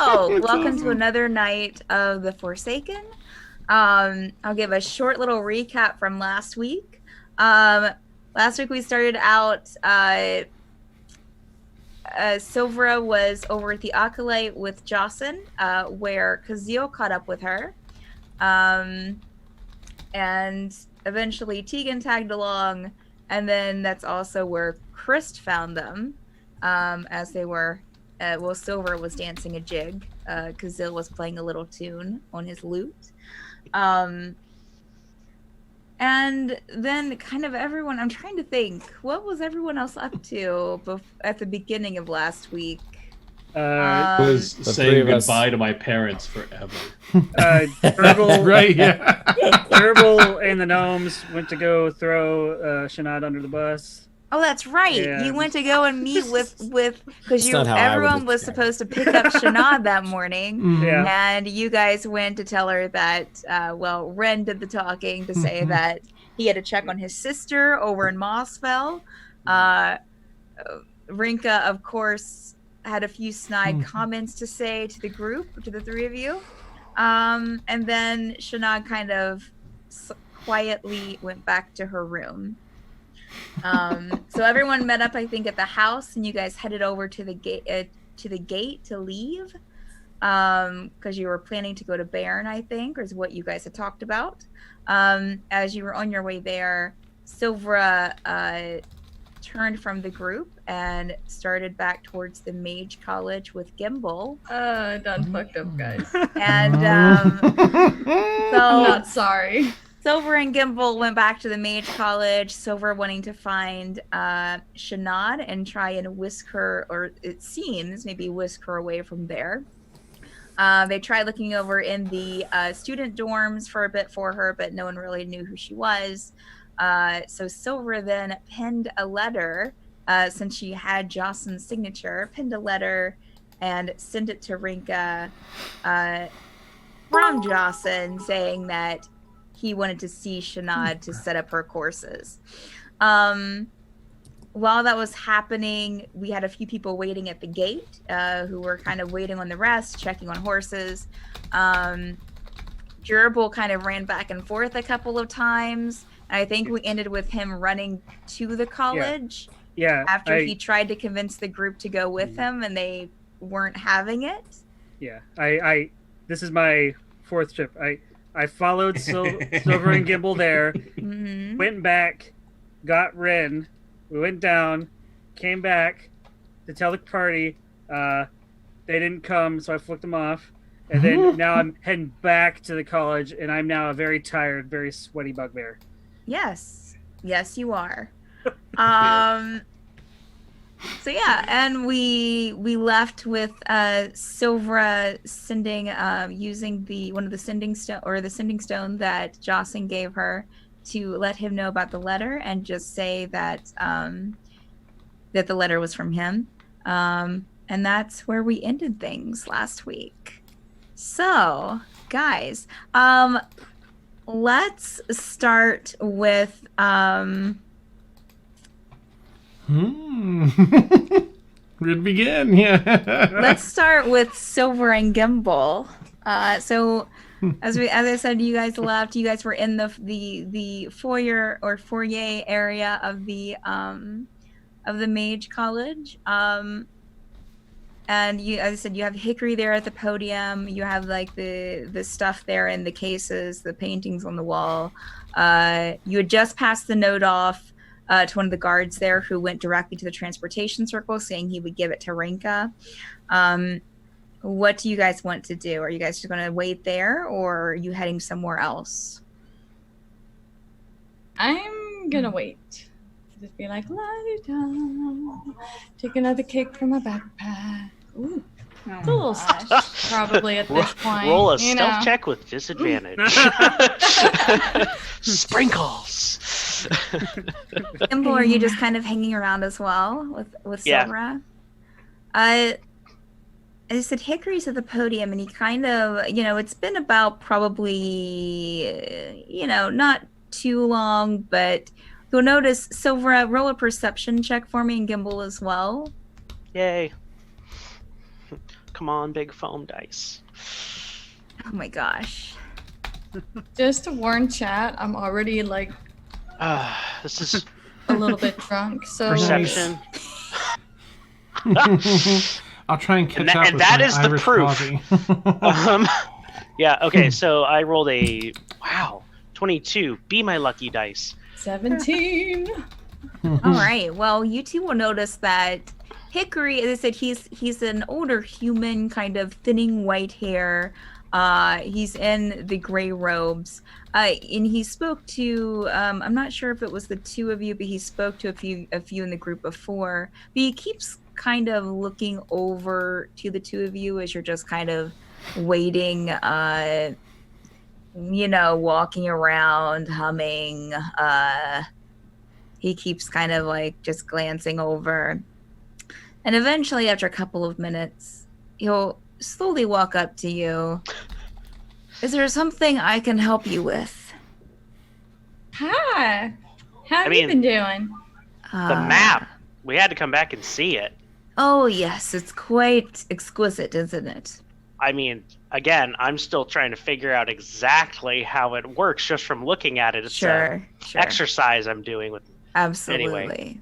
welcome to another night of The Forsaken. I'll give a short little recap from last week. Last week we started out, Silvra was over at the Acolyte with Jocelyn, where Kazeel caught up with her. And eventually Tegan tagged along, and then that's also where Christ found them, as they were, Silvra was dancing a jig, Kazeel was playing a little tune on his lute. And then kind of everyone, I'm trying to think, what was everyone else up to at the beginning of last week? Was saying goodbye to my parents forever. Jurble, right, yeah. Jurble and the gnomes went to go throw Sinead under the bus. Oh, that's right. Yeah. You went to go and meet with because everyone was supposed to pick up Sinead that morning, and you guys went to tell her that Ren did the talking to say that he had to check on his sister over in Mossfell. Renka, of course, had a few snide comments to say to the group, to the three of you, and then Sinead kind of quietly went back to her room. So everyone met up, I think, at the house, and you guys headed over to the gate to leave, because you were planning to go to Bairn, I think, or is what you guys had talked about. As you were on your way there, Silvra turned from the group and started back towards the Mage College with Gimble. Done fucked up, guys. And so I'm not sorry. Silvra and Gimble went back to the Mage College, Silvra wanting to find Sinead and try and whisk her, or it seems, maybe whisk her away from there. They tried looking over in the student dorms for a bit for her, but no one really knew who she was. So Silvra then penned a letter, since she had Jocelyn's signature, penned a letter and sent it to Renka from Jocelyn, saying that he wanted to see Sinead to set up her courses. While that was happening, we had a few people waiting at the gate, who were kind of waiting on the rest, checking on horses. Jurble kind of ran back and forth a couple of times. And I think we ended with him running to the college. Yeah. After he tried to convince the group to go with him, and they weren't having it. Yeah. This is my fourth trip. I followed Silvra and Gimble there, went back, got Ren, we went down, came back to tell the party. They didn't come, so I flicked them off. And then now I'm heading back to the college, and I'm now a very tired, very sweaty bugbear. Yes, you are. So yeah, and we left with Silvra sending using one of the sending stone that Jocelyn gave her to let him know about the letter and just say that that the letter was from him. And that's where we ended things last week. So, guys, let's start with Where to begin? Yeah. Let's start with Silvra and Gimble. So, as I said, you guys left. You guys were in the foyer area of the Mage College. And you, as I said, you have Hickory there at the podium. You have like the stuff there in the cases, the paintings on the wall. You had just passed the note off to one of the guards there, who went directly to the transportation circle, saying he would give it to Renka. What do you guys want to do? Are you guys just going to wait there, or are you heading somewhere else? I'm gonna wait. Just be like, la-di-da. Take another cake from my backpack. Ooh. It's a little sus, probably at this point. Roll a stealth check with disadvantage. Sprinkles. Gimble, are you just kind of hanging around as well with Silvra? I said Hickory's at the podium, and he kind of, it's been about probably, not too long, but you'll notice, Silvra, roll a perception check for me, and Gimble as well. Yay. Come on, big foam dice. Oh my gosh. Just to warn chat, I'm already like This is a little bit drunk, so perception. I'll try and catch up And with that my is the Irish proof. coffee. Yeah, okay, so I rolled a 22. Be my lucky dice. 17. All right. Well, you two will notice that Hickory, as I said, he's an older human, kind of thinning white hair. He's in the gray robes. And he spoke to I'm not sure if it was the two of you, but he spoke to a few in the group before. But he keeps kind of looking over to the two of you as you're just kind of waiting, walking around, humming. He keeps kind of like just glancing over. And eventually, after a couple of minutes, he'll slowly walk up to you. Is there something I can help you with? Hi. How have you been doing? The map. We had to come back and see it. Oh, yes. It's quite exquisite, isn't it? I mean, again, I'm still trying to figure out exactly how it works just from looking at it. It's sure. exercise I'm doing with. Absolutely. Anyway.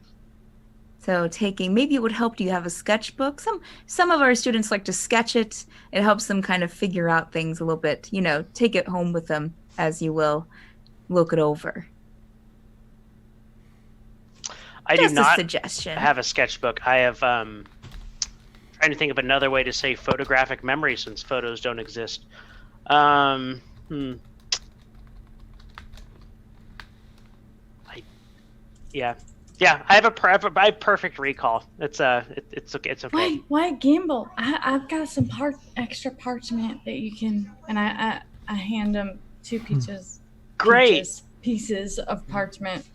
So maybe it would help. Do you have a sketchbook? Some of our students like to sketch it. It helps them kind of figure out things a little bit, take it home with them as you will. Look it over. I Just do not a suggestion. have a sketchbook. I have trying to think of another way to say photographic memory since photos don't exist. Yeah, I have perfect recall. It's okay. Why Gimble? I've got some extra parchment that you can, and I hand them two pieces. Great pieces of parchment.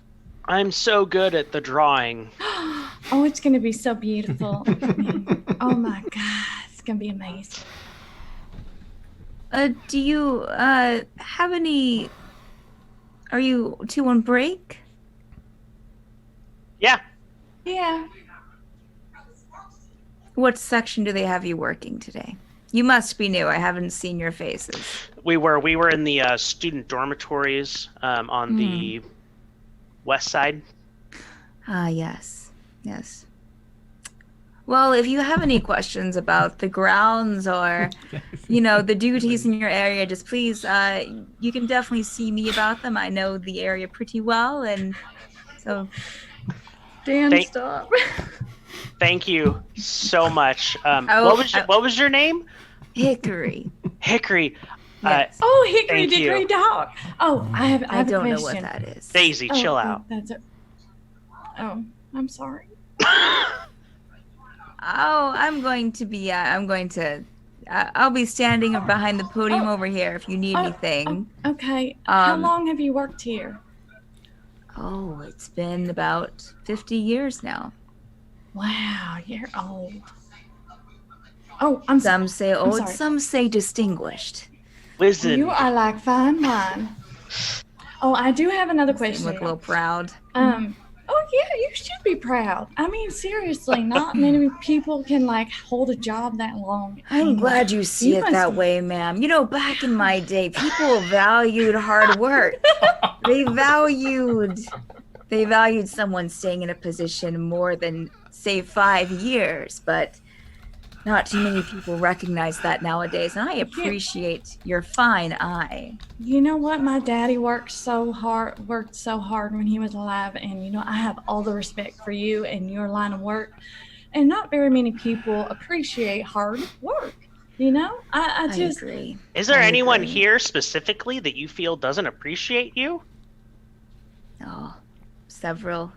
I'm so good at the drawing. Oh, it's gonna be so beautiful. Oh my God, it's gonna be amazing. Do you have any? Are you two on break? Yeah. Yeah. What section do they have you working today? You must be new. I haven't seen your faces. We were in the student dormitories on the west side. Yes. Well, if you have any questions about the grounds or, the duties in your area, just please, you can definitely see me about them. I know the area pretty well, and so. Dan, stop. Thank you so much. What was your name? Hickory. Hickory. Yes. Hickory dickory dock. Oh, I have I don't a know question. what that is. Daisy, chill out. That's it. Oh, I'm sorry. I'm going to I'll be standing behind the podium over here if you need anything. Okay. How long have you worked here? Oh, it's been about 50 years now. Wow, you're old. Oh, Some say old, sorry. Some say distinguished. Listen. You are like fine wine. Oh, I do have another question. Look a little proud. Oh yeah, you should be proud. I mean, seriously, not many people can hold a job that long. I'm glad you see it that way, ma'am. Back in my day, people valued hard work. They valued someone staying in a position more than, say, 5 years, but not too many people recognize that nowadays, and I appreciate your fine eye. You know what? My daddy worked so hard when he was alive, and I have all the respect for you and your line of work. And not very many people appreciate hard work. I just agree. Is there anyone here specifically that you feel doesn't appreciate you? Oh, several.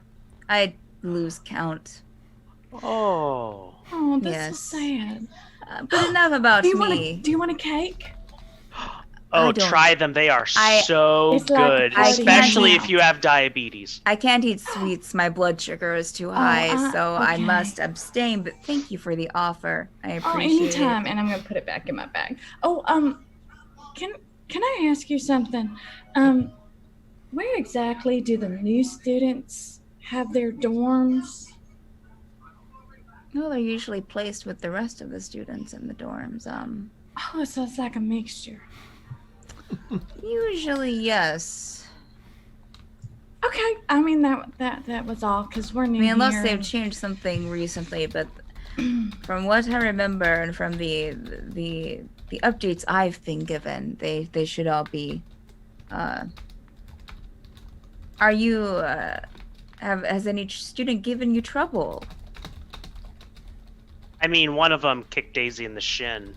I lose count. Oh, that's so sad. But enough about me. Do you want a cake? Oh, try them. They are so good, especially if you have diabetes. I can't eat sweets. My blood sugar is too high, so I must abstain. But thank you for the offer. I appreciate it. Anytime, and I'm going to put it back in my bag. Oh, can I ask you something? Where exactly do the new students have their dorms? Well, they're usually placed with the rest of the students in the dorms. Oh, so it's like a mixture. Usually, yes. Okay, I mean that was all because we're new I mean, unless here they've and- changed something recently, but from what I remember and from the updates I've been given, they should all be. Are you has any student given you trouble? I mean, one of them kicked Daisy in the shin.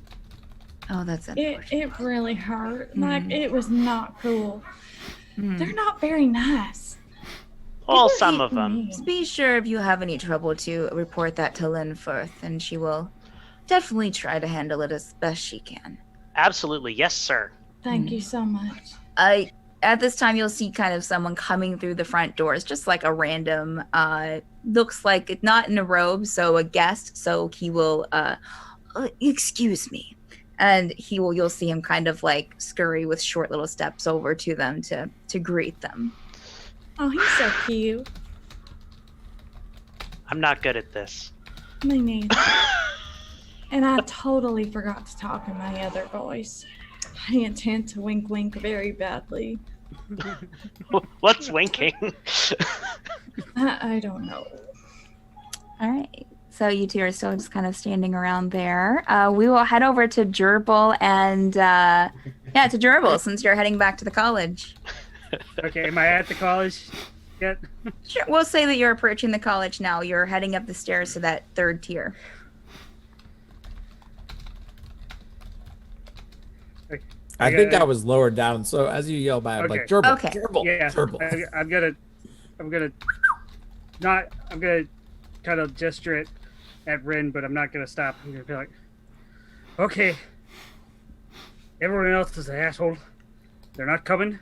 Oh, that's unfortunate. It really hurt. Like it was not cool. Hmm. They're not very nice. Well, People some hate of them. me. Just be sure if you have any trouble to report that to Linforth, and she will definitely try to handle it as best she can. Absolutely, yes, sir. Thank you so much. At this time, you'll see kind of someone coming through the front doors, just like a random, looks like it's not in a robe, so a guest. So he will, excuse me, and you'll see him kind of like scurry with short little steps over to them to greet them. Oh, he's so cute. I'm not good at this. Me neither. And I totally forgot to talk in my other voice. I intend to wink very badly. What's winking? I don't know. All right. So you two are still just kind of standing around there. We will head over to Jurble and to Jurble since you're heading back to the college. Okay, am I at the college yet? Sure. We'll say that you're approaching the college now. You're heading up the stairs to that third tier. I think I was lower down, so as you yell by, I'm like, Okay. Jurble, Okay. Jurble, Yeah, Jurble. I'm gonna kind of gesture it at Rin, but I'm not gonna stop. I'm gonna be like, okay, everyone else is an asshole. They're not coming,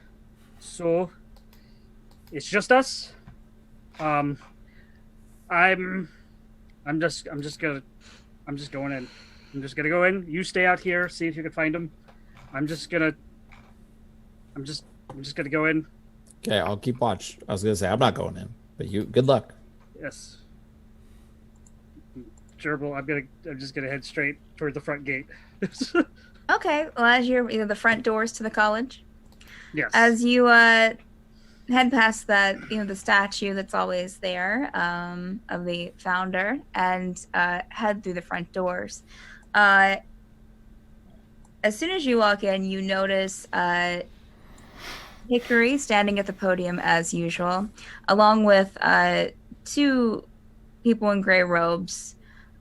so it's just us. I'm just going in. I'm just gonna go in. You stay out here, see if you can find them. I'm just gonna go in. Okay, I'll keep watch. I was gonna say I'm not going in, but you, good luck. Yes. Jurble, I'm just gonna head straight toward the front gate. Okay. Well, as you're the front doors to the college, Yes. as you head past that, the statue that's always there of the founder, and head through the front doors. As soon as you walk in, you notice Hickory standing at the podium as usual, along with two people in gray robes.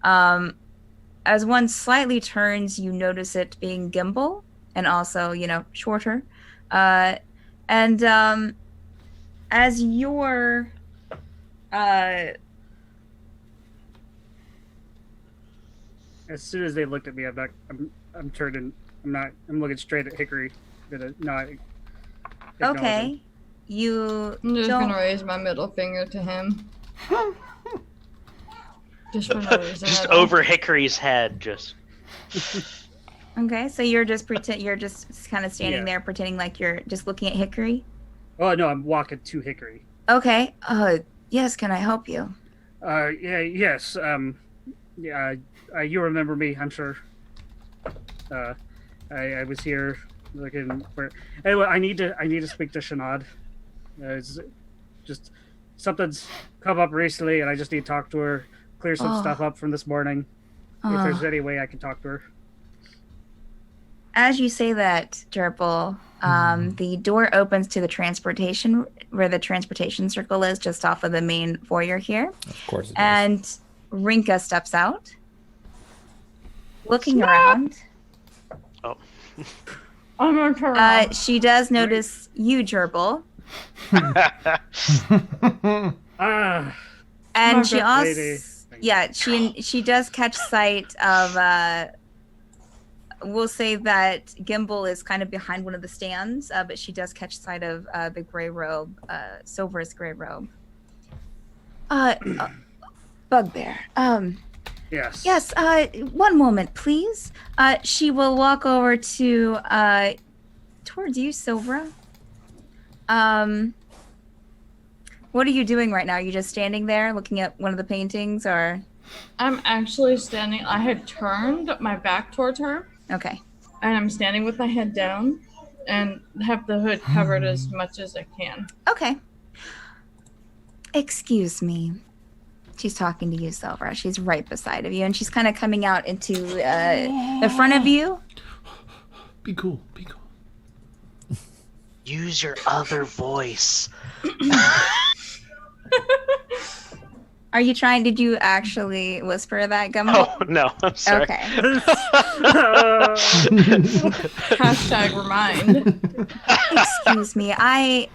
As one slightly turns, you notice it being Gimble, and also, shorter. And as you're as soon as they looked at me, I'm turning. I'm looking straight at Hickory. Gonna not. acknowledge okay. him. You I'm just don't. gonna raise my middle finger to him. Just for no reason. Just at all. over Hickory's head, just. Okay, so you're just you're just kind of standing Yeah. there pretending like you're just looking at Hickory. Oh no, I'm walking to Hickory. Okay. Yes, can I help you? Yeah, yes. Yeah. You remember me, I'm sure. I was here looking for. Anyway, I need to speak to Sinead. It's just something's come up recently, and I just need to talk to her, clear some Oh. stuff up from this morning. If there's any way I can talk to her. As you say that, Jurble, the door opens to the transportation, where the transportation circle is, just off of the main foyer here. Of course. It does. And Renka steps out, looking around. Oh. I'm gonna turn around. She does notice you, Jurble, Ah, and My she good also, lady. yeah, she does catch sight of. We'll say that Gimble is kind of behind one of the stands, but she does catch sight of the gray robe, Silver's gray robe. Bugbear. yes. Yes, one moment, please. She will walk over to towards you, Silvra. What are you doing right now? Are you just standing there looking at one of the paintings, or? I'm actually standing. I had turned my back towards her, Okay. and I'm standing with my head down, and have the hood covered as much as I can. Okay. Excuse me. She's talking to you, Silvra. She's right beside of you, and she's kind of coming out into the front of you. Be cool. Be cool. Use your other voice. Are you trying? Did you actually whisper that, Gumbo? Oh no, I'm sorry. Okay. Hashtag remind. Excuse me. I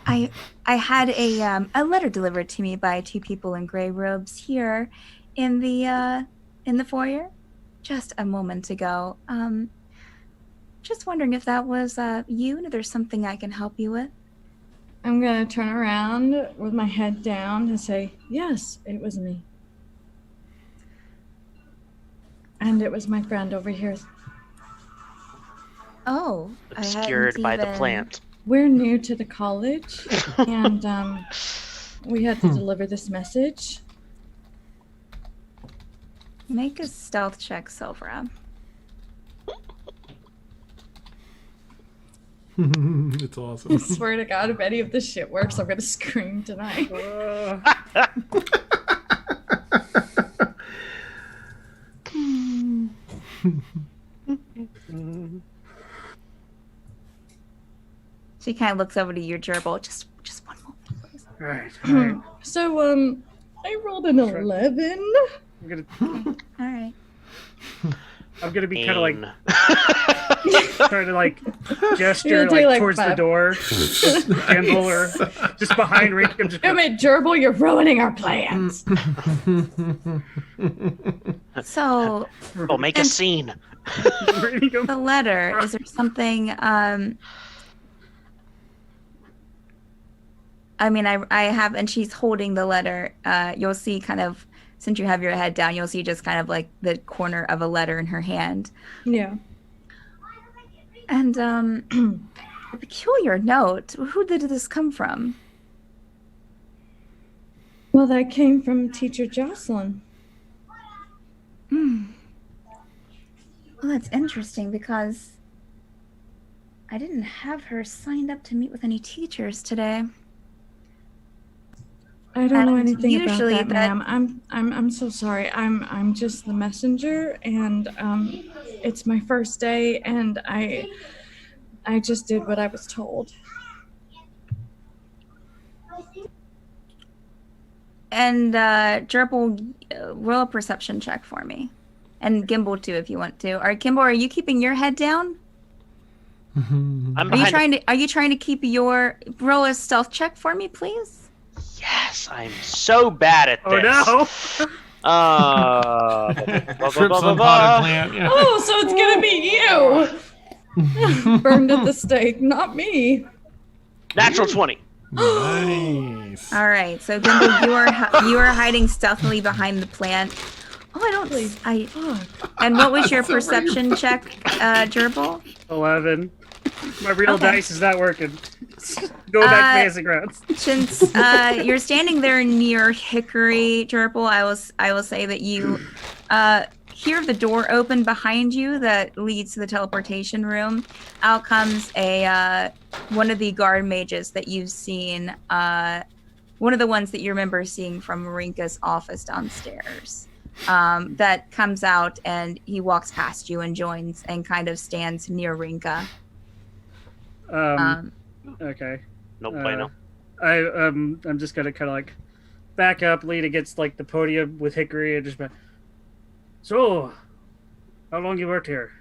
had a letter delivered to me by two people in gray robes here in the foyer just a moment ago. Just wondering if that was you, and if there's something I can help you with. I'm gonna turn around with my head down and say, yes, it was me. And it was my friend over here. Oh, Obscured by the plant. We're new to the college, and we had to deliver this message. Make a stealth check, Silvra. It's awesome. I swear to God, if any of this shit works, I'm gonna scream tonight. She kind of looks over to your Jurble. Just one moment, please. All right. So, I rolled an 11. I'm gonna be kind of like Aim. trying to like gesture You're gonna like take, towards the 5. door, Gimble, or just behind Renka. Just Damn it, Jurble, you're ruining our plans. So, Oh, make a scene. the letter, is there something, I mean, I have, and she's holding the letter. You'll see kind of, since you have your head down, you'll see just kind of like the corner of a letter in her hand. Yeah. And a peculiar note. Who did this come from? Well, that came from Teacher Jocelyn. Well, that's interesting because I didn't have her signed up to meet with any teachers today. I don't know And anything about usually that, ma'am. I'm so sorry. I'm just the messenger, and it's my first day, and I just did what I was told. And Jurble, roll a perception check for me, and Gimble too, if you want to. Gimble, are you keeping your head down? I'm Are you behind. trying to? Are you trying to keep your roll a stealth check for me, please? Yes, I'm so bad at Oh this. no! Trips on potted plant. Yeah. Oh, so it's gonna be you! Burned at the stake, not me. Natural 20. Nice. All right, so Gimble, you are hiding stealthily behind the plant. Oh, I don't. And what was your perception check, Jurble? 11. My real Okay. dice is not working. Go back to basic rounds. Since you're standing there near Hickory, Jurble, I will say that you hear the door open behind you that leads to the teleportation room. Out comes one of the guard mages that you've seen, one of the ones that you remember seeing from Renka's office downstairs. That comes out and he walks past you and joins and kind of stands near Renka. Okay. No bueno. I'm just gonna kind of like back up, lean against like the podium with Hickory, and just be, so, how long you worked here?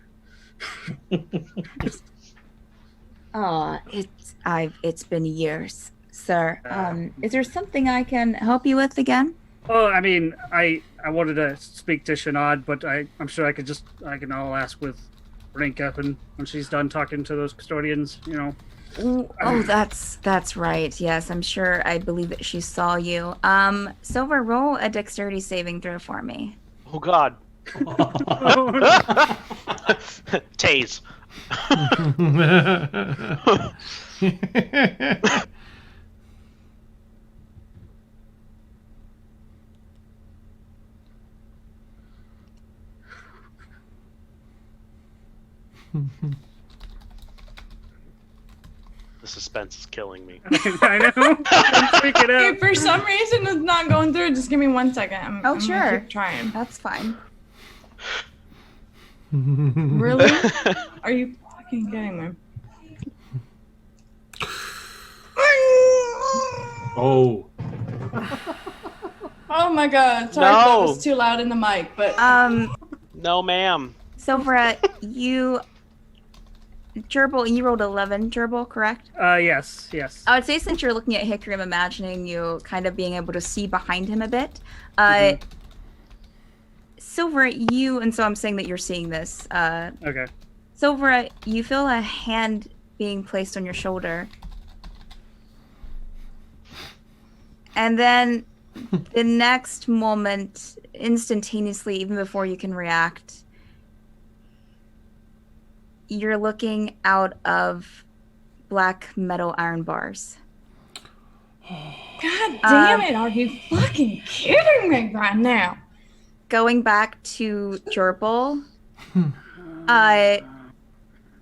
It's been years, sir. Is there something I can help you with again? Oh, I mean, I wanted to speak to Sinead, but I'm sure I can all ask with Renka when she's done talking to those custodians, you know. Oh, that's right. Yes, I'm sure. I believe that she saw you. Silver, roll a dexterity saving throw for me. Oh God. Tase. The suspense is killing me. I know. I'm freaking If out. for some reason it's not going through, just give me 1 second. I'm gonna sure. keep trying. That's fine. Really? Are you fucking kidding me? Oh. Oh my god. Sorry if that was too loud in the mic, but No, ma'am. Silvra, Jurble, you rolled 11, Jurble, correct? Yes. I would say since you're looking at Hickory, I'm imagining you kind of being able to see behind him a bit. Silvra, and so I'm saying that you're seeing this. Okay. Silvra, you feel a hand being placed on your shoulder. And then the next moment, instantaneously, even before you can react, you're looking out of black metal iron bars. God damn it, are you fucking kidding me right now? Going back to Jurble,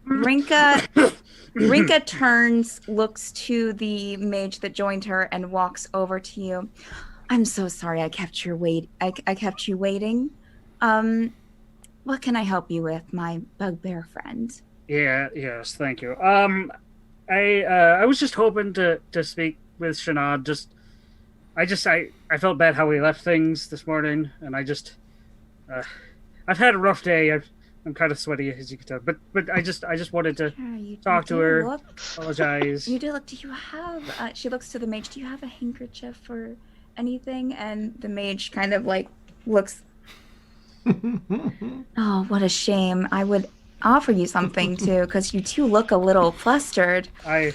Renka turns, looks to the mage that joined her, and walks over to you. I'm so sorry I kept you waiting. What can I help you with, my bugbear friend? Yes, thank you. I was just hoping to speak with Sinead. I felt bad how we left things this morning, and I've had a rough day. I'm kind of sweaty, as you can tell, but I just wanted to talk to her. Apologize. You do look. Do you have? She looks to the mage. Do you have a handkerchief or anything? And the mage kind of like looks. Oh, what a shame! I would offer you something too, because you two look a little flustered. I'm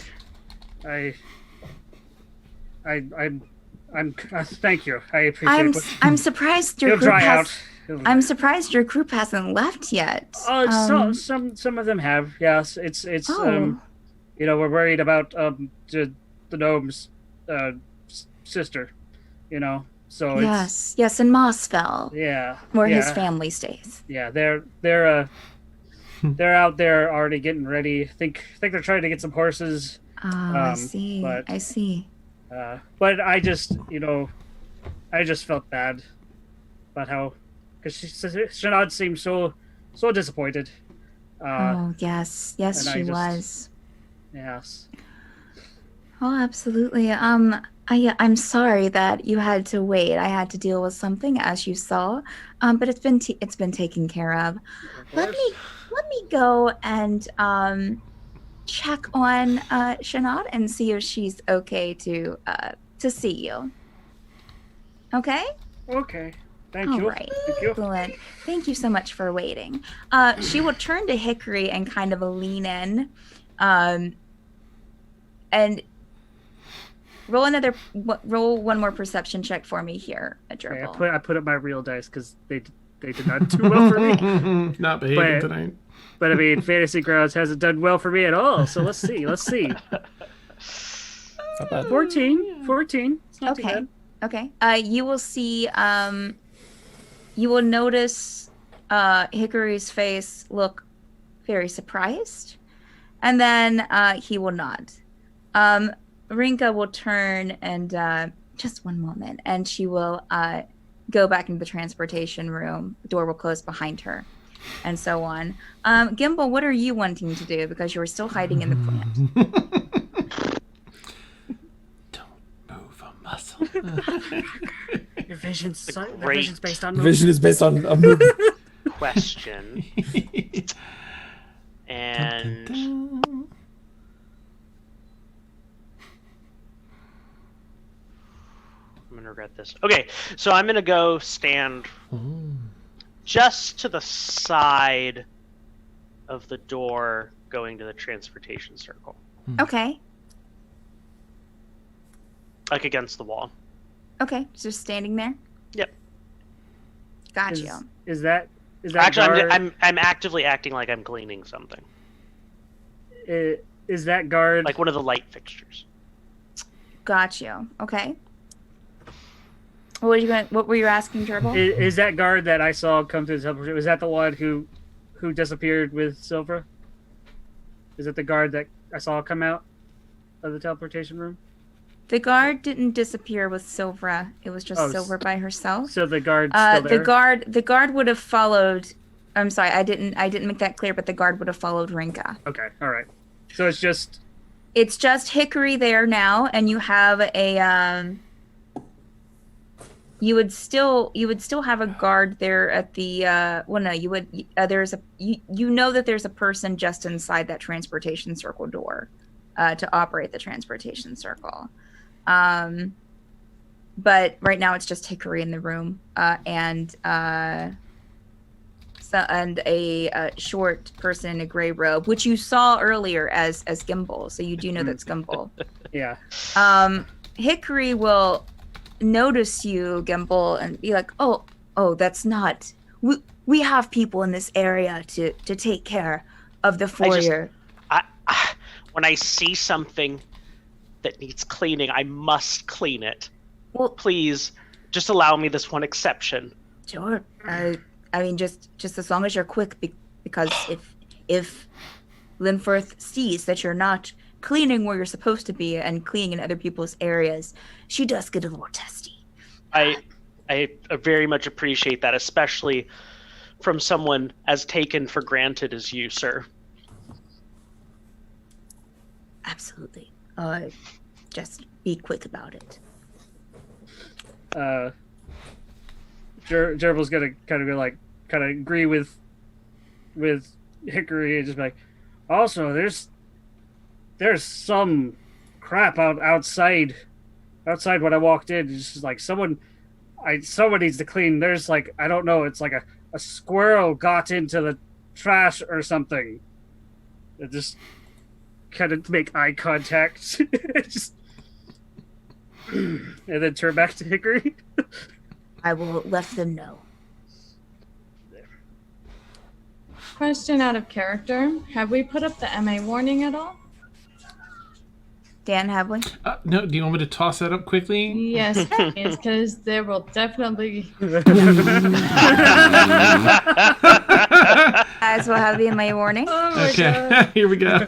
thank you. I appreciate it. I'm surprised your It'll group dry has. out. I'm surprised your group hasn't left yet. Some of them have. Yes, it's Oh. We're worried about the gnome's sister, so yes, in Mossfell, where his yeah. family stays. Yeah, they're out there already getting ready. Think they're trying to get some horses. Oh, I see. I see. But I just felt bad about how, because Sinead seemed so disappointed. Oh yes, she was. Yes. Oh, absolutely. I'm sorry that you had to wait. I had to deal with something, as you saw. But it's been taken care of. Let me go and check on Sinead and see if she's okay to see you. Okay? Okay. Thank All you. right. Thank you. Excellent. Thank you so much for waiting. She will turn to Hickory and kind of lean in, and roll one more perception check for me here at Jurble. Okay, I put up my real dice because they did not do well for me. Not behaving tonight. But I mean, Fantasy Grounds hasn't done well for me at all. So let's see. 14. It's not too bad. Okay. You will see. You will notice Hickory's face look very surprised, and then he will nod. Renka will turn and just one moment, and she will go back into the transportation room. The door will close behind her, and so on. Gimble, what are you wanting to do? Because you are still hiding in the plant. Don't move a muscle. Your vision's based on Vision is based on a movie. Question. And I'm gonna regret this. Okay, so I'm gonna go stand just to the side of the door going to the transportation circle. Okay. Like against the wall. Okay. Just standing there. Yep. Got you. Is that Actually, guard, I'm actively acting like I'm cleaning something. is that guard Like one of the light fixtures. Got you. Okay. What were you asking, Jurble? is that guard that I saw come through the teleportation? Was that the one who disappeared with Silvra? Is it the guard that I saw come out of the teleportation room? The guard didn't disappear with Silvra. It was just Silvra by herself. So the guard's still there? The guard would have followed. I'm sorry, I didn't make that clear, but the guard would have followed Renka. Okay, all right. So it's just Hickory there now, and you have a you would still have a guard there at the you know that there's a person just inside that transportation circle door to operate the transportation circle. But right now it's just Hickory in the room, and a short person in a gray robe, which you saw earlier as Gimble, so you do know that's Gimble. Yeah. Hickory will notice you, Gimble, and be like, oh, that's not. We have people in this area to take care of the foyer. When I see something that needs cleaning, I must clean it. Well, please, just allow me this one exception. Sure. I mean, just as long as you're quick, because if Linforth sees that you're not cleaning where you're supposed to be and cleaning in other people's areas, she does get a little testy. I very much appreciate that, especially from someone as taken for granted as you, sir. Absolutely. Just be quick about it. Jurble's gonna kind of agree with Hickory and just be like, also there's some crap outside when I walked in. It's just like someone needs to clean. There's like, I don't know, it's like a squirrel got into the trash or something. It just kind of make eye contact. Just and then turn back to Hickory. I will let them know. Question out of character. Have we put up the MA warning at all? Dan, have we? No, do you want me to toss that up quickly? Yes, please, because there will definitely... Guys will have the MA warning. Oh okay, God. Here we go.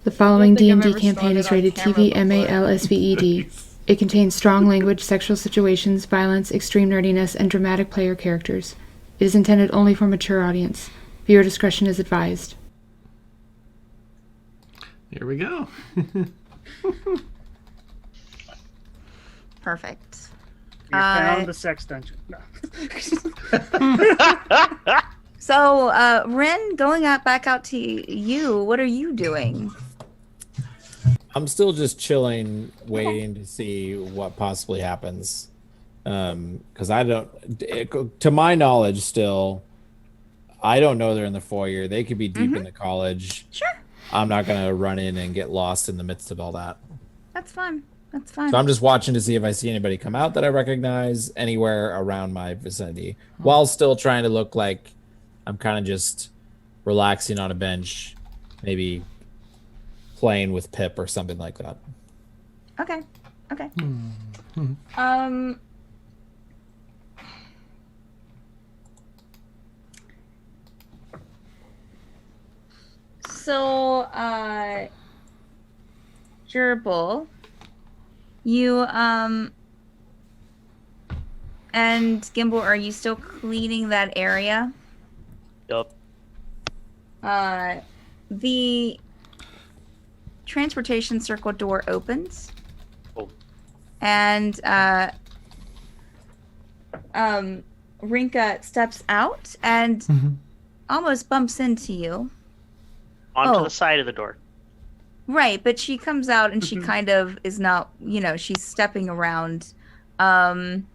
The following I don't think D&D I've ever campaign is rated started on TV camera MA LSVED. It contains strong language, sexual situations, violence, extreme nerdiness, and dramatic player characters. It is intended only for a mature audience. Viewer discretion is advised. Here we go. Perfect. You found the sex dungeon. No. So, Ren, going back out to you, what are you doing? I'm still just chilling, waiting to see what possibly happens. Because to my knowledge, still, I don't know they're in the foyer. They could be deep in the college. Sure. I'm not going to run in and get lost in the midst of all that. That's fine. That's fine. So I'm just watching to see if I see anybody come out that I recognize anywhere around my vicinity, while still trying to look like I'm kind of just relaxing on a bench, maybe playing with Pip or something like that. Okay. So, Jurble, you, and Gimble, are you still cleaning that area? Yup. The transportation circle door opens. Oh. And, Renka steps out and almost bumps into you. Onto the side of the door. Right, but she comes out and she kind of is not, she's stepping around. And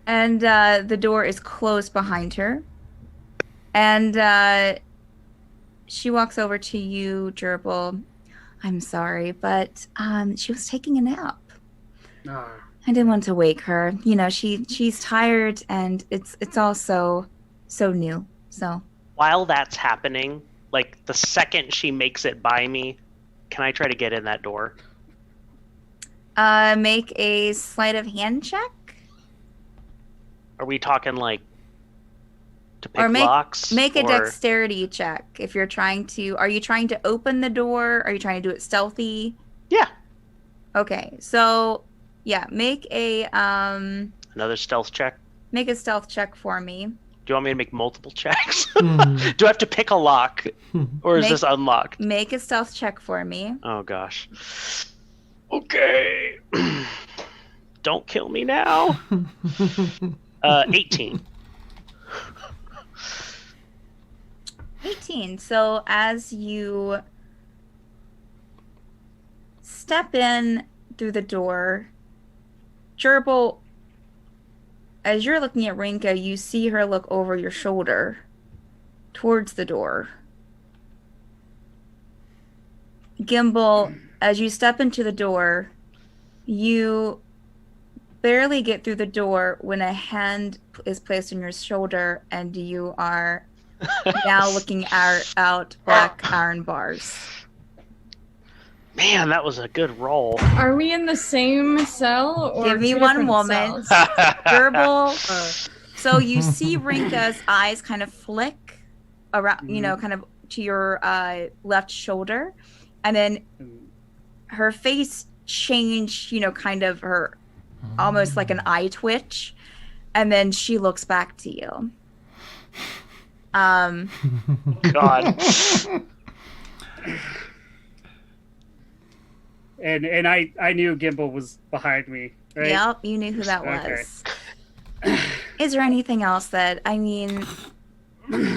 the door is closed behind her. And she walks over to you, Jurble. I'm sorry, but she was taking a nap. Oh. I didn't want to wake her. She's tired and it's all so new. So While that's happening, like the second she makes it by me, can I try to get in that door? make a sleight of hand check. Are we talking like To pick Or locks? make a or... dexterity check if you're trying to. Are you trying to open the door? Are you trying to do it stealthy? Yeah. Okay, so yeah, make a Another stealth check. make a stealth check for me. Do you want me to make multiple checks? Do I have to pick a lock, or is this unlocked? Make a stealth check for me. Oh gosh. Okay. Don't kill me now. 18. 18. So as you step in through the door, Jurble, as you're looking at Renka, you see her look over your shoulder towards the door. Gimble, as you step into the door, you barely get through the door when a hand is placed on your shoulder and you are now looking out black iron bars. Man, that was a good roll. Are we in the same cell or Give me two one different moment. cells? Jurble. So you see Renka's eyes kind of flick around, you know, kind of to your left shoulder, and then her face change, you know, kind of her almost like an eye twitch, and then she looks back to you. God. And I knew Gimble was behind me, right? Yep, you knew who that was. Is there anything else that, I mean, maybe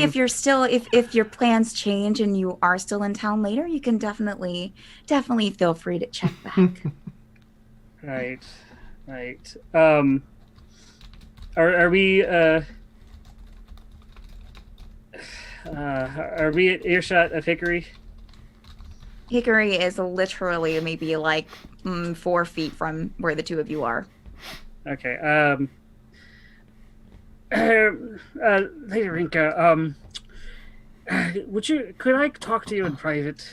if you're still, if your plans change and you are still in town later, you can definitely feel free to check back. Right. Are we at earshot of Hickory? Hickory is literally maybe like 4 feet from where the two of you are. Okay. Lady Renka, could I talk to you in private?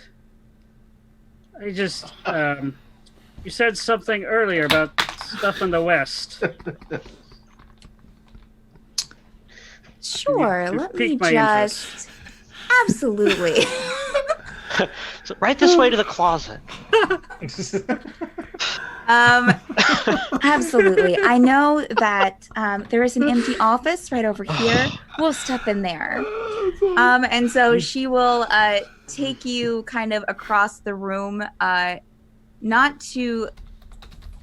I just, you said something earlier about stuff in the West. Sure, let me piqued my just... Absolutely. So right this way to the closet. Absolutely. I know that there is an empty office right over here. We'll step in there. And so she will take you kind of across the room, not to,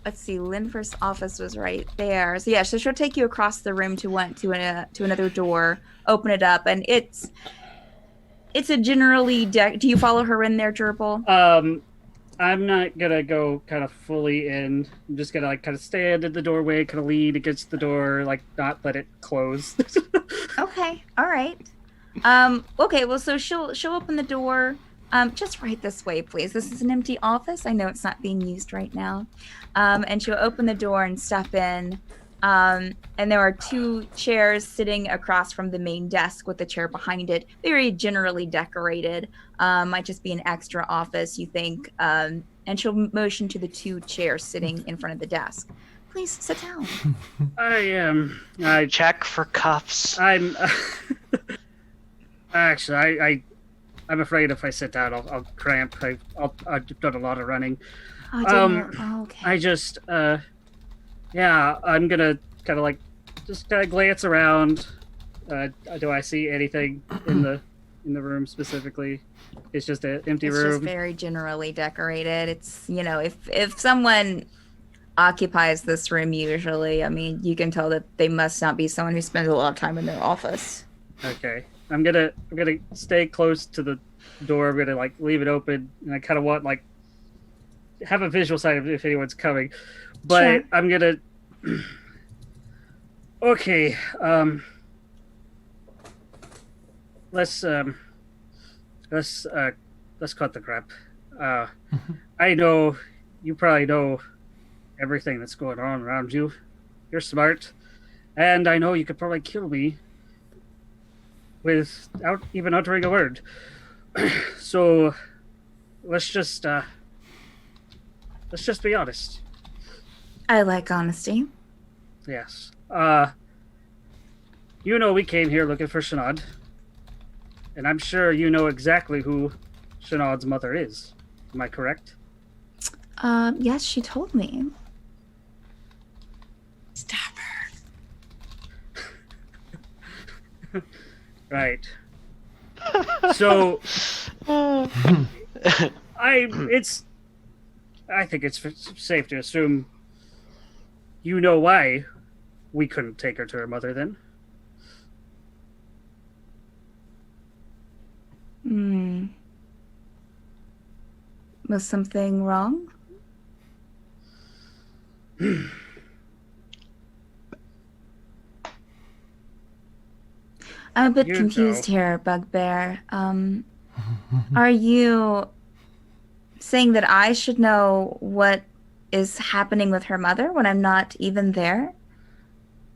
let's see, Linford's office was right there. So yeah, so she'll take you across the room to another door, open it up, and it's a generally do you follow her in there, Jurble? I'm not gonna go kind of fully in. I'm just gonna like kind of stand in the doorway, kind of lean against the door, like not let it close. Okay, all right. Okay, well, so she'll open the door. Just right this way, please. This is an empty office. I know it's not being used right now. And she'll open the door and step in. And there are 2 chairs sitting across from the main desk with the chair behind it. Very generally decorated. Might just be an extra office, you think. And she'll motion to the 2 chairs sitting in front of the desk. Please sit down. I check for cuffs. I'm actually I'm afraid if I sit down I'll cramp. I've done a lot of running. Okay. I just yeah, I'm gonna kind of like just kind of glance around. Do I see anything in the room specifically? It's just an empty room. It's just very generally decorated. It's, you know, if someone occupies this room usually, I mean, you can tell that they must not be someone who spends a lot of time in their office. Okay. I'm gonna stay close to the door. I'm gonna like leave it open, and I kind of want like have a visual sight of if anyone's coming. But Sure. I'm gonna. Okay. Let's cut the crap. I know you probably know everything that's going on around you. You're smart, and I know you could probably kill me without even uttering a word. So let's just be honest. I like honesty. Yes. You know we came here looking for Sinead. And I'm sure you know exactly who Sinead's mother is. Am I correct? Yes, she told me. Stop her. Right. So I think it's safe to assume you know why we couldn't take her to her mother then. Was something wrong? I'm a bit confused here, Bugbear. Are you saying that I should know what is happening with her mother when I'm not even there?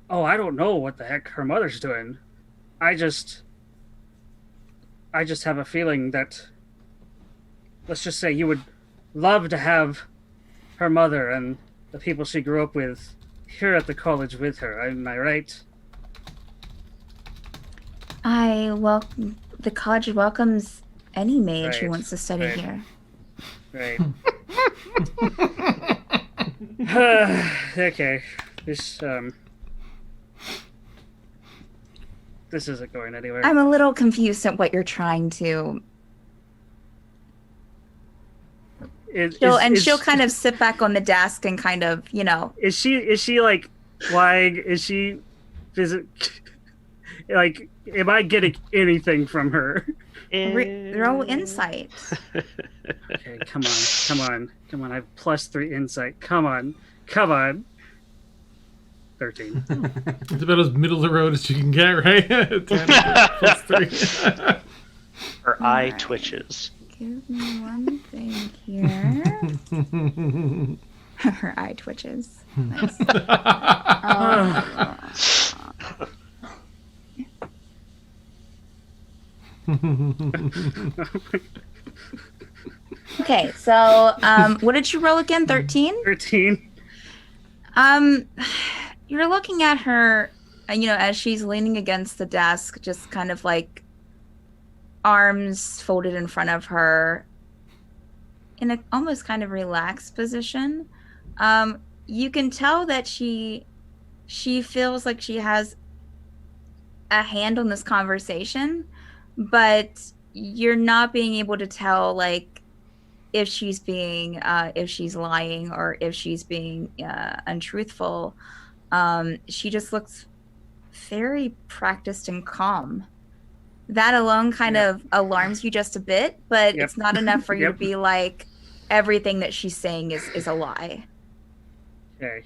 Oh, I don't know what the heck her mother's doing. I just have a feeling that, let's just say, you would love to have her mother and the people she grew up with here at the college with her. Am I right? The college welcomes any mage who wants to study here. Right. Okay. This isn't going anywhere. I'm a little confused at what you're trying to. She'll kind of sit back on the desk and kind of, Is she like lying? Is she like, am I getting anything from her? Roll insight. Okay, come on. I have +3 insight. Come on. 13. It's about as middle of the road as you can get, right? 10 +3. Her eye twitches. Give me one thing here. Her eye twitches. Nice. Okay, so what did you roll again? 13? 13. You're looking at her, as she's leaning against the desk, just kind of like arms folded in front of her in a almost kind of relaxed position. You can tell that she feels like she has a hand on this conversation, but you're not being able to tell, like, if she's lying or if she's being untruthful. She just looks very practiced and calm. That alone kind of alarms you just a bit, but it's not enough for you to be like, everything that she's saying is a lie. Okay.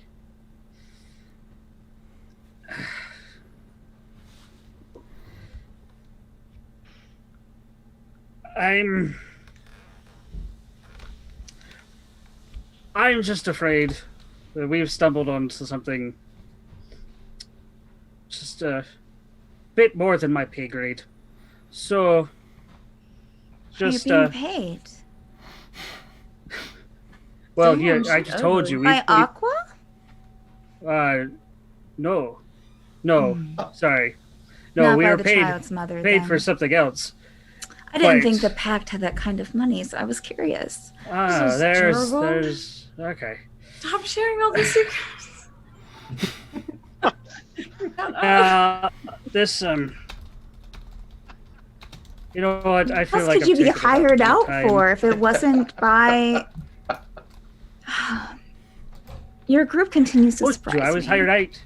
I'm just afraid that we've stumbled onto something just a bit more than my pay grade. So, just you're being paid. Well, yeah, I just told you. By Aqua? No, sorry, no, Not we by were the paid child's mother, paid then. for something else. I didn't Right. think the pact had that kind of money, so I was curious. There's Jurble? okay. Stop sharing all the secrets. This you know what? I feel What like could you be hired out time. for if it wasn't by? Your group continues to surprise I was me. hired out.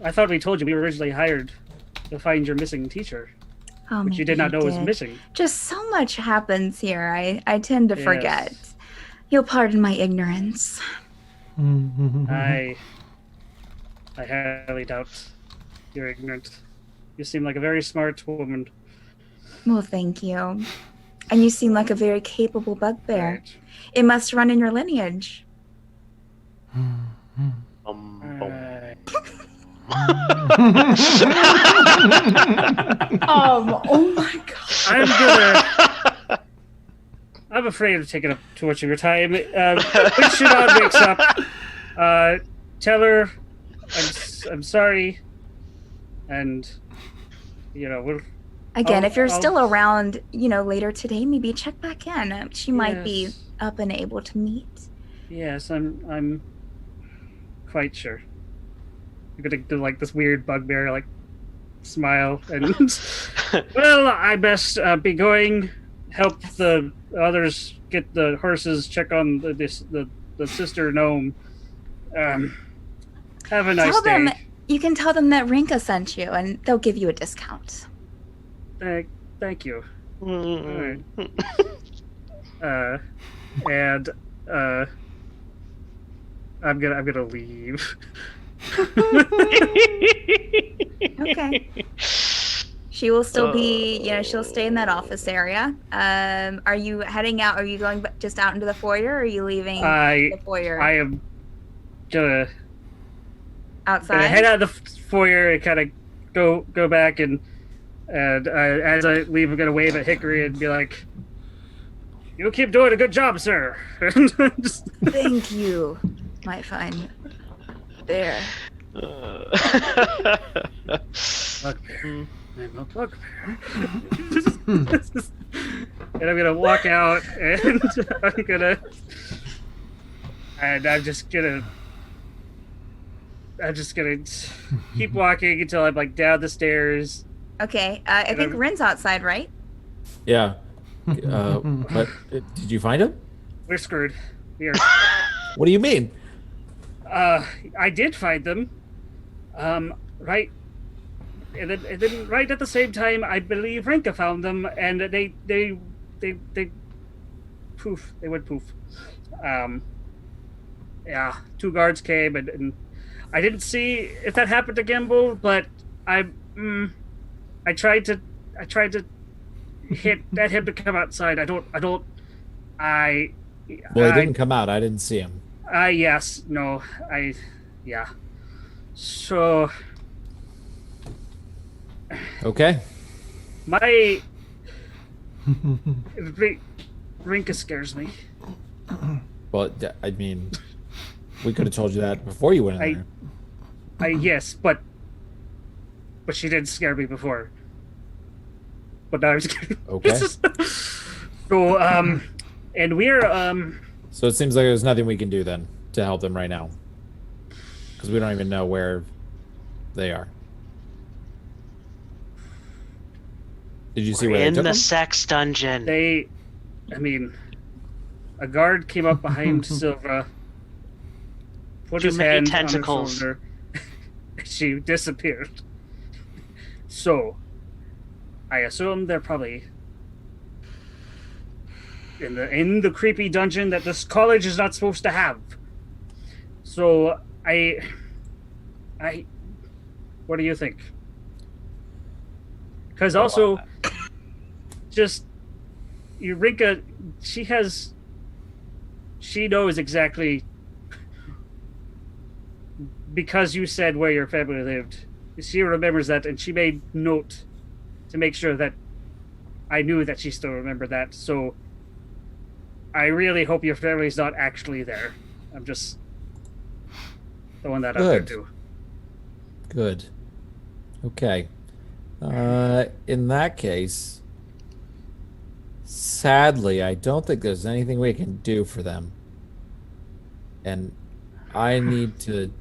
I thought we told you we were originally hired to find your missing teacher, Oh, which you maybe did not know was did. missing. Just so much happens here. I tend to Yes. forget. You'll pardon my ignorance. I highly doubt you're ignorant. You seem like a very smart woman. Well, thank you. And you seem like a very capable bugbear. Right. It must run in your lineage. Oh my god. I'm afraid of taking up too much of your time. When Sinead wakes up, tell her I'm sorry and we'll. Again, if you're I'll- still around, later today, maybe check back in. She might be Yes. up and able to meet. Yes, I'm quite sure. You're gonna do like this weird bugbear like smile and well, I best be going. Help the others get the horses. Check on the sister gnome. Have a nice day. You can tell them that Renka sent you, and they'll give you a discount. Thank you. All right. And I'm gonna leave. Okay. She will still be, she'll stay in that office area. Are you heading out? Are you going just out into the foyer, or are you leaving the foyer? I am gonna outside. Head out of the foyer and kind of go back and as I leave, I'm gonna wave at Hickory and be like, "You keep doing a good job, sir." Thank you, my fine bear. Bugbear. I'm a bugbear. And I'm gonna walk out, and I'm just gonna keep walking until I'm like down the stairs. Okay, I think Rin's outside, right? Yeah. But did you find him? We're screwed. We are. What do you mean? I did find them. Right. And then right at the same time, I believe Renka found them, and they poof. They went poof. Yeah, 2 guards came, and I didn't see if that happened to Gimble, but I tried to hit him to come outside. Well, he didn't come out. I didn't see him. Yes, no, yeah. So. Okay. My Renka scares me. Well, I mean, we could have told you that before you went in there. Yes, but she did scare me before. But now I'm scared. Okay. So, and we're So it seems like there's nothing we can do then to help them right now, because we don't even know where they are. Did you see where in they took the them? sex dungeon? a guard came up behind Silvra, put his hand on her shoulder. She disappeared. So, I assume they're probably in the creepy dungeon that this college is not supposed to have. So, what do you think? Because also, just Renka, she knows exactly, because you said where your family lived. She remembers that, and she made note to make sure that I knew that she still remembered that. So I really hope your family's not actually there. I'm just throwing that out there too. Good. Okay. In that case, sadly, I don't think there's anything we can do for them. And I need to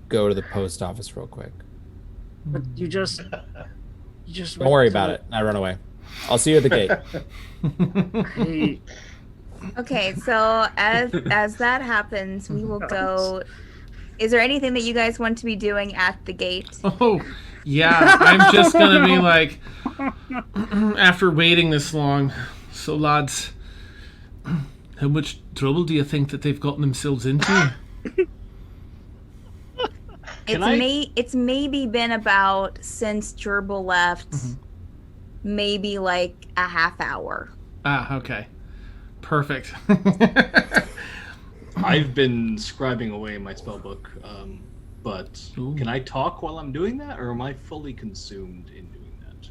go to the post office real quick. But you just Don't worry about it. I run away. I'll see you at the gate. Okay, so as that happens, we will go. Is there anything that you guys want to be doing at the gate? Oh, yeah. I'm just gonna be like, after waiting this long, so lads, how much trouble do you think that they've gotten themselves into? It's maybe been about, since Jurble left, maybe like a half hour. Ah, okay. Perfect. I've been scribing away in my spellbook, but can I talk while I'm doing that, or am I fully consumed in doing that?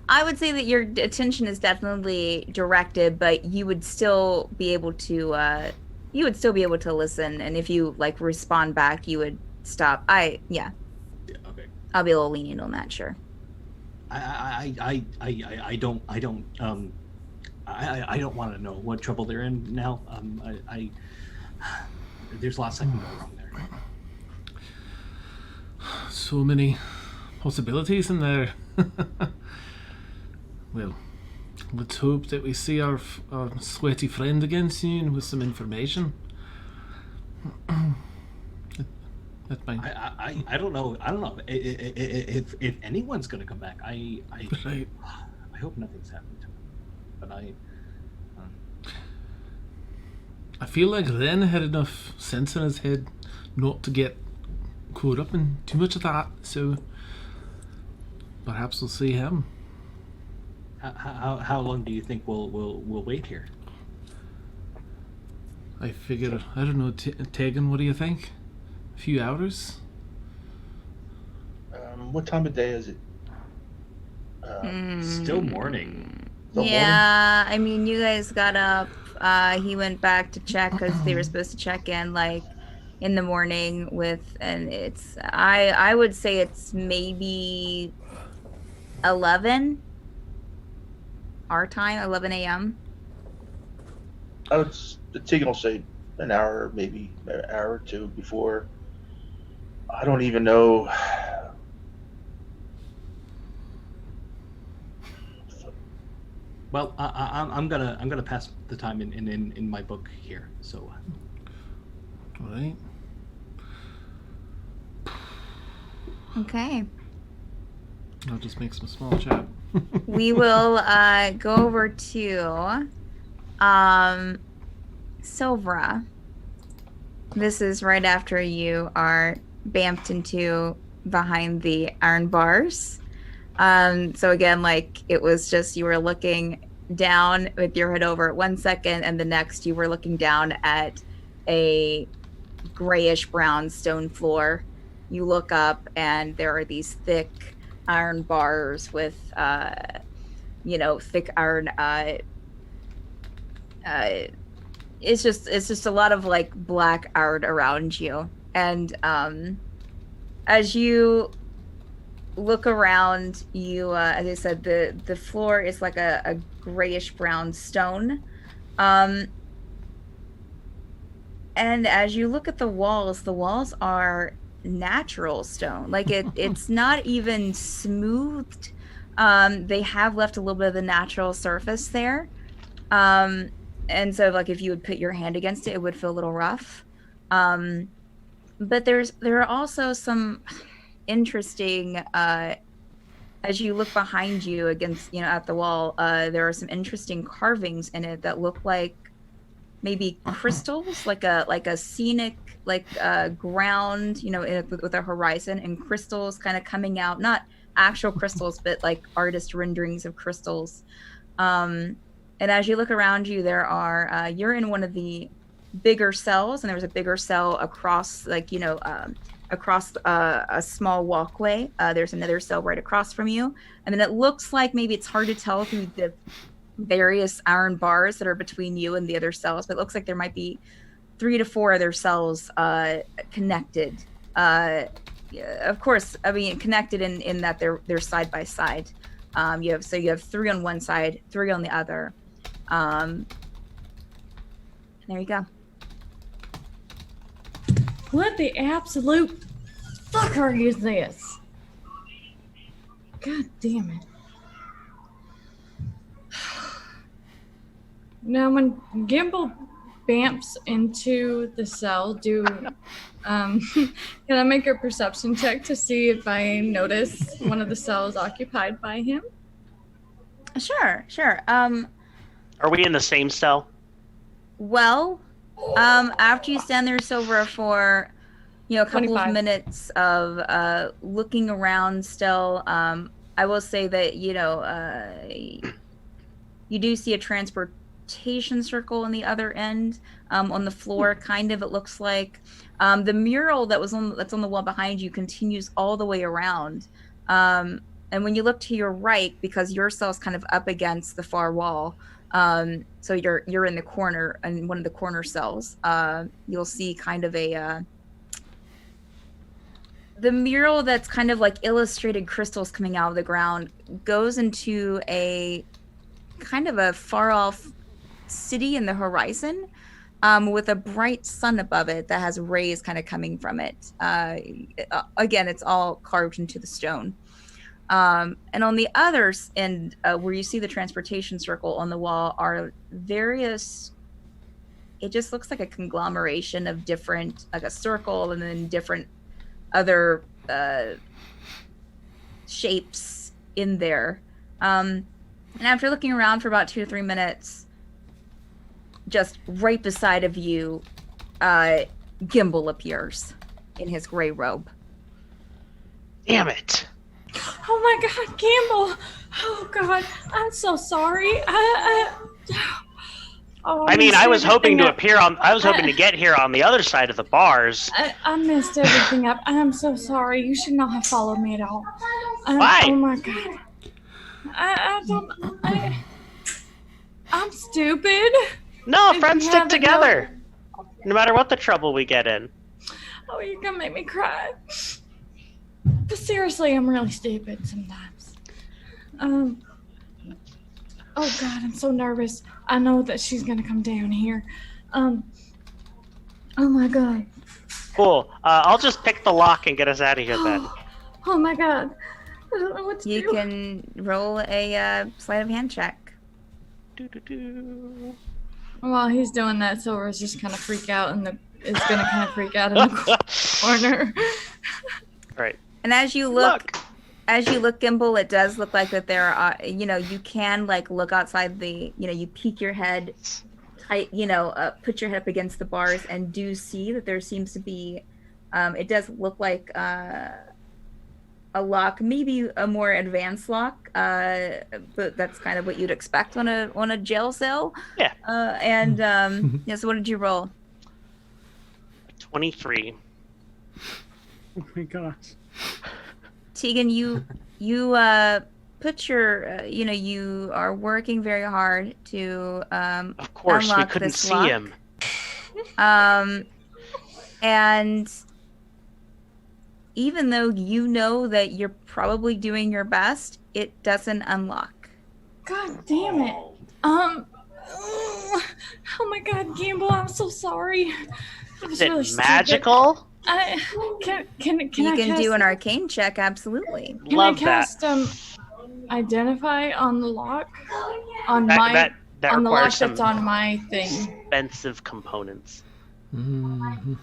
I would say that your attention is definitely directed, but you would still be able to listen, and if you like respond back, you would stop. Yeah. Okay. I'll be a little lenient on that, sure. I don't want to know what trouble they're in now. There's lots that can go wrong there. So many possibilities in there. Well, let's hope that we see our sweaty friend again soon with some information. That's fine. I don't know. I don't know if anyone's gonna come back. I Right. I hope nothing's happened to him. But I feel like Ren had enough sense in his head not to get caught up in too much of that, so perhaps we'll see him. how long do you think we'll wait here? I figure, I don't know, Tegan, what do you think? A few hours? What time of day is it? Still morning. Still Yeah, I mean, you guys got up. He went back to check because they were supposed to check in like in the morning and it's I would say it's maybe 11 our time, 11 a.m. I would. Tegan will say an hour, maybe an hour or two before. I don't even know. Well, I'm gonna pass the time in my book here. So. All right. Okay. I'll just make some small chat. We will go over to Silvra. This is right after you are bamped into behind the iron bars. So again, like it was just you were looking down with your head over 1 second, and the next you were looking down at a grayish brown stone floor. You look up and there are these thick iron bars with thick iron it's just a lot of like black iron around you. And as you look around, you as I said, the floor is like a grayish brown stone. And as you look at the walls are natural stone. Like it's not even smoothed. They have left a little bit of the natural surface there. And so like if you would put your hand against it, it would feel a little rough. But there are also some interesting as you look behind you against at the wall, there are some interesting carvings in it that look like maybe crystals, like a scenic ground, with a horizon and crystals kind of coming out, not actual crystals, but like artist renderings of crystals. And as you look around you, there are you're in one of the bigger cells, and there was a bigger cell across across a small walkway. There's another cell right across from you, and then it looks like maybe it's hard to tell through the various iron bars that are between you and the other cells, but it looks like there might be 3 to 4 other cells connected. Of course, I mean connected in that they're side by side. You have 3 on one side, 3 on the other. There you go. What the absolute fucker is this? God damn it. Now, when Gimble bamps into the cell, can I make a perception check to see if I notice one of the cells occupied by him? Sure. Are we in the same cell? Well, after you stand there, Silvra, for a couple 25. of minutes of looking around still, I will say that you do see a transportation circle on the other end, on the floor. Kind of, it looks like the mural that's on the wall behind you continues all the way around. And when you look to your right, because your cell's kind of up against the far wall, so you're in the corner, in one of the corner cells, you'll see kind of a the mural that's kind of like illustrated crystals coming out of the ground goes into a kind of a far off city in the horizon, with a bright sun above it that has rays kind of coming from it. Again, it's all carved into the stone. And on the other end, where you see the transportation circle on the wall, are various. It just looks like a conglomeration of different, like a circle, and then different other shapes in there. And after looking around for about 2 to 3 minutes, just right beside of you, Gimble appears in his gray robe. Damn it! Oh my God, Gimble! Oh God, I'm so sorry. I mean, I was hoping to get here on the other side of the bars. I messed everything up. I'm so sorry. You should not have followed me at all. Why? Oh my God. I'm stupid. No, friends stick together. No matter what the trouble we get in. Oh, you're gonna make me cry. But seriously, I'm really stupid sometimes. Oh God, I'm so nervous. I know that she's gonna come down here. Oh my God. Cool. I'll just pick the lock and get us out of here then. Oh my God. I don't know what to do. You can roll a sleight of hand check. While he's doing that, Silver's just kind of freak out and is gonna kind of freak out in the corner. Right. And as you look, Gimble, it does look like that there are, you can like look outside the, you peek your head, tight, put your head up against the bars and do see that there seems to be, it does look like a lock, maybe a more advanced lock, but that's kind of what you'd expect on a jail cell. Yeah. So what did you roll? 23. Oh my gosh. Tegan, you put your, you are working very hard to of course, we couldn't this see lock. him. And even though you know that you're probably doing your best, it doesn't unlock. God damn it. Oh my God, Gimble, I'm so sorry. Is it magical? Can you I can cast, do an arcane check, absolutely. Can Love I cast identify on the lock? On that the lock requires some that's on my thing. expensive components. Mm-hmm.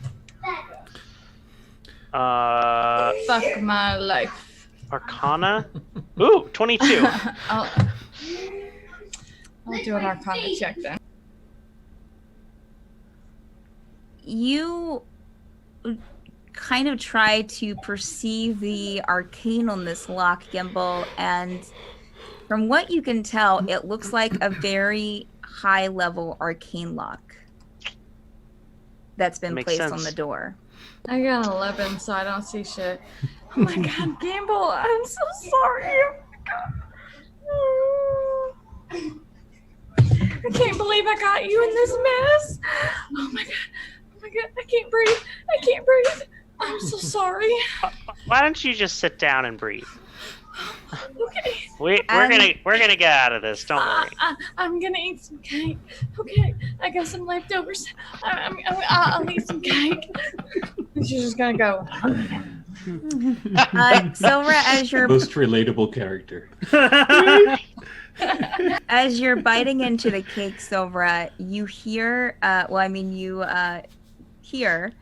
Fuck my life. Arcana? Ooh, 22. I'll do an Arcana check then. You kind of try to perceive the arcane on this lock, Gimble, and from what you can tell, it looks like a very high-level arcane lock that's been placed on the door. I got an 11, so I don't see shit. Oh my God, Gimble, I'm so sorry. Oh my God. I can't believe I got you in this mess. Oh my God. Oh my God, I can't breathe. I'm so sorry. Why don't you just sit down and breathe? Okay. We're gonna get out of this. Don't worry. I'm gonna eat some cake. Okay, I got some leftovers. I'll eat some cake. She's just gonna go. Silvra, as your Most relatable character. as you're biting into the cake, Silvra, you hear. Hear.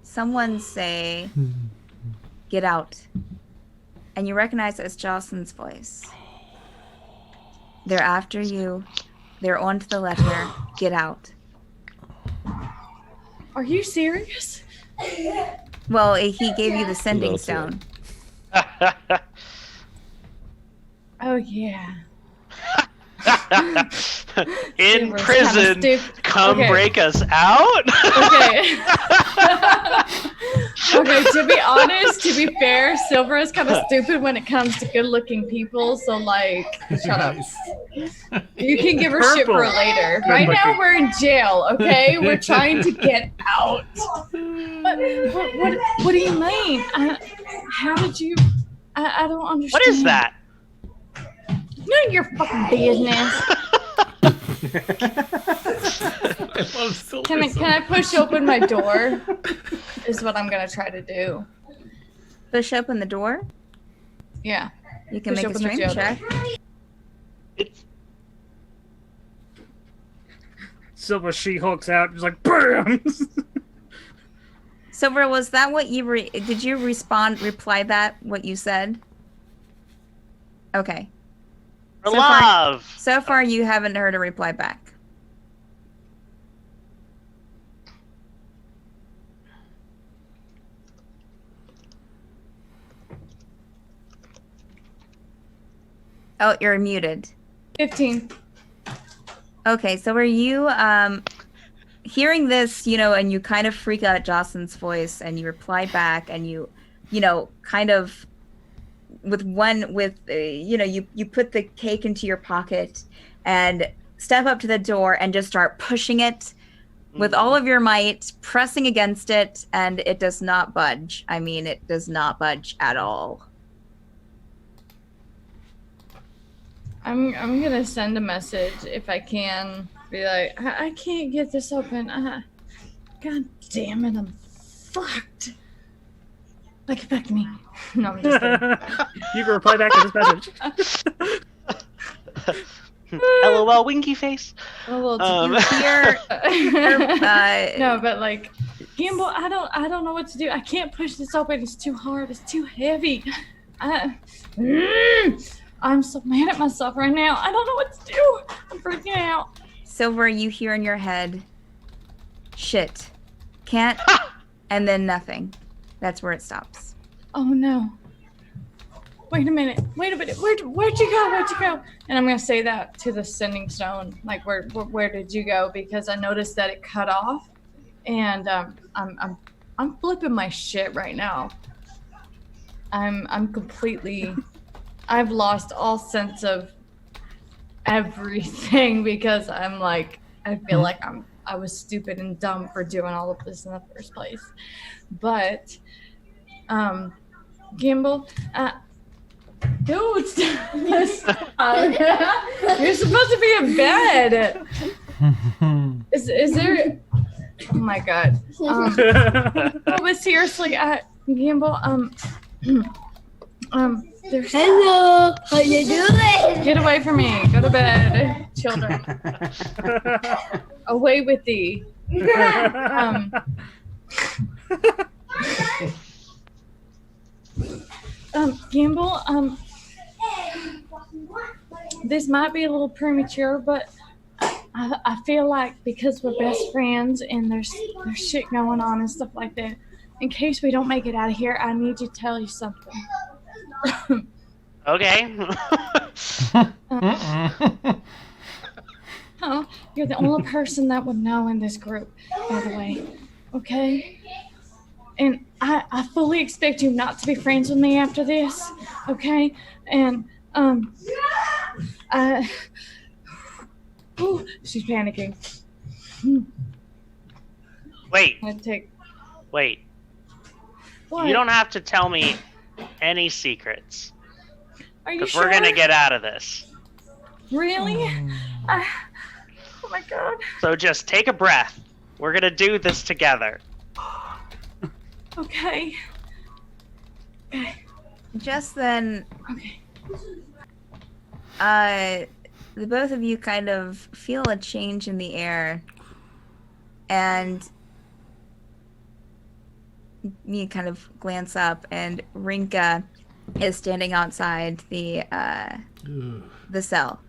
Someone say, "Get out," and you recognize it as Jocelyn's voice. They're after you. They're onto the letter. Get out. Are you serious? Well, he gave you the sending stone. Oh yeah. In Silver's prison, kinda come Okay. break us out. Okay. Okay, to be honest, to be fair, Silver is kind of stupid when it comes to good-looking people. So, like, shut up. You can give her shit for Purple. later. Good Right now, looking. we're in jail. Okay, we're trying to get out. What do you mean? How did you? I don't understand. What is that? None of your fucking business. Can I push open my door? Is what I'm gonna try to do. Push open the door. Yeah. You can Push make a open the strength jail check. It's Silver She-Hulks out, just like BAM! Silver, was that what you did you reply that what you said? Okay. for So far- love. So far you haven't heard a reply back. Oh, you're muted. 15. Okay, so were you hearing this, and you kind of freak out at Jocelyn's voice and you reply back and you kind of you put the cake into your pocket and step up to the door and just start pushing it with all of your might, pressing against it, and it does not budge. I mean, it does not budge at all. I'm gonna send a message if I can. Be like, I can't get this open. God damn it, I'm fucked. Like, fuck me. No, I'm just kidding. You can reply back to this message. LOL, winky face. A little Here, no, but like, Gimble, I don't know what to do. I can't push this open. It's too hard. It's too heavy. I'm so mad at myself right now. I don't know what to do. I'm freaking out. Silver, you hear in your head, shit, can't, and then nothing. That's where it stops. Oh no. Wait a minute. Where'd you go? Where'd you go? And I'm gonna say that to the sending stone. Like, where did you go? Because I noticed that it cut off, and I'm flipping my shit right now. I'm completely. I've lost all sense of everything because I'm like, I feel like I was stupid and dumb for doing all of this in the first place. But, Gimble, dude, you're supposed to be in bed. Is there? Oh my god. But seriously, Gimble, there's... Hello, how you doing? Get away from me. Go to bed, children. Away with thee. Gimble, this might be a little premature, but I feel like because we're best friends and there's shit going on and stuff like that, in case we don't make it out of here, I need to tell you something. Okay. Oh, you're the only person that would know in this group, by the way. Okay? And I fully expect you not to be friends with me after this. Okay? And, ooh, she's panicking. Wait. What? You don't have to tell me any secrets. Are you Because sure? we're going to get out of this. Really? Oh my god. So just take a breath. We're going to do this together. Okay. Just then, Okay. the both of you kind of feel a change in the air, and you kind of glance up, and Renka is standing outside the cell.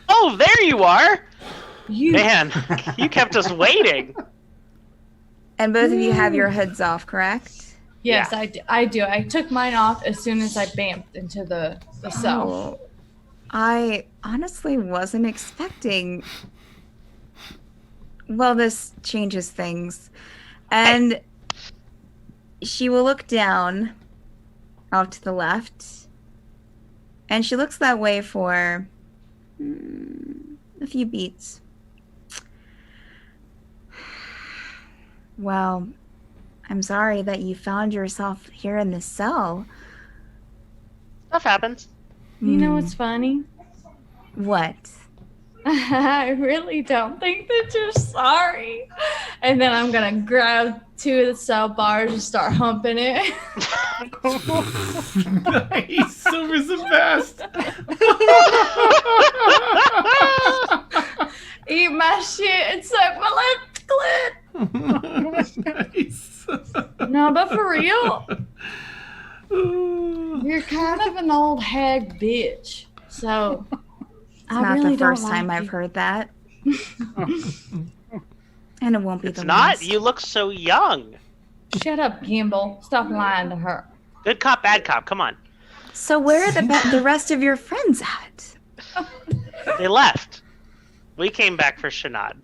Oh, there you are! You. Man, you kept us waiting. And both of you have your hoods off, correct? Yes, Yeah. I do. I took mine off as soon as I bamped into the cell. Oh, I honestly wasn't expecting. Well, this changes things. And she will look down off to the left, and she looks that way for a few beats. Well, I'm sorry that you found yourself here in this cell. Stuff happens. You know what's funny? What? I really don't think that you're sorry. And then I'm gonna grab 2 of the cell bars and start humping it. Nice. Silver's the best. Eat my shit and suck my left clit. Nice. No, but for real, you're kind of an old hag bitch. So It's not really the first don't time like I've you. heard that. And it won't be It's the not. last. You look so young. Shut up, Gimble. Stop lying to her. Good cop, bad cop. Come on. So where are the rest of your friends at? They left. We came back for Sinead.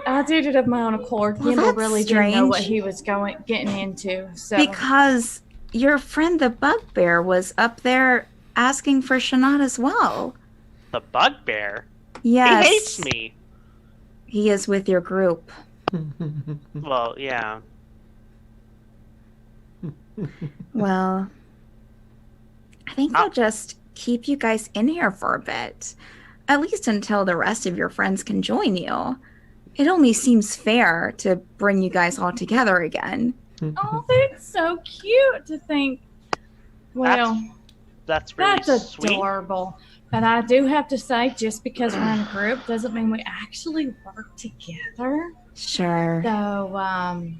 I did it of my own accord. Well, Gimble that's really didn't know what strange. he was getting into. So Because your friend the bugbear was up there asking for Sinead as well. The bugbear? Yes. He hates me. He is with your group. Well, yeah. Well, I think I'll just keep you guys in here for a bit. At least until the rest of your friends can join you. It only seems fair to bring you guys all together again. oh, that's so cute to think. Well, That's really that's sweet. adorable. But I do have to say, just because we're in a group doesn't mean we actually work together. Sure. So,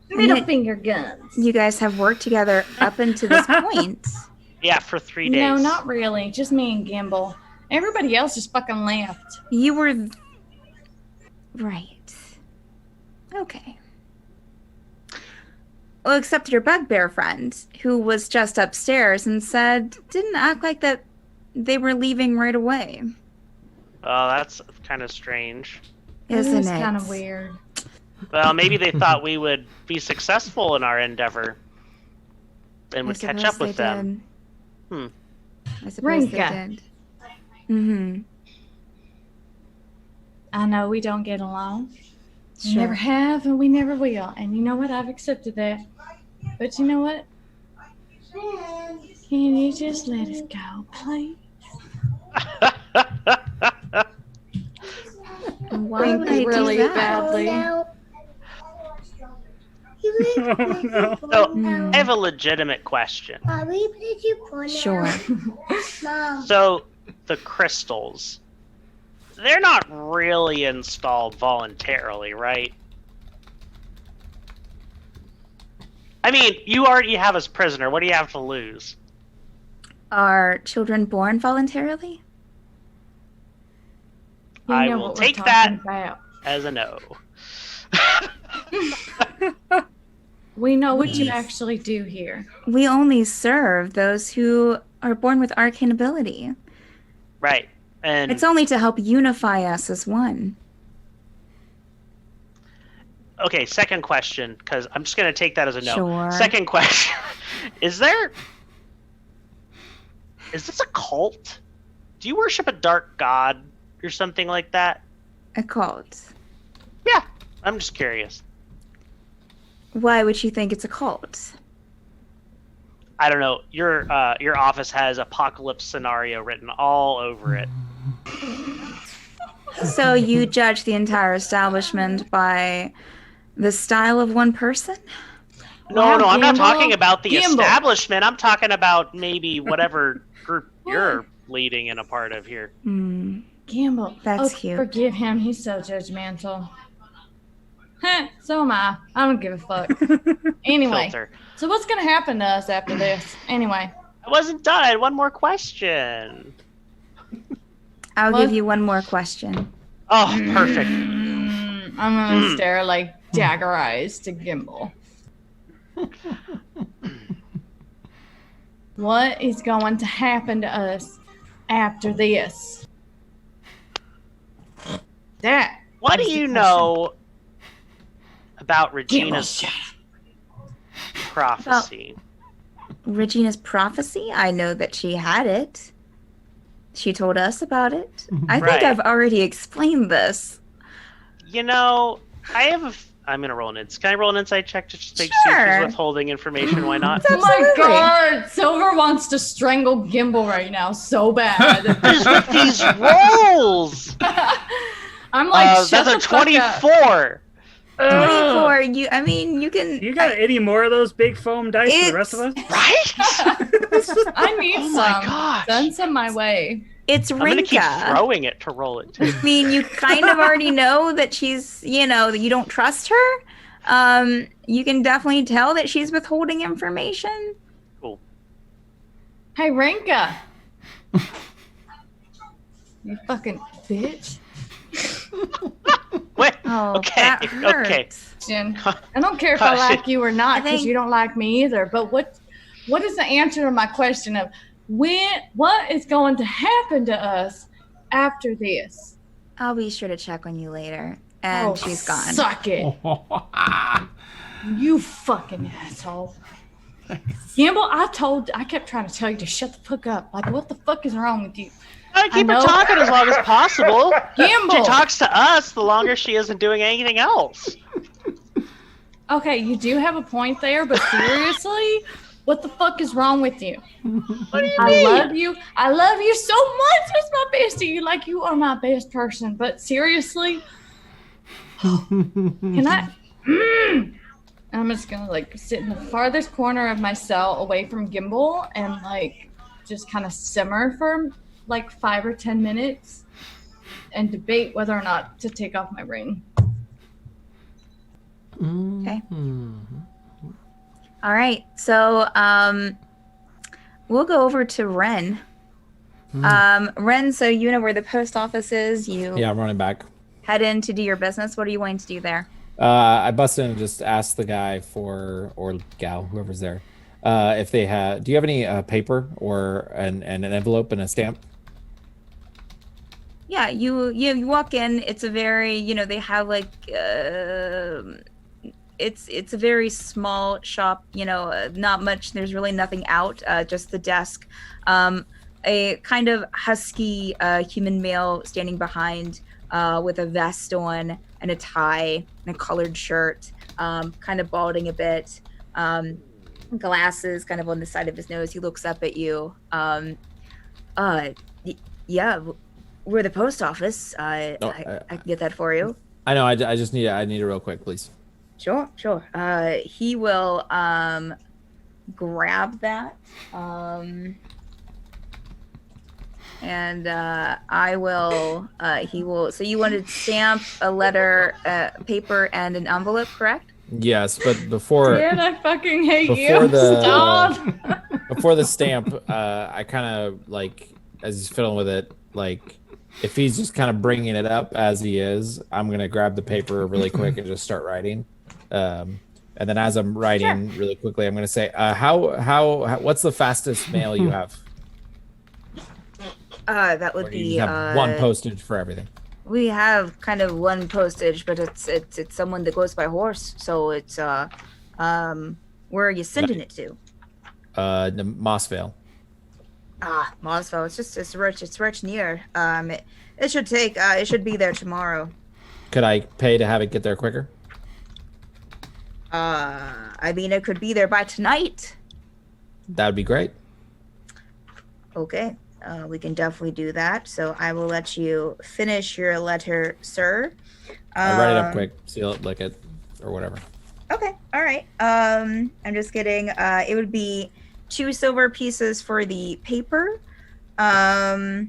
middle finger guns. You guys have worked together up until this point. Yeah, for 3 days. No, not really. Just me and Gimble. Everybody else just fucking left. You were... Right. Okay. Well, except your bugbear friend, who was just upstairs and didn't act like that they were leaving right away. Oh, that's kind of strange. Isn't It's it? kind of weird. Well, maybe they thought we would be successful in our endeavor and I would catch suppose up with they them. did. I suppose they Renka. did. Mm-hmm. I know we don't get along. We Sure. never have and we never will. And you know what? I've accepted that. But you know what? Can you just let us go, please? Why would I really do that? badly. So, I have a legitimate question. Sure. So, the crystals, they're not really installed voluntarily, right? I mean, you already have us prisoner. What do you have to lose? Are children born voluntarily? You I know will what we're take talking that about. as a no. We know what you actually do here. We only serve those who are born with arcane ability. Right. And It's only to help unify us as one. okay, second question, because I'm just going to take that as a no. Sure. Second question. Is this a cult? Do you worship a dark god or something like that? A cult. Yeah, I'm just curious. Why would you think it's a cult? I don't know. Your office has apocalypse scenario written all over it. So you judge the entire establishment by the style of one person? No, Wow, I'm not Gimble. talking about the Gimble. establishment. I'm talking about maybe whatever group you're leading and a part of here. Hmm. Gimble. That's cute. Forgive him. He's so judgmental. Huh, so am I. I don't give a fuck. Anyway, Filter. so what's going to happen to us after this? Anyway. I wasn't done. I had one more question. I'll What? give you one more question. Oh, perfect. I'm going to stare like dagger eyes to Gimble. What is going to happen to us after this? That. What do is the you question. know about Gimble, Regina's shut prophecy. Regina's prophecy? I know that she had it. She told us about it. I think I've already explained this. You know, I'm gonna roll an insight. Can I roll an insight check to just make sure she's withholding information? Why not? Oh my god! Silver wants to strangle Gimble right now so bad. Just with these rolls! I'm like, shut that's the a fuck 24. 24. You can. You got any more of those big foam dice for the rest of us? Right? I need Oh some. my gosh. Send some my way. It's Renka. I'm gonna keep throwing it to roll it too. I mean, you kind of already know that she's, that you don't trust her. You can definitely tell that she's withholding information. Cool. Hey, Renka. You fucking bitch. Wait. Oh, okay. that hurts. Okay. Jen, I don't care if I like you or not, because you don't like me either. But what is the answer to my question of what is going to happen to us after this? I'll be sure to check on you later. And she's gone. Suck it. You fucking asshole. Gimble, I kept trying to tell you to shut the fuck up. Like, what the fuck is wrong with you? I keep her talking as long as possible. Gimble. She talks to us the longer she isn't doing anything else. Okay, you do have a point there, but seriously, what the fuck is wrong with you? What do you I mean? love you. I love you so much as my bestie. Like, you are my best person. But seriously, can I? I'm just gonna sit in the farthest corner of my cell away from Gimble and just kind of simmer for 5 or 10 minutes and debate whether or not to take off my ring. Okay. All right. So we'll go over to Ren. Ren, so you know where the post office is. Yeah, I'm running back. Head in to do your business. What are you wanting to do there? I bust in and just ask the guy or gal, whoever's there, if they have. Do you have any paper or an envelope and a stamp? Yeah, you walk in. It's a very they have it's a very small shop. Not much. There's really nothing out. Just the desk. A kind of husky human male standing behind with a vest on and a tie and a colored shirt, kind of balding a bit, glasses kind of on the side of his nose. He looks up at you. Yeah, we're the post office. I can get that for you. I know. I just need it. I need it real quick, please. Sure. He will grab that. And I will, he will, so you wanted to stamp a letter, paper, and an envelope, correct? Yes, but before... Dan, I fucking hate before you. the, Stop! Before the stamp, I kind of, as he's fiddling with it, if he's just kind of bringing it up as he is, I'm going to grab the paper really quick and just start writing. And then as I'm writing really quickly, I'm going to say, how what's the fastest mail you have? That would be you have one postage for everything. We have kind of one postage, but it's someone that goes by horse, so it's where are you sending it to? The Mossvale. Mossvale. It's rich near. It should take. It should be there tomorrow. Could I pay to have it get there quicker? I mean, it could be there by tonight. That would be great. Okay. We can definitely do that. So I will let you finish your letter, sir. I write it up quick, seal it, lick it, or whatever. Okay. All right. I'm just kidding. It would be 2 silver pieces for the paper. We'll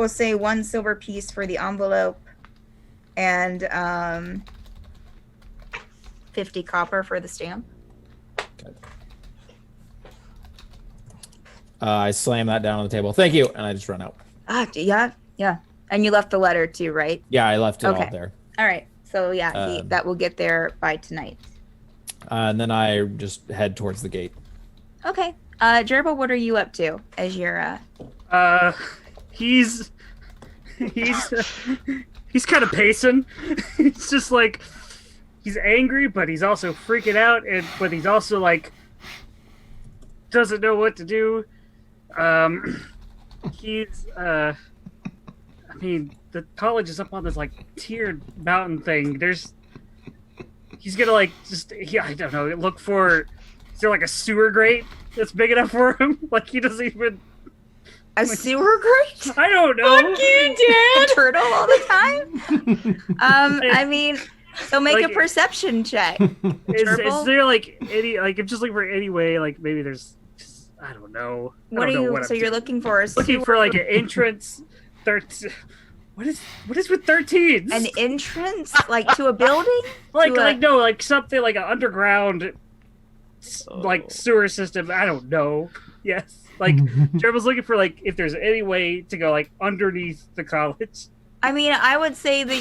say 1 silver piece for the envelope, and 50 copper for the stamp. Okay. I slam that down on the table. Thank you, and I just run out. Yeah. And you left the letter too, right? Yeah, I left it all there. All right. So yeah, that will get there by tonight. And then I just head towards the gate. Okay. Jurble, what are you up to as you're He's kind of pacing. He's just he's angry, but he's also freaking out, but he's also like doesn't know what to do. He's I mean, the college is up on this like tiered mountain thing. He's gonna like I don't know, look for, is there like a sewer grate that's big enough for him? Like he doesn't even a sewer grate? I don't know. Fuck you, Dad. Turtle all the time? I mean, so make Like, a perception check. Is there like any, like, I'm just looking for any way, like maybe there's, I don't know. What are you, so you're looking for a looking for like an entrance. What is with 13s? An entrance, like to a building? Like something like an underground, like sewer system. I don't know. Yes, like Jeremy's looking for like if there's any way to go like underneath the college. I mean, I would say that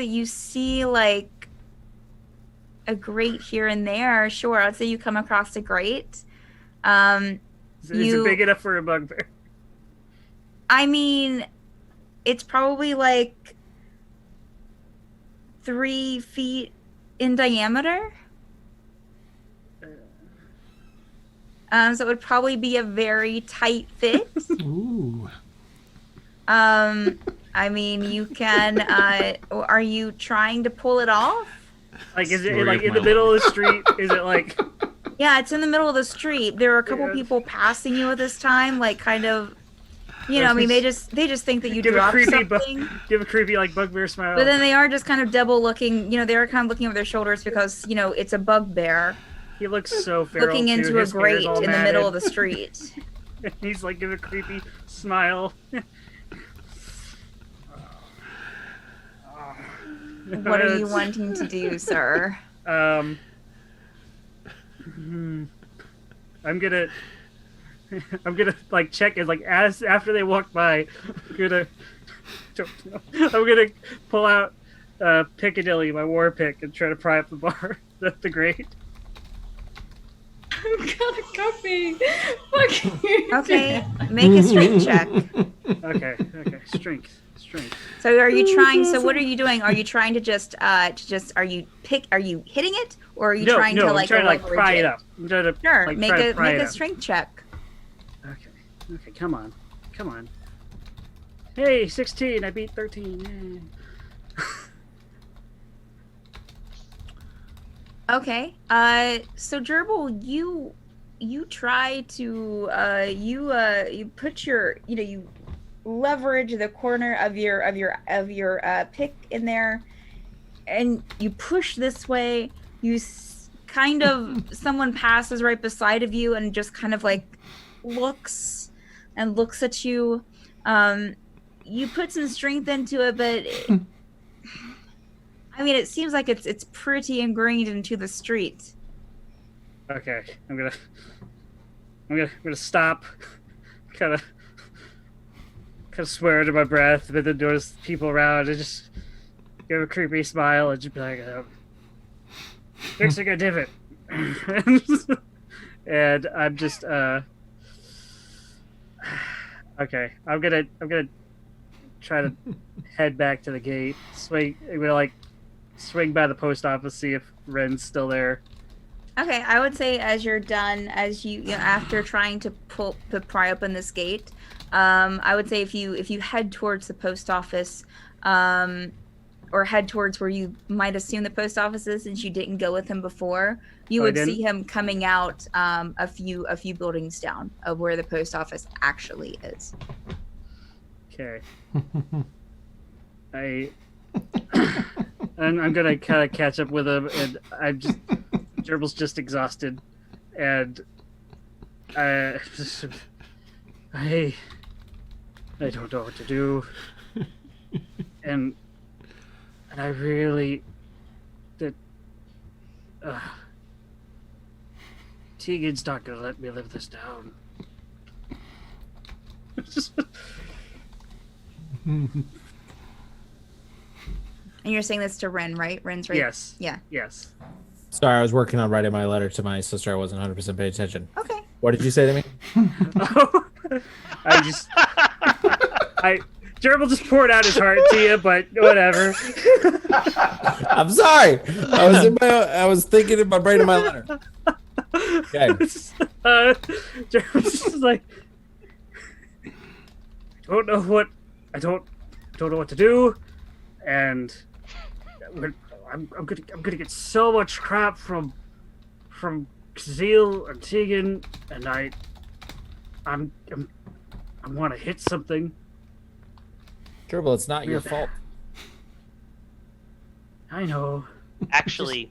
you see like a grate here and there. Sure, I'd say you come across a grate. Is it big enough for a bugbear? I mean, it's probably like 3 feet in diameter. So it would probably be a very tight fit. Ooh. I mean, you can. Are you trying to pull it off? Like, is it like in the middle of the street? Is it like? Yeah, it's in the middle of the street. There are a couple people passing you at this time, like kind of, you know. I mean, they just think that you dropped something. Give a creepy like bugbear smile. But then they are just kind of double looking. You know, they are kind of looking over their shoulders because you know it's a bugbear. He looks so feral. Looking into a grate in the middle of the street. He's like giving a creepy smile. What are you wanting to do, sir? I'm gonna like check it like after they walk by. I'm gonna pull out Piccadilly, my war pick, and try to pry up the bar. That's the grate. I'm gonna copy. Fuck you. Okay, make a strength check. Okay, strength. So are you trying? So what are you doing? Are you trying to just are you hitting it, or are you trying to like pry it up? I'm trying to sure. like, Make a strength check. Okay, come on. Hey, 16. I beat 13. Okay. So Jurble, you try to you put your you leverage the corner of your pick in there, and you push this way. You kind of someone passes right beside of you and just kind of like looks at you. You put some strength into it, but I mean, it seems like it's pretty ingrained into the street. Okay, I'm gonna stop, kind of swear under my breath, but then notice people around and just give a creepy smile and just be like, fixing a divot. And I'm just okay. I'm gonna try to head back to the gate. I'm gonna like swing by the post office, see if Ren's still there. Okay, I would say as you're done, as you know, after trying to pry open this gate, I would say if you head towards the post office, or head towards where you might assume the post office is, since you didn't go with him before, you would see him coming out a few buildings down of where the post office actually is. Okay. I'm gonna kind of catch up with him, and Jurble's just exhausted, and I don't know what to do, and I really Tegan's not gonna let me live this down. And you're saying this to Ren, right? Ren's right? Yes. Yeah. Yes. Sorry, I was working on writing my letter to my sister. I wasn't 100% paying attention. Okay. What did you say to me? Jurble just poured out his heart to you, but whatever. I'm sorry. I was thinking in my brain of my letter. Okay. Jurble's just like, I don't know what to do, and I'm gonna get so much crap from Kazeel and Tegan, and I want to hit something. Jurble, it's not your fault. I know. Actually.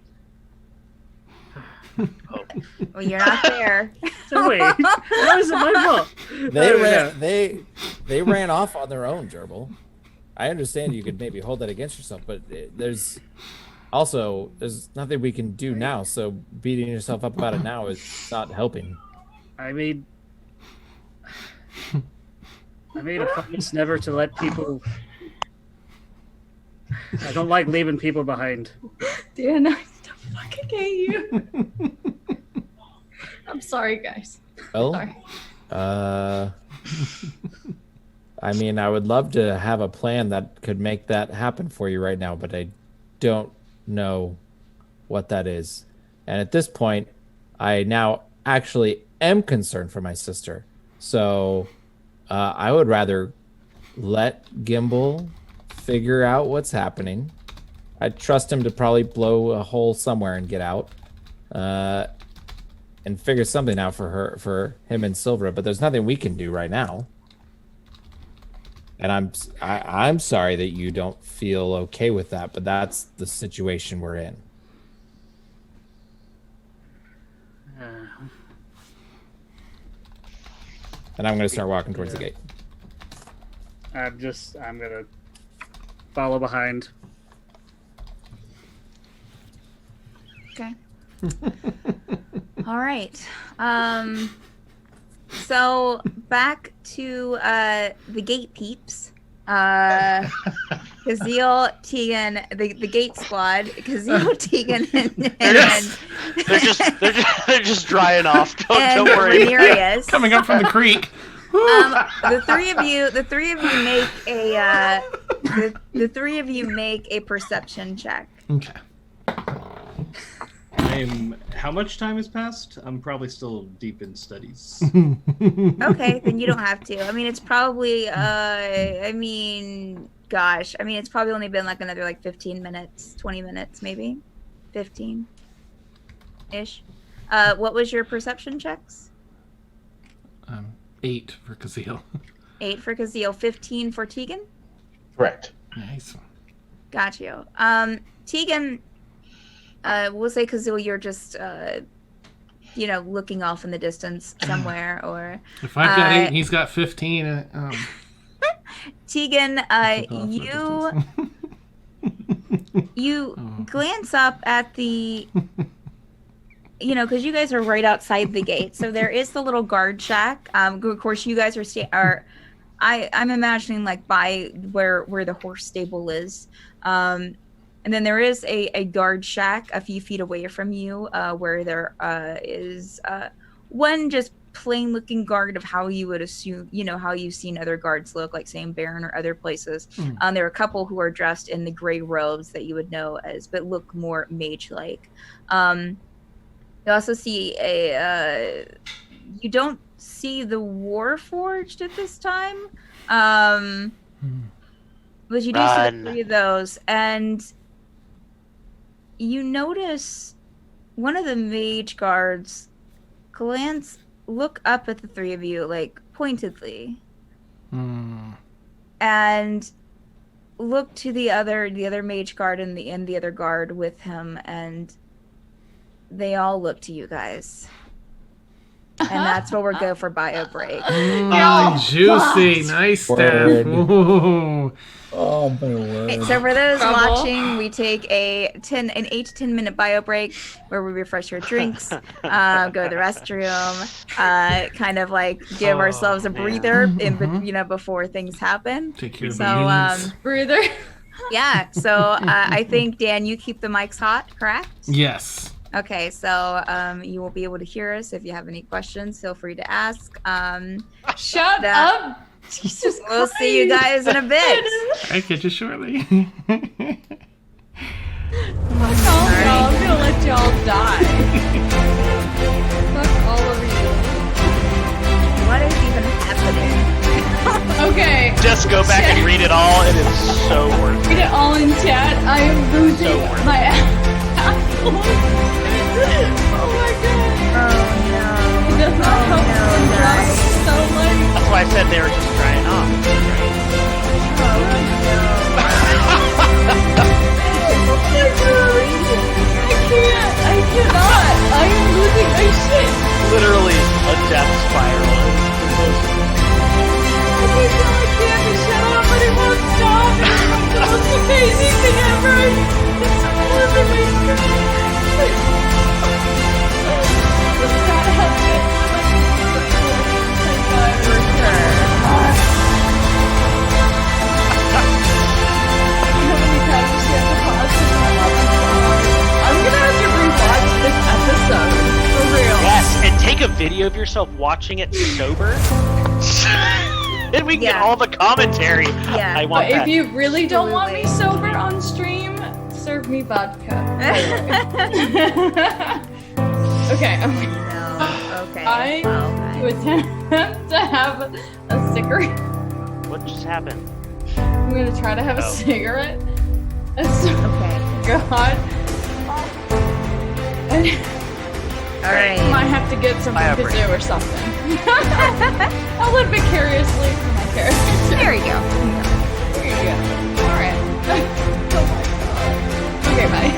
Oh. Well, you're not there. So wait, how is it my fault? They ran off on their own, Jurble. I understand you could maybe hold that against yourself, but there's nothing we can do now. So beating yourself up about it now is not helping. I made a promise never to let people. I don't like leaving people behind. Dan, I fucking hate you. I'm sorry, guys. Well, Sorry. I mean, I would love to have a plan that could make that happen for you right now, but I don't know what that is. And at this point, I now actually am concerned for my sister. So I would rather let Gimble figure out what's happening. I trust him to probably blow a hole somewhere and get out, and figure something out for him and Silvra. But there's nothing we can do right now. And I'm sorry that you don't feel okay with that, but that's the situation we're in. And I'm going to start walking towards the gate. I'm gonna follow behind. Okay. All right. So back to the gate peeps. Kazeel, Tegan, the gate squad. Kazeel, Tegan, they're just drying off. Don't worry. Ramirez. Coming up from the creek. The three of you make a perception check. Okay. How much time has passed? I'm probably still deep in studies. Okay, then you don't have to. I mean, it's probably it's probably only been like another 15 minutes, 20 minutes maybe. 15-ish. What was your perception checks? 8 for Kazeel. 8 for Kazeel, 15 for Tegan? Correct. Nice. Got you. Tegan, we'll say Kazeel, you're just looking off in the distance somewhere, or if I've got 8 and he's got 15, Tegan, you glance up at the, because you guys are right outside the gate, so there is the little guard shack. Of course, you guys are I'm imagining by where the horse stable is. And then there is a guard shack a few feet away from you, where there is one just plain looking guard of how you would assume, how you've seen other guards look, like say in Baron or other places. There are a couple who are dressed in the gray robes that you would know as, but look more mage-like. You also see you don't see the Warforged at this time, but you do see the 3 of those, and you notice one of the mage guards look up at the 3 of you, pointedly, and look to the other mage guard and the other guard with him, and they all look to you guys. And that's where we'll go for bio break. Juicy. Nice stuff. Oh my word. Okay, so for those watching, we take an 8 to 10 minute bio break where we refresh our drinks, go to the restroom, kind of give ourselves a breather before things happen. Take care of the breather. Yeah. So I think, Dan, you keep the mics hot, correct? Yes. Okay, so you will be able to hear us. If you have any questions, feel free to ask. Shut up, Jesus We'll see you guys in a bit. I catch you shortly. Fuck all y'all. I'm gonna let y'all die. Fuck all of you. What is even happening? Okay. Just go back and read it all. It is so worth it. Read it all in chat. I am losing my asshole. Oh my god. Oh no. It does not help them drop guys. so late. That's why I said they were just drying off. I cannot. I am losing my shit. Literally a death spiral. I can't be shut up, but it won't stop. It's the most amazing thing ever. It's losing my shit. It's not helping. For sure. I'm gonna have to rewatch this episode for real. Yes, and take a video of yourself watching it sober. And we get all the commentary. Yeah. I want But that. if you really don't want me sober on stream, serve me vodka. Okay. No. Okay. I Well, would attempt to have a cigarette. What just happened? I'm gonna try to have a cigarette. Okay. God. All right. Might have to get some Fire break. kazoo or something. I'll live vicariously for my character. There we go. There you go. Alright. Oh my god. Okay, bye.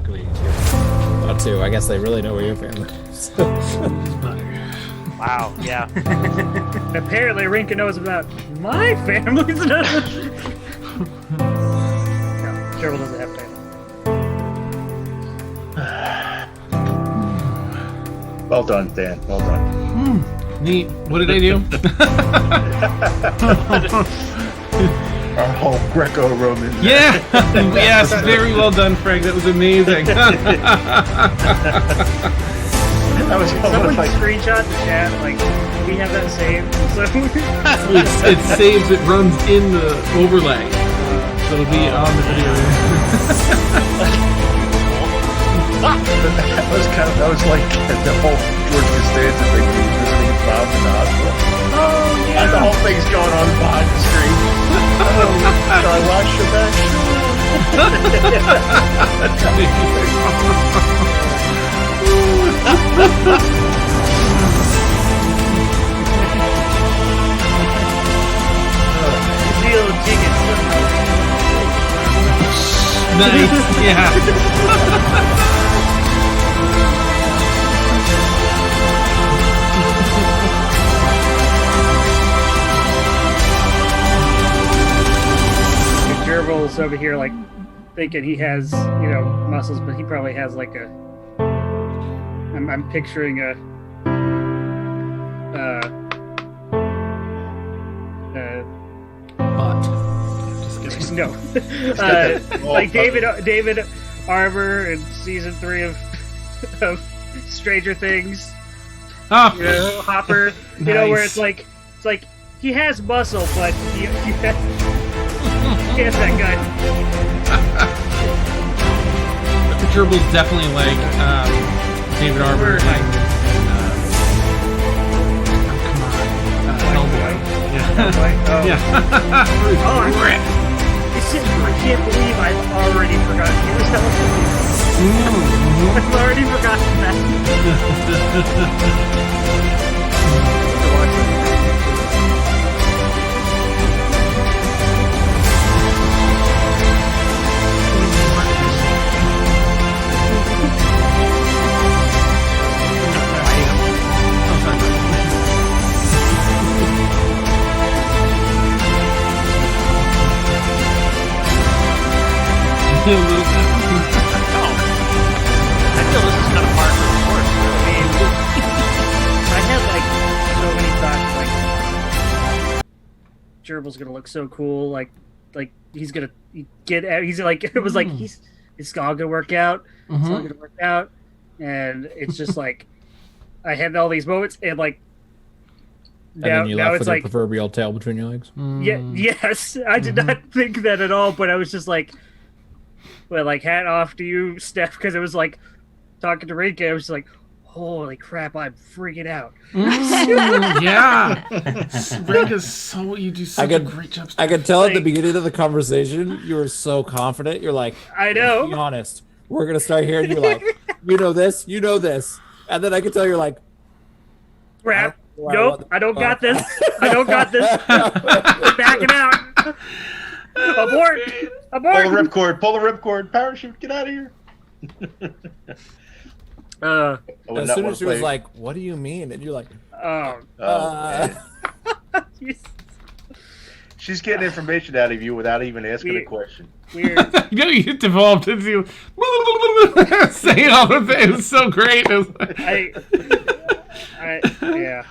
calculating too. Not too. I guess they really know where your family is. Wow, yeah. Apparently, Renka knows about my family. No, Jurble doesn't have family. Well done, Dan. Well done. Neat. What did I do? Our whole Greco-Roman. Yeah. Yes. Very well done, Frank. That was amazing. That was Someone like, screenshot the chat. Like, we have that saved. So it saves. It runs in the overlay, so it'll be on the video. that was like the whole George Costanza thing when he was visiting his mom in the hospital. oh yeah. And the whole thing's going on behind the screen. Should I watch your back? Deal tickets. Nice. Yeah. Jurble's over here, like, thinking he has, muscles, but he probably has, like, I'm picturing a But just kidding. no, like David Arbor in season 3 of Stranger Things. Oh. Hopper. Nice. Where it's like he has muscle, but he has that gut. Jurble's definitely like David Arbor and Hellboy. Yeah. Hellboy? Oh. Yeah. I can't believe I've already forgotten he was Hellboy. I've already forgotten that. I feel this is kind of par for the course. I had so many thoughts, Jurble's gonna look so cool, like he's gonna get out. He's like, it was like it's all gonna work out. It's all gonna work out, and it's just like I had all these moments, and and then you left it's with like a proverbial tail between your legs. yes, I did not think that at all, but I was just like, well, like, hat off to you, Steph, because it was like talking to Renka, I was just like, holy crap, I'm freaking out. Yeah. Renka's you do such a great job. I could tell at the beginning of the conversation, you were so confident. You're like, I know. Be honest. We're going to start here. And you're like, you know this. And then I could tell you're like, crap. Nope, I don't got this. I don't got this. Backing out. Abort. Pull the ripcord. Parachute. Get out of here. As soon as she was like, what do you mean? And you're like, she's getting information out of you without even asking a question. Weird. You developed into saying all the things. It was so great. Yeah.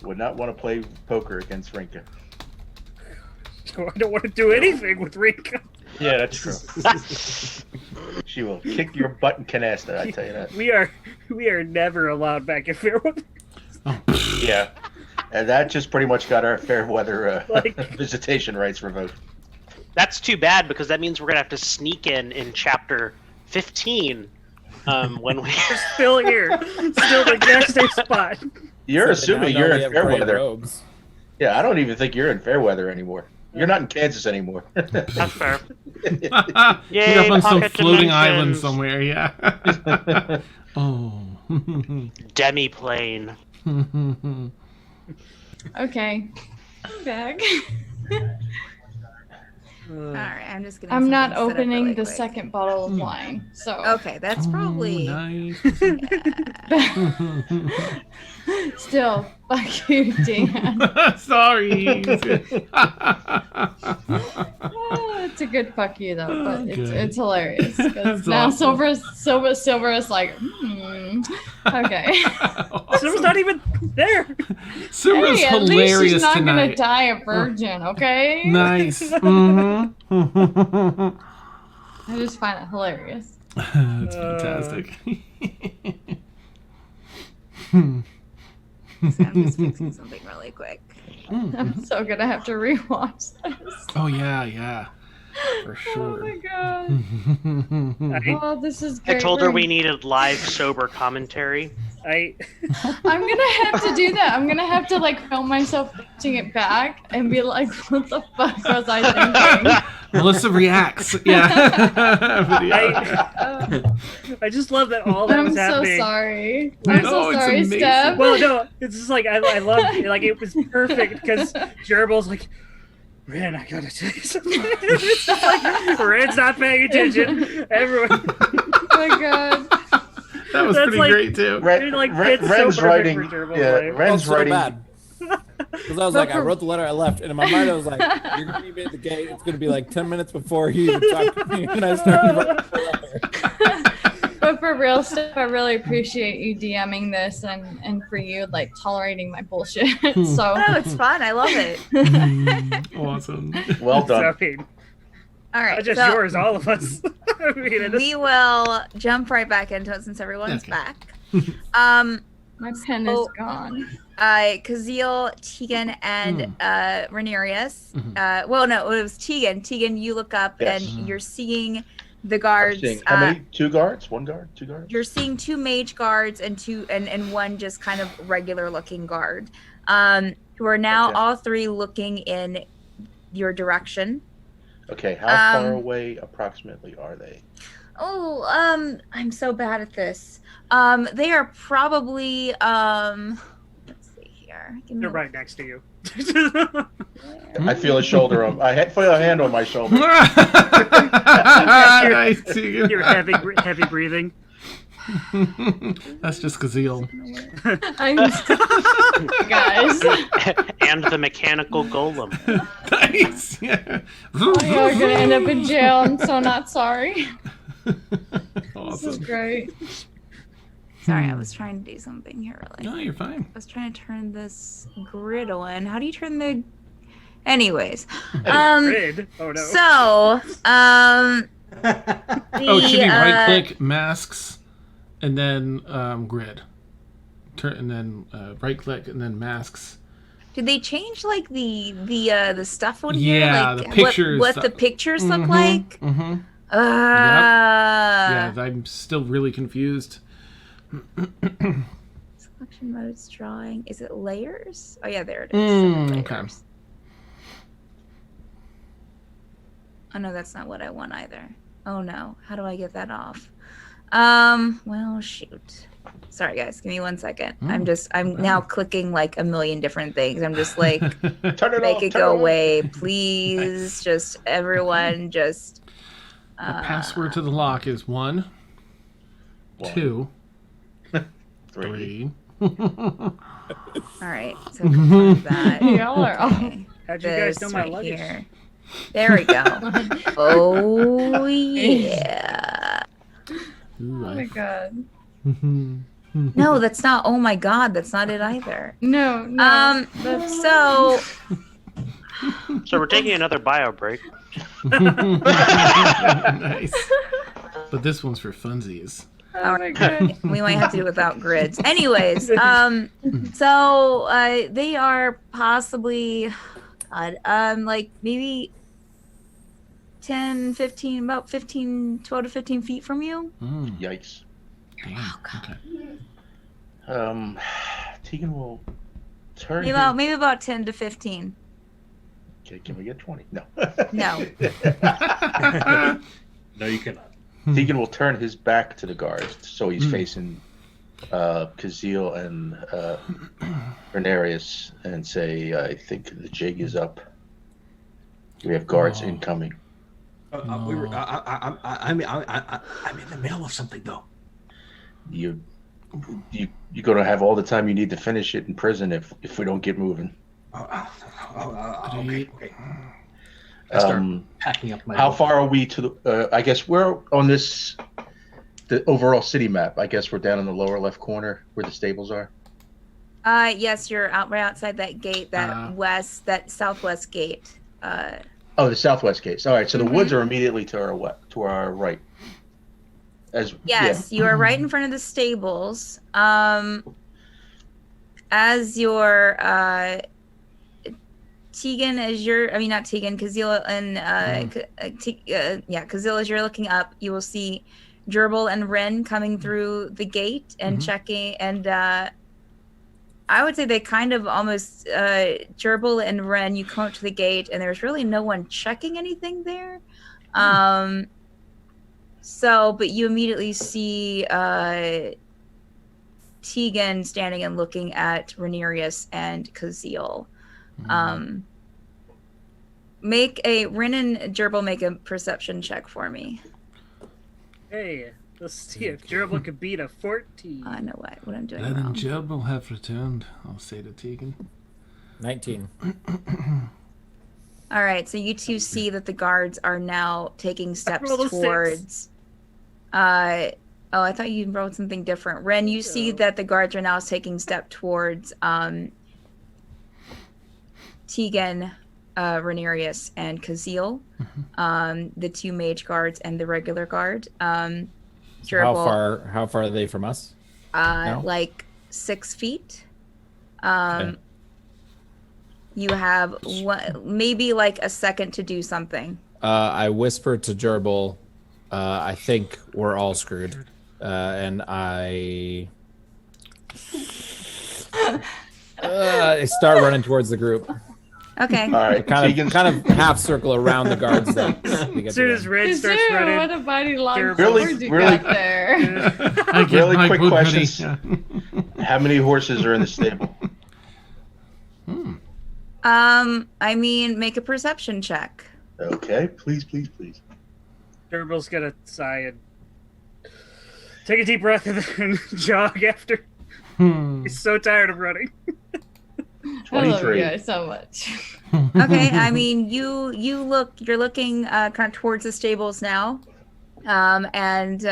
Would not want to play poker against Renka. I don't want to do anything with Renka. Yeah, that's true. She will kick your butt in canasta, I tell you that. We are never allowed back in Fairweather. Yeah. And that just pretty much got our Fairweather visitation rights revoked. That's too bad, because that means we're going to have to sneak in chapter 15 when we're still here. Still the exact same spot. You're assuming you're in Fairweather. Yeah, I don't even think you're in Fairweather anymore. You're not in Kansas anymore. That's fair. You're up on some floating island somewhere, yeah. Oh. Demi-plane. Okay. I'm back. All right, I'm just gonna. I'm not set up opening really the quick. second bottle of wine, so. Okay, that's probably. Nice. Still, fuck you, Dan. Sorry. It's a good fuck you though, but Good. it's hilarious. 'Cause That's now awesome. Silver is like, okay. Silver's not even there. Silver's Hey, at least hilarious she's not gonna tonight. die a virgin, okay? Nice. Mm-hmm. I just find it hilarious. That's fantastic. So I'm just fixing something really quick. I'm so gonna have to rewatch this. Oh yeah, for Oh sure. my god. Oh, this is I great. told her we needed live sober commentary. I'm gonna have to do that. I'm gonna have to like film myself watching it back and be like, "What the fuck was I thinking?" Melissa reacts. Yeah. Video. I just love that all that I'm was so happening. sorry. I'm No, so it's sorry, amazing. Steph. Well, no, it's just like I love it. Like it was perfect because Jurble's like, Ren, I gotta tell you something. It's just like Ren's not paying attention. Everyone. Oh my god. That was That's pretty like- great too. It, like, fits so Ren's perfect writing. for Jurble's Yeah, life. Ren's so writing. bad. Because I was like, I wrote the letter, I left, and in my mind I was like, you're gonna meet me at the gate. It's gonna be like 10 minutes before he even talked to me, and I started writing the letter. But for real, Steph, I really appreciate you DMing this and for you like tolerating my bullshit. So Oh, it's fun. I love it. Awesome. Well done. I mean, All right, not just so yours, all of us. I mean, it is- we will jump right back into it since everyone's Okay. back. my pen is gone. Kazeel, Tegan, and Renarius. Well, no, it was Tegan. Tegan, you look up Yes. and you're seeing the I'm guards. seeing- how many? 2 guards? 1 guard? 2 guards? You're seeing 2 mage guards and one just kind of regular looking guard, who are now Okay. all 3 looking in your direction. Okay, how far away approximately are they? Oh, I'm so bad at this. They are probably let's see here. Give me They're a- right next to you. I feel a shoulder on. I feel a hand on my shoulder. Nice, Tegan. You're heavy breathing. That's just Kazeel. Guys, And the mechanical golem. Nice. Yeah. you're gonna end up in jail. I'm so not sorry. This is Awesome. great. Sorry, I was trying to do something here. Really. No, you're fine. I was trying to turn this grid on. How do you turn the? Anyways, Grid. Oh no. so Oh, it should be right uh, click, masks, and then grid. Turn and then right click and then masks. did they change like the stuff on here? Yeah, Like the pictures. What the pictures look like? Mm-hmm. Yeah, Yeah, I'm still really confused. Selection modes, drawing. Is it layers? Oh yeah, there it is. Okay. Layers. Oh no, that's not what I want either. Oh no, how do I get that off? Well, shoot. Sorry guys, give me 1 second. I'm now clicking like a million different things. I'm just like, Turn it make off, it turn go off. away, please. Just everyone, just. The password to the lock is 1, 2, 3. All right, so confirm that. Y'all are all. Okay, How'd you guys this know my right luggage? here. There we go. Oh yeah. Ooh, Oh my god. No, that's not. Oh my god, that's not it either. No. So So we're taking another bio break. Nice. But this one's for funsies. Oh my god. we might have to do without grids. Anyways, so they are possibly, like maybe 10, 15, about 15, 12 to 15 feet from you. Yikes. Damn. Okay. Tegan will turn. Maybe about 10 to 15. Okay, can we get 20? No. No. No, you cannot. Tegan will turn his back to the guards, so he's facing Kazeel and Renarius, and say, "I think the jig is up. We have guards incoming." I'm in the middle of something though. You're gonna have all the time you need to finish it in prison if we don't get moving. Okay. I start packing up my. How far are we to the? I guess we're on the overall city map. I guess we're down in the lower left corner where the stables are. Yes, you're right outside that gate, that southwest gate. Oh, the southwest gate. All right, so the woods are immediately to our right. You are right in front of the stables. As your Tegan, not Tegan, Kazil and Kazil, as you're looking up, you will see Jurble and Ren coming through the gate and checking, and I would say they kind of almost Jurble and Ren, you come up to the gate and there's really no one checking anything there. But you immediately see Tegan standing and looking at Rhaenyra and Kazil. Ren and Jurble make a perception check for me. Hey, let's see if Jurble could beat a 14. I know what I'm doing Ren wrong. and Jurble have returned, I'll say to Tegan. 19. All right, so you two see that the guards are now taking steps rolled a towards. I thought you rolled something different. Ren, you see that the guards are now taking step towards Tegan, Rhaenyra, and Kazil, the two mage guards and the regular guard. Jurble, How far are they from us? like 6 feet. You have maybe like a second to do something. I whisper to Jurble, I think we're all screwed. And I start running towards the group. Okay. All right, Kind of half circle around the guards. As soon as Red starts running, what a mighty long Really- sword you really- got there. I get Really my quick book questions. ready. How many horses are in the stable? Make a perception check. Okay, please. Jurble's gonna sigh and take a deep breath and then jog after. He's so tired of running. I love you 23. guys so much. Okay, you're looking kind of towards the stables now, and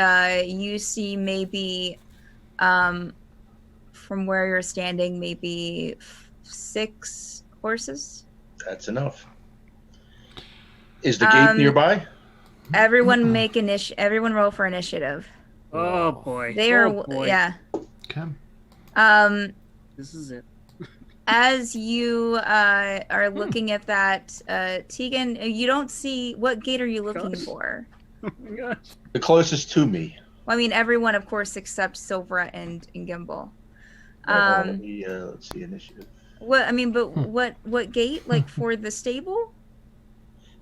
you see maybe from where you're standing maybe 6 horses. That's enough. Is the gate nearby? Everyone everyone roll for initiative. Oh boy. They are boy. yeah. Okay. This is it. As you are looking at that, Tegan, you don't see what gate are you looking for? Oh my gosh. The closest to me. Well, everyone, of course, except Silvra and Gimble. Let me let's see initiative. What gate? Like for the stable?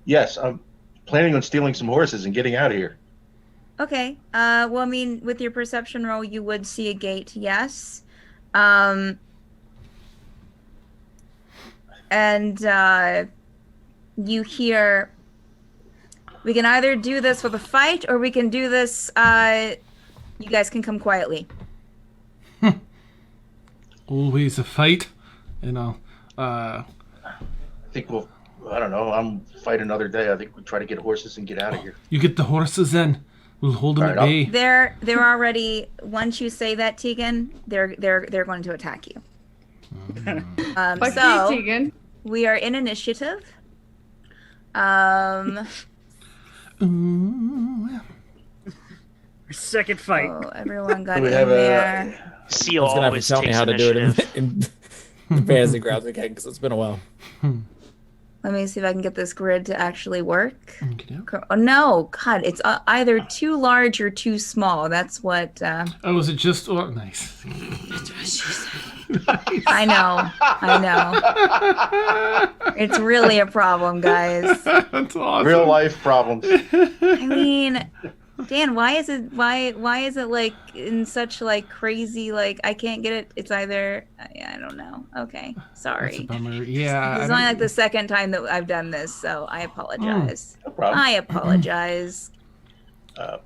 Yes, I'm planning on stealing some horses and getting out of here. Okay. With your perception roll, you would see a gate. Yes. You hear. We can either do this with a fight, or we can do this. You guys can come quietly. Always a fight, I think I don't know. I'm fight another day. I think we'll try to get horses and get out of here. You get the horses then. We'll hold them at bay. They're already. Once you say that, Tegan, they're going to attack you. Fuck So you, Tegan. we are in initiative. Second fight. Oh, everyone got We in have there. Seal It's gonna have to always tell me takes how to do it initiative. in fantasy grounds again because it's been a while. Let me see if I can get this grid to actually work. Okay. Oh no, God, it's either too large or too small. That's what. Oh, is it just? Oh, nice. I know. It's really a problem, guys. That's awesome. Real life problems. Dan, why is it like in such like crazy like I can't get it? It's either I don't know. Okay, sorry. That's a bummer. Yeah. This is only like the second time that I've done this, so I apologize. No problem. I apologize.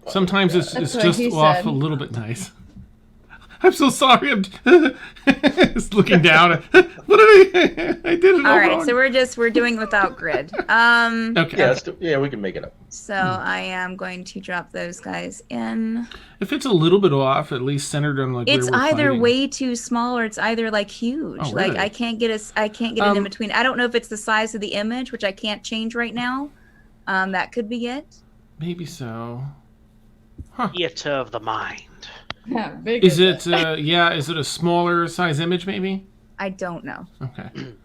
Sometimes it's That's what just he off said. a little bit nice. I'm so sorry. I'm just looking down. What did I did it all All right, wrong. so we're doing without grid. Okay. Yeah, we can make it up. So I am going to drop those guys in. If it's a little bit off, at least centered on like It's where we're either fighting. way too small or it's either like huge. Oh, Like really? I can't get it in between. I don't know if it's the size of the image, which I can't change right now. That could be it. Maybe so. Theater of the mind. Yeah, big Is it? Is it a smaller size image? Maybe. I don't know. Okay. I And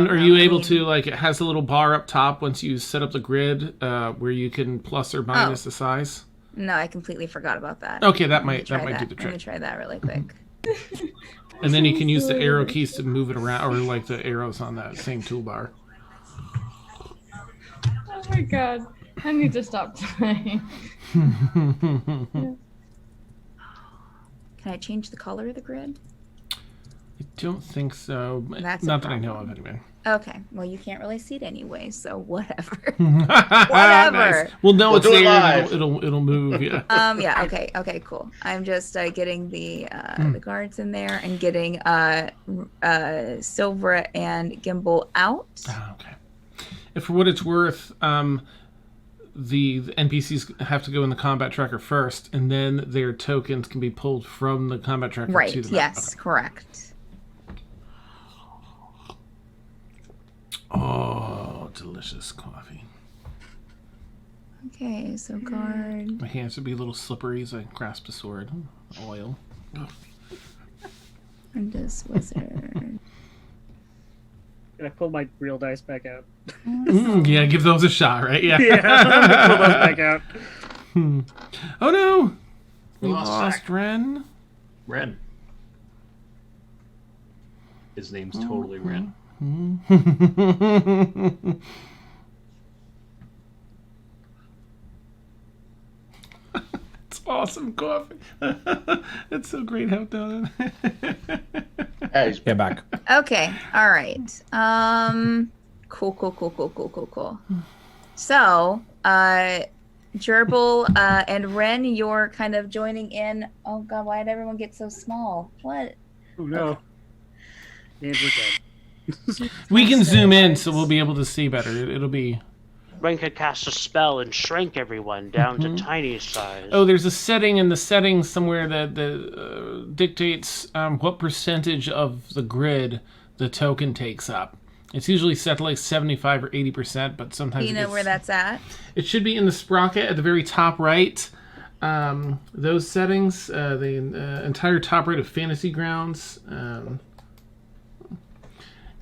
don't are know. you I able mean- to like? It has a little bar up top once you set up the grid, where you can plus or minus the size. No, I completely forgot about that. Okay, that Let me might try do the Let me trick. try that really quick. And then you can use the arrow keys to move it around, or like the arrows on that same toolbar. Oh my god. I need to stop playing. Can I change the color of the grid? I don't think so. That's a Not that I know problem. of, anyway. Okay. Well, you can't really see it anyway, so whatever. Nice. Well, no, We'll it's do it there. live. It'll move. Yeah. Yeah. Okay. Cool. I'm just getting the guards in there and getting Silvra and Gimble out. Okay. And for what it's worth, the NPCs have to go in the combat tracker first, and then their tokens can be pulled from the combat tracker Right. to the map. Yes. Correct. Oh, delicious coffee. Okay. So guard. My hands would be a little slippery as I grasp the sword. Oil. And this wizard. Can I pull my real dice back out? Yeah, give those a shot, right? Yeah. Yeah, I'm gonna pull those back out. Oh no! We lost lost Ren. Ren. His name's totally Ren. It's awesome coffee. It's so great how done. Hey, Get back. Okay. All right. Cool. So, Jurble and Ren, you're kind of joining in. Oh God, why did everyone get so small? What? Oh no. And we're dead. We can zoom in, so we'll be able to see better. It'll be. Renka cast a spell and shrank everyone down to tiny size. Oh, there's a setting in the settings somewhere that dictates what percentage of the grid the token takes up. It's usually set to like 75 or 80%, but sometimes Do you know where that's at? It should be in the sprocket at the very top right. Those settings, the entire top right of Fantasy Grounds.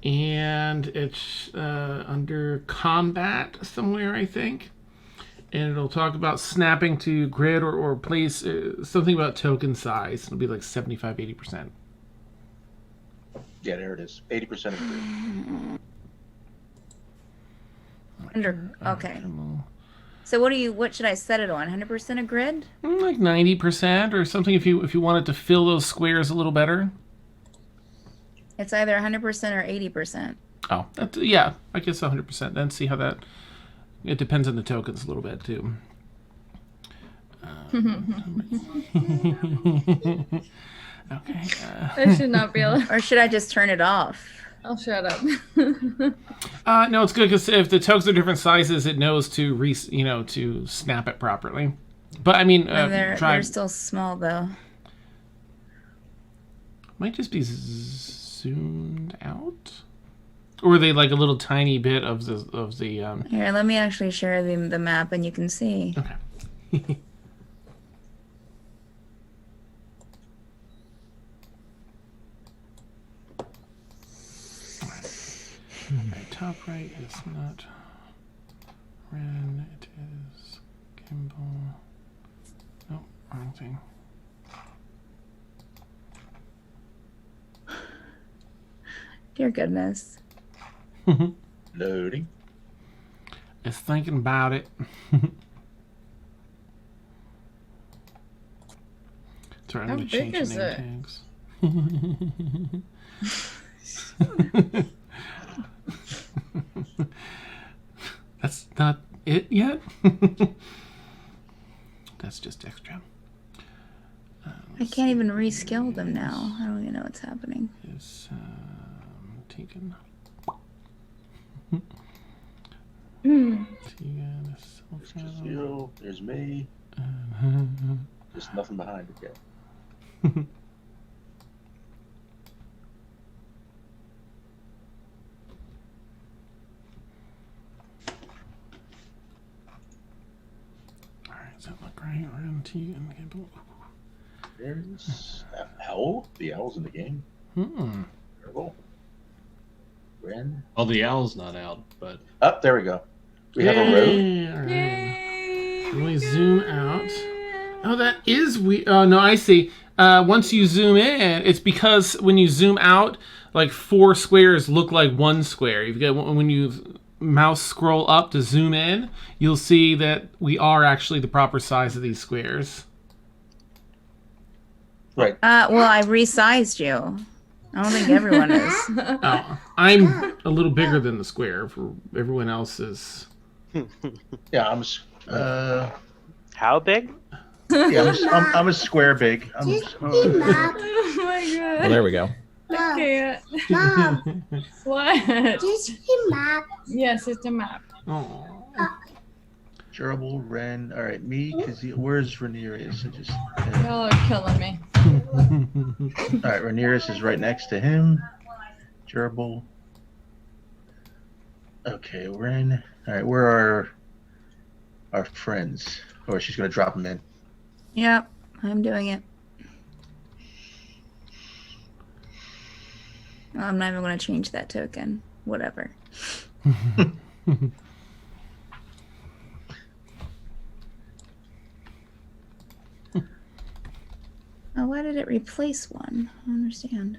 And it's under combat somewhere, I think. And it'll talk about snapping to grid or place something about token size. It'll be like 75, 80%. yeah, there it is. 80% of the Okay. So what should I set it on? 100% of grid? Like 90% or something if you wanted to fill those squares a little better. It's either 100% or 80%. Oh, yeah, I guess 100%. Then see how that... It depends on the tokens a little bit, too. Okay. I should not be able. Or should I just turn it off? I'll shut up. No, it's good because if the tokens are different sizes, it knows to to snap it properly. But I mean, And they're try... still small though. Might just be zoomed out, or are they like a little tiny bit of the. Here, let me actually share the map and you can see. Okay. Right, top right is not Ren, it is Gimble. Nope, wrong thing. Dear goodness. loading. It's thinking about it. Sorry, I'm How going to change big is the it? name tags. That's not it yet. That's just extra. I can't even reskill them now. I don't even know what's happening. Is Tegan. Tegan is There's you. There's me. There's nothing behind it yet. Alright, does that look right? We're in Tegan. Gimble. There's Owl. The owl's in the game. Jurble. Ren. Oh, the owl's not out, but Up there we go. We have a road. Alright. Can we zoom out? Oh, that is we. Oh no, I see. Once you zoom in, it's because when you zoom out, like 4 squares look like 1 square. You've got when you mouse scroll up to zoom in, you'll see that we are actually the proper size of these squares. Right. Well, I resized you. I don't think everyone is. Oh, I'm a little bigger than the square. For everyone else is. Yeah, How big? I'm a square big. Oh my god. Well, there we go. I can't. Mom, What? this is the map. Yes, it's a map. Oh. Jurble, Ren. All right, me. Because where's Rhaenyra? Y'all are killing me. All right, Rhaenyra is right next to him. Jurble. Okay, Ren. All right, where are our friends? Or she's gonna drop them in. Yep, I'm doing it. I'm not even going to change that token. Whatever. Oh, why did it replace one? I don't understand.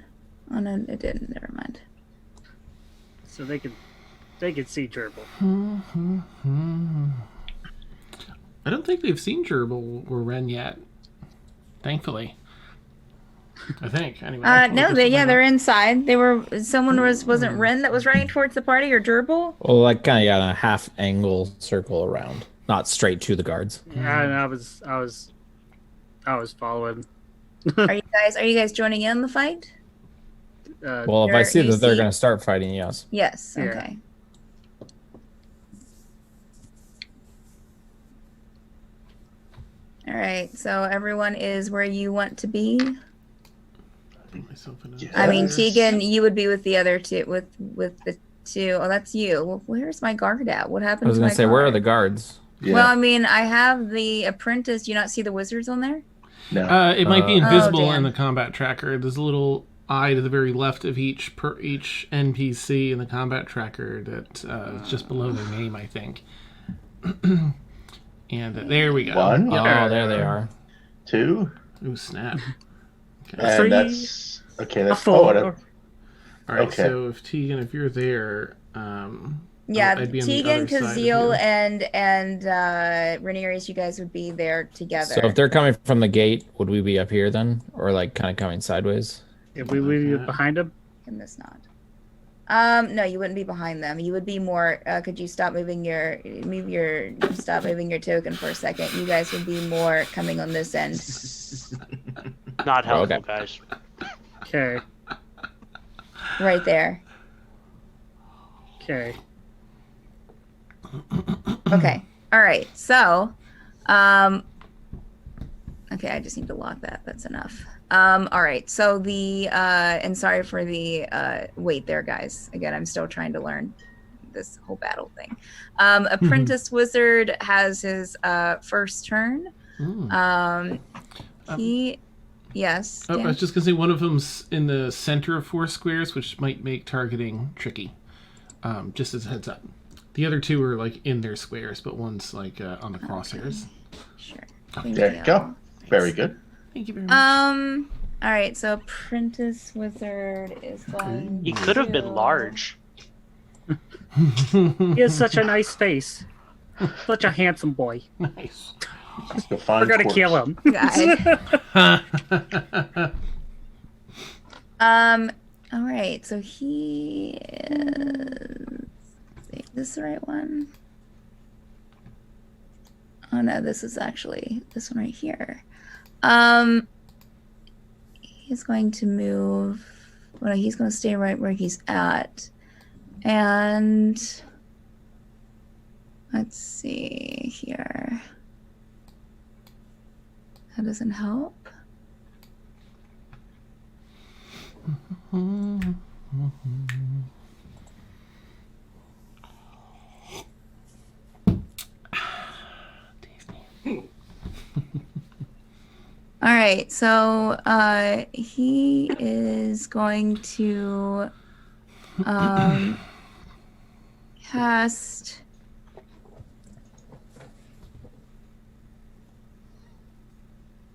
Oh no, it didn't. Never mind. So they can see Jurble. I don't think they've seen Jurble or Ren yet. Thankfully. I think. Anyway. No, they're inside. Someone wasn't Ren that was running towards the party or Jurble? Well, like kind of got a half angle circle around, not straight to the guards. Yeah, and I was following. Are you guys joining in the fight? Well, if I see that they're going to start fighting, yes. Yes. Yeah. Okay. All right. So everyone is where you want to be. Yes. I mean, Tegan, you would be with the other two, with the two. Oh, that's you. Well, where's my guard at? What happened? I was going to say, where are the guards? Yeah. Well, I mean, I have the apprentice. Do you not see the wizards on there? No. It might be invisible damn. in the combat tracker. There's a little eye to the very left of each NPC in the combat tracker that is just below their name, I think. And there we go. One. Yep. Oh, there they are. 2. Ooh, snap. Okay. And 3. that's okay. That's 4. All right, okay. so if you're there, Yeah, I'd be on the Tegan, other side of Kazeel, you. and Rhaenyra, you guys would be there together. So if they're coming from the gate, would we be up here then? Or like kind of coming sideways? If we leave it behind him. Can this not? No, you wouldn't be behind them. You would be more. Could you stop moving your token for a second? You guys would be more coming on this end. Not helpful, Okay. guys. Okay. Right there. Okay. Okay. All right. So, okay, I just need to lock that. That's enough. All right. So and sorry for the wait there, guys. Again, I'm still trying to learn this whole battle thing. Apprentice Wizard has his first turn. Yes. I Dan? was just gonna say one of them's in the center of 4 squares, which might make targeting tricky. Just as a heads up. The other 2 are like in their squares, but one's like on the crosshairs. Sure. There you go. Very good. Thank you very much. All right. So Apprentice Wizard is going. He could have been large. He has such a nice face. Such a handsome boy. Nice. Let's go find We're gonna corpse. kill him. All right. So he is. Is this the right one? Oh no, this is actually this one right here. He's going to move. Well, he's going to stay right where he's at, and let's see here. That doesn't help. All right, so he is going to cast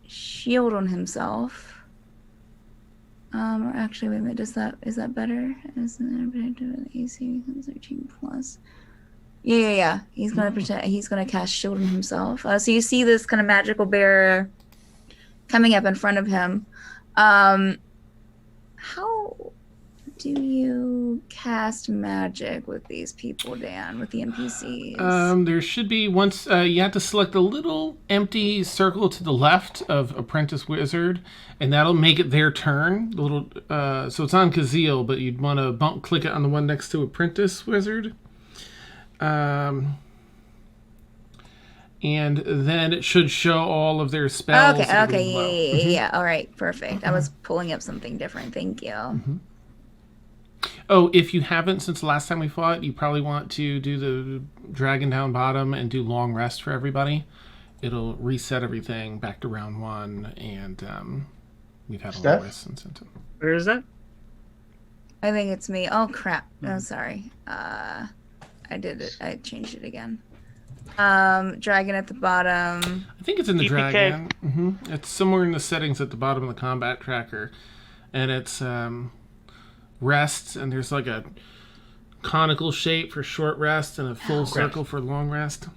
shield on himself. Or actually, wait a minute. Is that better? Isn't it AC 13 plus? Yeah. He's gonna pretend. He's gonna cast shield on himself. So you see this kind of magical bear coming up in front of him. How do you cast magic with these people, Dan? With the NPCs? There should be once you have to select a little empty circle to the left of Apprentice Wizard, and that'll make it their turn. The little so it's on Kazeel, but you'd want to click it on the one next to Apprentice Wizard. And then it should show all of their spells. Okay, yeah. All right, perfect. I was pulling up something different. Thank you. Mm-hmm. Oh, if you haven't since the last time we fought, you probably want to do the dragon down bottom and do long rest for everybody. It'll reset everything back to round 1, and we've had a long rest since then. Where is that? I think it's me. Oh crap! Oh, sorry. I did it. I changed it again. Dragon at the bottom. I think it's in the EPK. dragon. Mm-hmm. It's somewhere in the settings at the bottom of the combat tracker, and it's rest, and there's like a conical shape for short rest and a full circle for long rest.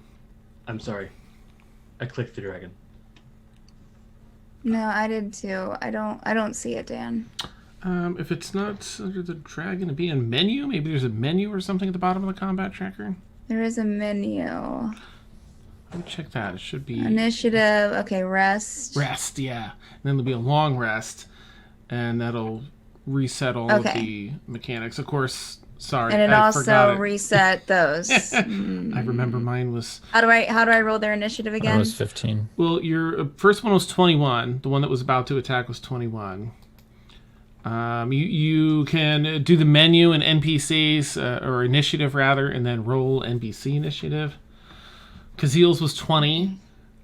I'm sorry. I clicked the dragon. No, I did too. I don't see it, Dan. If it's not under the dragon, it'd be in menu. Maybe there's a menu or something at the bottom of the combat tracker. There is a menu. Let me check that. It should be Initiative. Okay, rest. Rest, yeah. And then there'll be a long rest, and that'll reset all of the mechanics. Of course, sorry, and it I also forgot it. reset those. I remember mine was. How do I roll their initiative again? Mine was 15. Well, your first one was 21. The one that was about to attack was 21. You can do the menu and NPCs, or initiative rather, and then roll NPC initiative. Kazeel's was 20.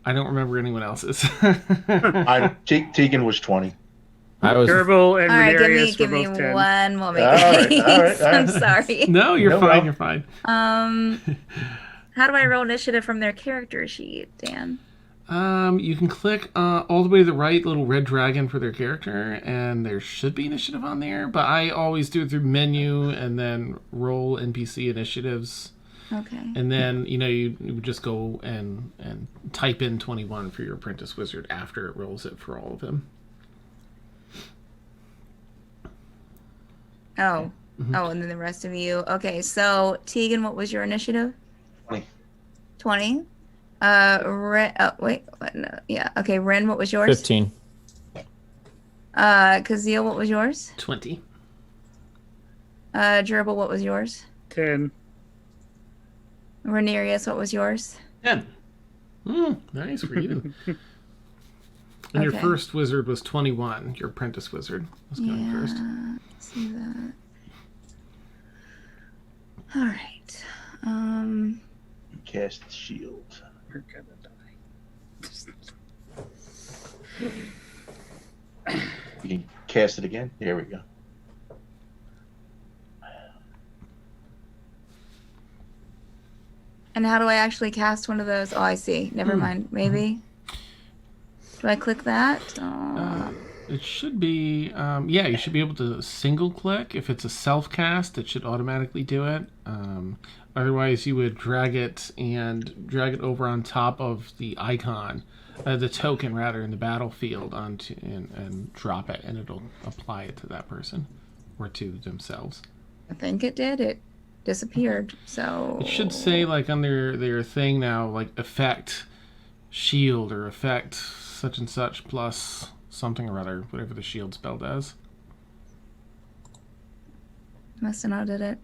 I don't remember anyone else's. Tegan was 20. I was. Jurble and All right, Renarius give were me both 10. one moment. All right. I'm sorry. No, you're No fine. problem. You're fine. How do I roll initiative from their character sheet, Dan? You can click all the way to the right, little red dragon for their character, and there should be initiative on there. But I always do it through menu and then roll NPC initiatives. Okay. And then you would just go and type in 21 for your apprentice wizard after it rolls it for all of them. Oh. Oh, and then the rest of you. Okay, so Tegan, what was your initiative? 20. 20. Ren, wait, what? No, yeah. Okay, Ren, what was yours? 15. Kazeel, what was yours? 20. Jurble, what was yours? 10. Renarius, what was yours? 10. Nice for you. And your first wizard was 21. Your apprentice wizard was going first. See that. All right. Cast shield. We're gonna die. You can cast it again. There we go. And how do I actually cast one of those? Oh, I see. Never mind. Maybe. Do I click that? It should be, yeah, you should be able to single click. If it's a self cast, it should automatically do it. Otherwise, you would drag it over on top of the icon, the token rather, in the battlefield and drop it, and it'll apply it to that person or to themselves. I think it did. It disappeared. So it should say like on their thing now, like effect shield or effect such and such plus something or other, whatever the shield spell does. Must have not did it.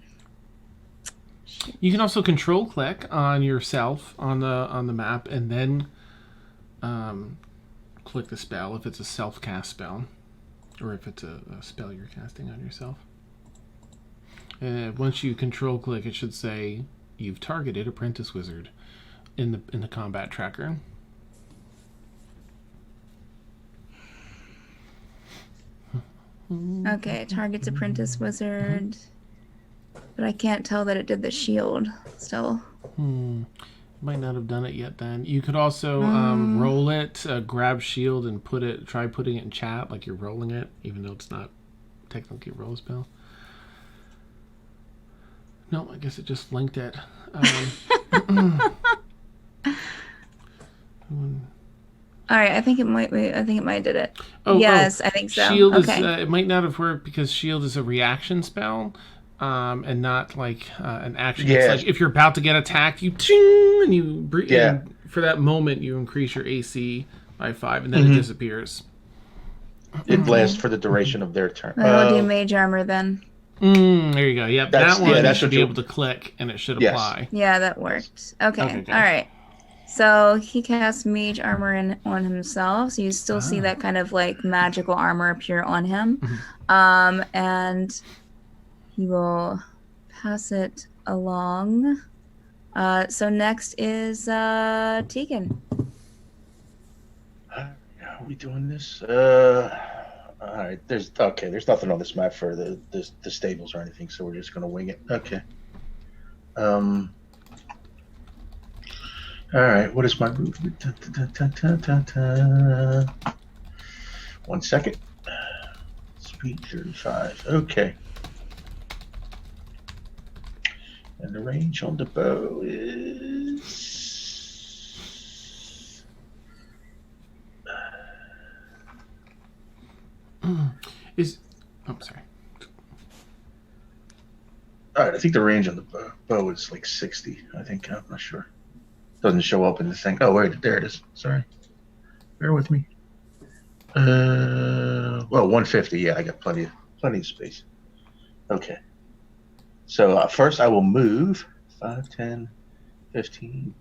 You can also control click on yourself on the map and then click the spell if it's a self cast spell or if it's a spell you're casting on yourself. Once you control click, it should say you've targeted Apprentice Wizard in the combat tracker. Okay, targets Apprentice Wizard. But I can't tell that it did the shield still. Might not have done it yet then. You could also roll it, grab shield and try putting it in chat like you're rolling it, even though it's not technically a roll spell. No, I guess it just linked it. All right, I think it might did it. Yes, I think so. Shield okay. is it might not have worked because shield is a reaction spell, and not like an action. Yeah. It's like if you're about to get attacked, you ting, and you and for that moment you increase your AC by 5, and then it disappears. It lasts for the duration of their turn. I'll do mage armor then. There you go. Yep, that one you should be what able to click, and it should apply. Yeah, that worked. Okay, good. all right. So he casts mage armor on himself, so you still see that kind of like magical armor appear on him. And he will pass it along. So next is Tegan. Are we doing this? All right. There's nothing on this map for the stables or anything, so we're just gonna wing it. Okay. All right, what is my movement? 1 second. Speed 35. Okay. And the range on the bow is... sorry. All right, I think the range on the bow is like 60. I think, I'm not sure. Doesn't show up in the thing. Oh, wait, there it is. Sorry. Bear with me. Well, 150. Yeah, I got plenty of space. Okay. So first I will move 5, 10, 15.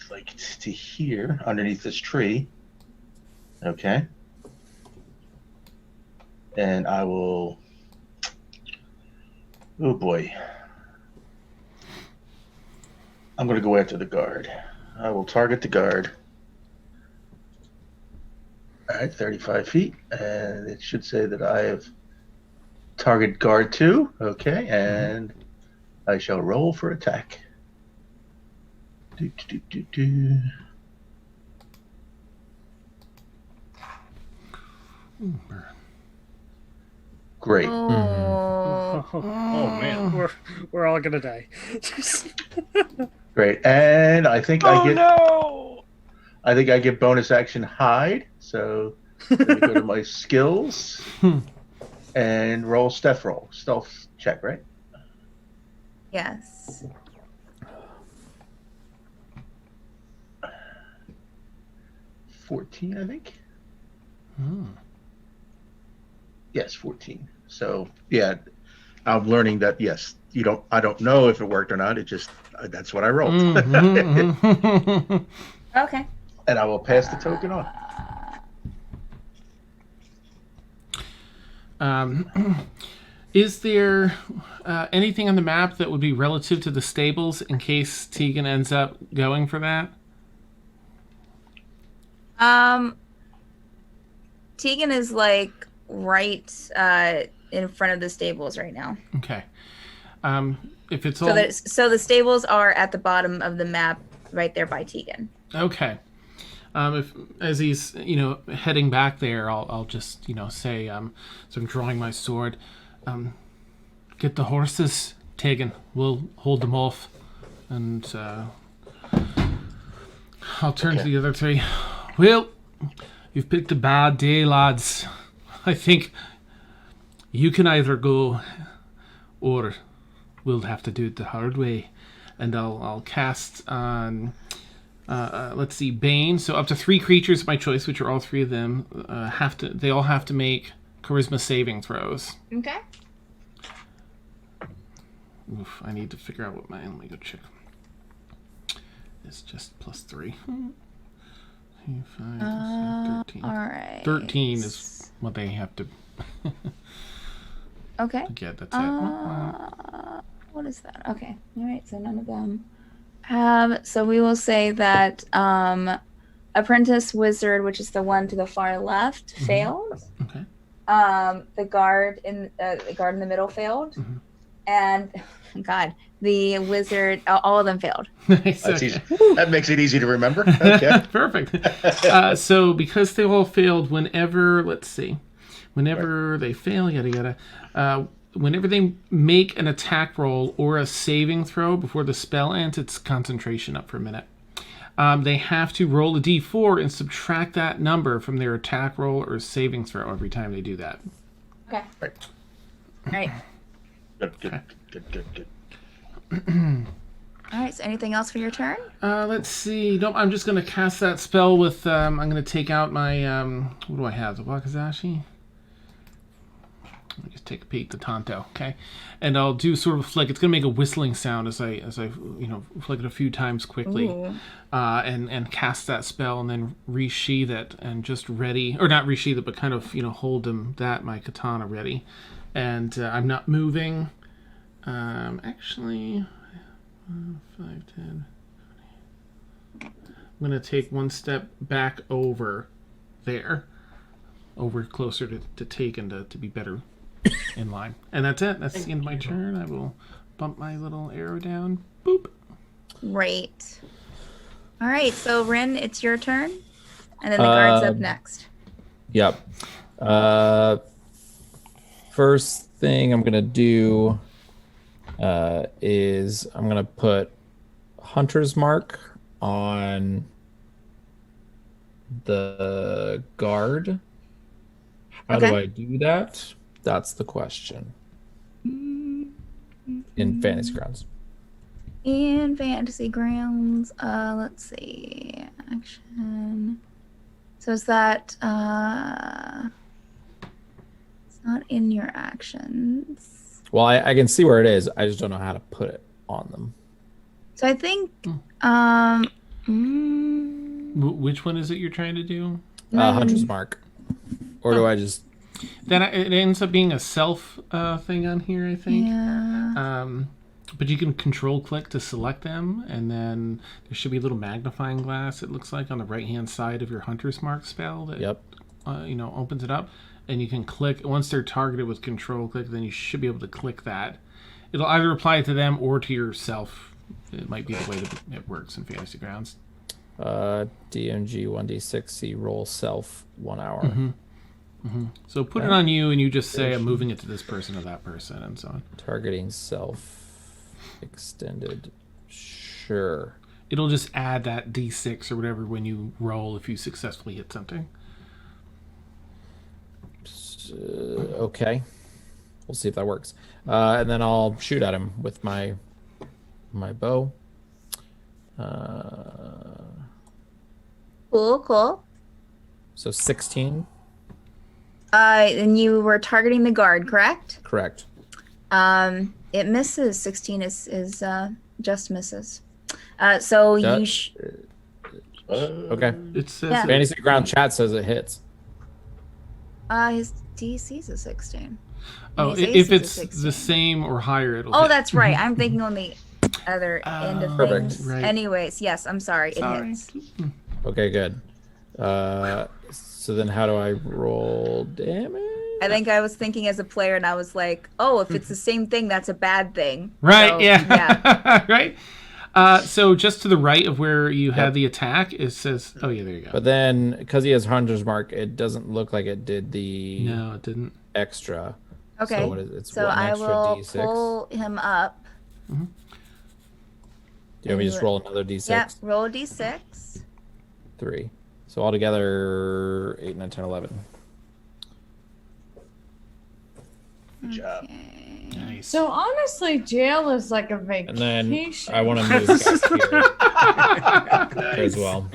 Like to here underneath this tree. Okay. And I will. Oh boy. I'm going to go after the guard. I will target the guard. All right, 35 feet. And it should say that I have target guard 2. Okay, and I shall roll for attack. Great. Oh, man, we're all gonna die. Great, and I think I get bonus action hide. So let me go to my skills and roll stealth check, right? yes. 14, I think. Yes, 14. So yeah, I'm learning that yes, I don't know if it worked or not. It just that's what I rolled. Okay. And I will pass the token on. Is there anything on the map that would be relative to the stables in case Tegan ends up going for that? Tegan is like right in front of the stables right now. Okay. If it's all so the stables are at the bottom of the map, right there by Tegan. okay. If as he's heading back there, I'll just say so I'm drawing my sword. Get the horses taken. We'll hold them off, and I'll turn to the other three. Well, you've picked a bad day, lads. I think you can either go, or we'll have to do it the hard way. And I'll cast on, let's see, Bane. So up to 3 creatures of my choice, which are all 3 of them, they all have to make charisma saving throws. Okay. Oof, I need to figure out what let me go check. It's just +3. 5, 13. All right. 13 is what they have to Okay. get. That's it. What is that? Okay. All right. So none of them have. So we will say that Apprentice Wizard, which is the one to the far left, failed. Okay. The guard in the middle failed, and God, the wizard, all of them failed. Nice. That's Okay. easy. That makes it easy to remember. Okay. Perfect. So because they all failed, whenever they fail, yada yada, whenever they make an attack roll or a saving throw before the spell ends, it's concentration up for a minute. They have to roll a d4 and subtract that number from their attack roll or saving throw every time they do that. Okay. Right. All right. Good. All right. So anything else for your turn? Let's see. Nope, I'm just going to cast that spell with, I'm going to take out my, what do I have? The Wakazashi? Let me just take a peek, the Tonto, okay? And I'll do sort of a flick. It's going to make a whistling sound as I flick it a few times quickly. And cast that spell and then resheath it and just ready, or not resheath it, but kind of, hold my katana ready. And I'm not moving. Actually, 5, 10. I'm going to take one step back over there, over closer to Taken to be better in line. And that's it. That's the end of my turn. I will bump my little arrow down. Boop. Great. All right. So Rin, it's your turn, and then the guard's up next. Yep. First thing I'm gonna do is I'm gonna put Hunter's Mark on the guard. How do I do that? That's the question. In Fantasy Grounds. In Fantasy Grounds, let's see. Action. So is that it's not in your actions. Well, I can see where it is. I just don't know how to put it on them. So I think Which one is it you're trying to do? Hunter's Mark. Or do I just... Then it ends up being a self thing on here, I think. Yeah. But you can control click to select them, and then there should be a little magnifying glass, it looks like, on the right-hand side of your Hunter's Mark spell that opens it up. And you can click, once they're targeted with control click, then you should be able to click that. It'll either apply to them or to yourself. It might be the way that it works in Fantasy Grounds. DMG 1d6, roll self 1 hour. So put it on you, and you just say, I'm moving it to this person or that person, and so on. Targeting self extended. Sure. It'll just add that d6 or whatever when you roll if you successfully hit something. Okay. We'll see if that works. And then I'll shoot at him with my bow. Cool. So 16. And you were targeting the guard, correct? Correct. It misses. 16 is just misses. So you. Okay. It says Fantasy Ground chat says it hits. His DC's a 16. Oh, His if AC is a it's 16. the same or higher, it'll Oh, hit. that's right. I'm thinking on the other end of Perfect. things. Right. Anyways, yes, I'm sorry. It hits. Okay, good. So then how do I roll damage? I think I was thinking as a player, and I was like, oh, if it's the same thing, that's a bad thing. Right, So, yeah. Right? So just to the right of where you had the attack, it says, oh yeah, there you go. But then, because he has Hunter's Mark, it doesn't look like it did the No, it didn't. extra. Okay. So what is it? It's So an I extra will D6. pull him up. Do you want me to just roll another D6? Yep, roll a d6. 3. So altogether, 8, 9, 10, 11. Good job. Nice. So honestly, jail is like a vacation. And then I want to move back here as well.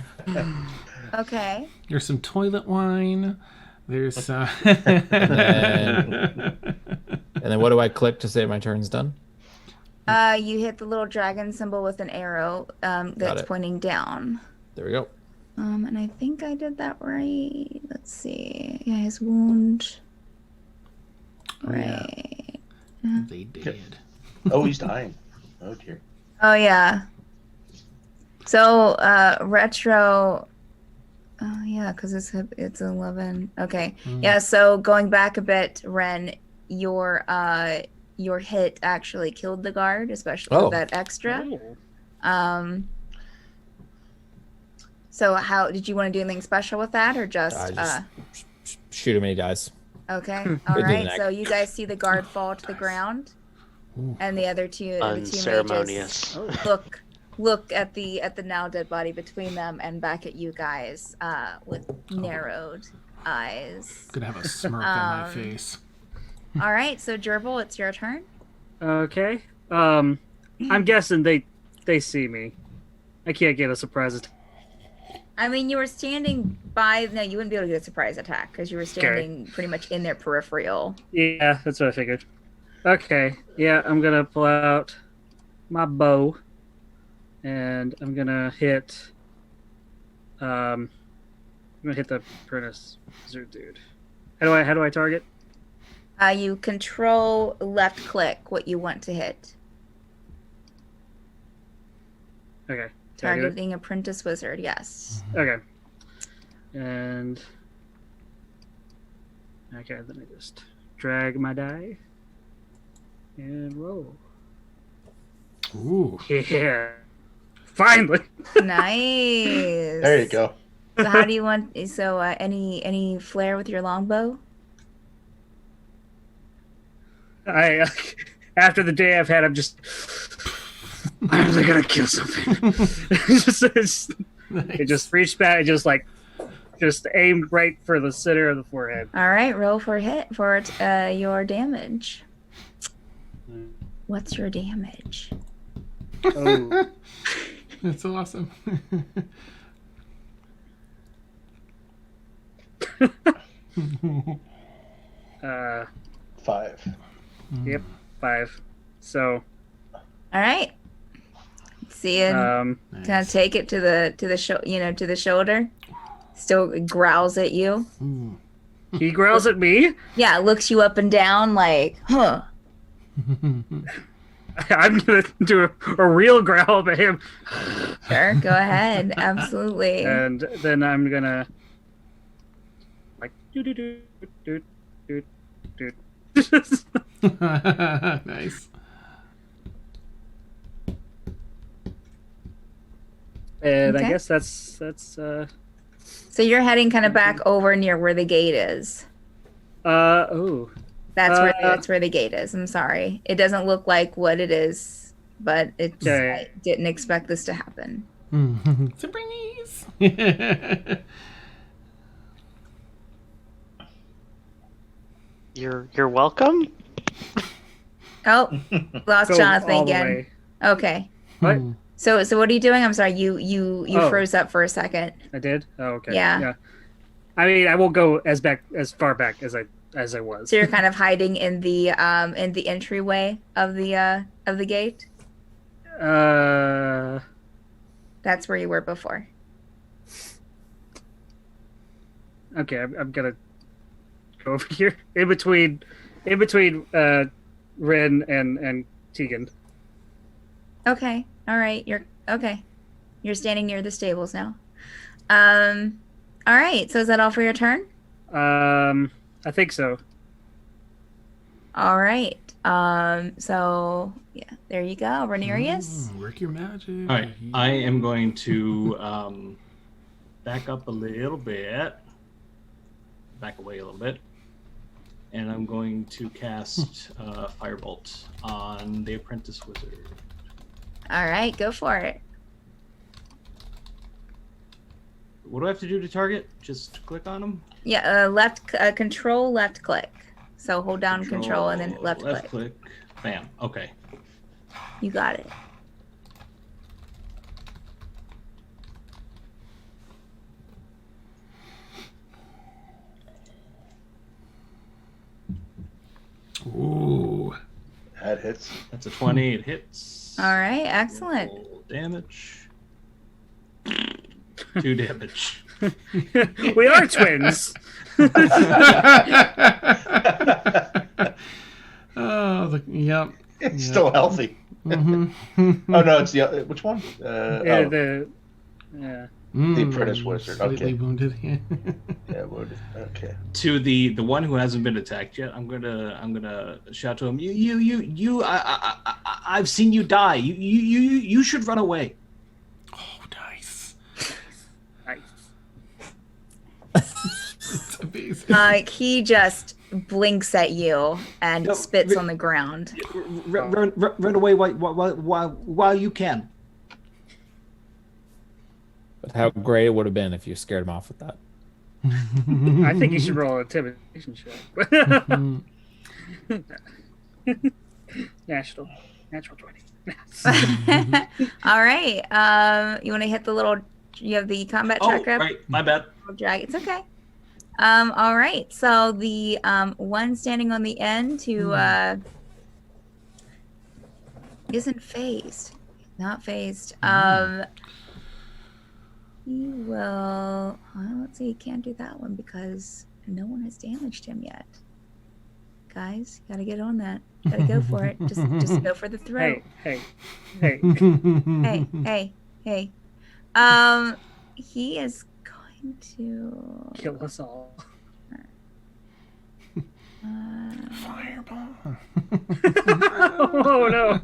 Okay. There's some toilet wine. There's And then what do I click to say my turn's done? You hit the little dragon symbol with an arrow that's it. pointing down. There we go. And I think I did that right. Let's see. Yeah, his wound. Right. They did. Oh, he's dying. Oh dear. Oh yeah. So retro. Oh yeah, because it's 11. Okay. Yeah. So going back a bit, Ren, your hit actually killed the guard, especially with that extra. So how did you want to do anything special with that, or just shoot him and he dies. Okay. All right. So you guys see the guard fall to the ground, and the other two Unceremonious. mages look at the now dead body between them and back at you guys with narrowed eyes. Gonna have a smirk on my face. All right. So Jurble, it's your turn. Okay. I'm guessing they see me. I can't get a surprise attack. I mean, you were standing by. No, you wouldn't be able to get a surprise attack because you were standing pretty much in their peripheral. Yeah, that's what I figured. Okay. Yeah, I'm gonna pull out my bow, and I'm gonna hit. I'm gonna hit the apprentice wizard dude. How do I target? You control left click what you want to hit. Okay. Targeting apprentice wizard, yes. Okay. And okay, let me just drag my die and roll. Ooh. Yeah. Finally. Nice. There you go. So how do you want? So any flair with your longbow? I after the day I've had, I'm just. I'm really gonna kill something. It just reached back, just aimed right for the center of the forehead. All right, roll for hit for your damage. What's your damage? Oh, That's awesome. 5. Yep, 5. So. All right. See it. Kind of take it to the to the shoulder. Still growls at you. He growls at me? Yeah, looks you up and down like, huh. I'm gonna do a real growl at him. Sure, go ahead. Absolutely. And then I'm gonna like do. Nice. And Okay. I guess that's So you're heading kind of back over near where the gate is. oh. That's where the gate is. I'm sorry. It doesn't look like what it is, but it's Okay. I didn't expect this to happen. Surprise! You're welcome. Oh, lost Go Jonathan all the again. way. Okay. What? So what are you doing? I'm sorry. You Oh. froze up for a second. I did? Oh, okay. Yeah. I mean, I won't go as far back as I was. So you're kind of hiding in the entryway of the gate. That's where you were before. Okay, I'm gonna go over here in between Ren and Tegan. Okay. All right. You're standing near the stables now. All right. So is that all for your turn? I think so. All right. So yeah, there you go, Renerius. Work your magic. All right, I am going to back up a little bit, back away a little bit, and I'm going to cast Firebolt on the Apprentice Wizard. All right, go for it. What do I have to do to target? Just click on them? Yeah, control left click. So hold down control and then left click. Bam. Okay. You got it. Ooh. That hits. That's a 20. It hits. All right, excellent. Roll damage. 2 damage. We are twins. Yep. It's still healthy. Mm-hmm. Oh no, it's the which one? The Apprentice Wizard. Slightly Okay. wounded. Yeah. Yeah, wounded. Okay. To the one who hasn't been attacked yet, I'm gonna shout to him. I've seen you die. You should run away. Oh, nice. Nice. That's amazing. He just blinks at you and No, spits on the ground. Run away while you can. But how great it would have been if you scared him off with that. I think you should roll an intimidation check. Natural 20. All right. You want to hit the little? You have the combat Oh, tracker. right. My bad. Drag. It's okay. All right. So the one standing on the end who isn't phased, not phased. He will. Let's see. He can't do that one because no one has damaged him yet. Guys, gotta get on that. Gotta go for it. Just go for the throat. Hey. Hey. He is going to Kill us all. Fireball. Oh no.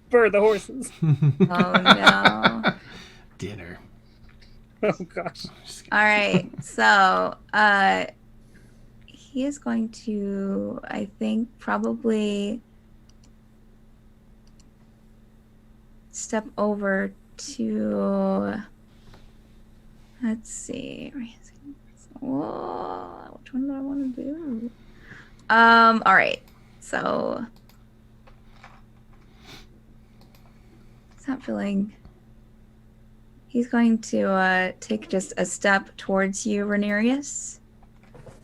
Burn the horses. Oh no. Dinner. Oh gosh. All right. So, he is going to, I think, probably step over to. Let's see. Whoa, which one do I want to do? All right. So, it's not feeling. He's going to take just a step towards you, Renerius.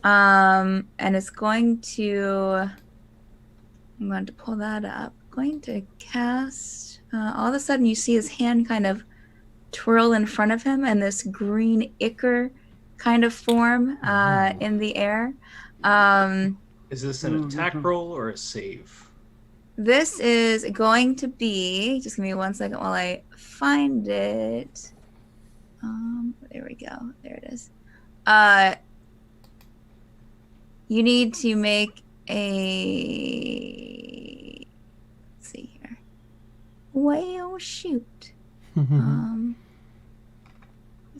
And it's going to. I'm going to pull that up. Going to cast. All of a sudden, you see his hand kind of twirl in front of him, and this green ichor kind of form in the air. Is this an attack roll or a save? This is going to be. Just give me 1 second while I find it. There we go. There it is. You need to make a. Let's see here. Well, shoot. What's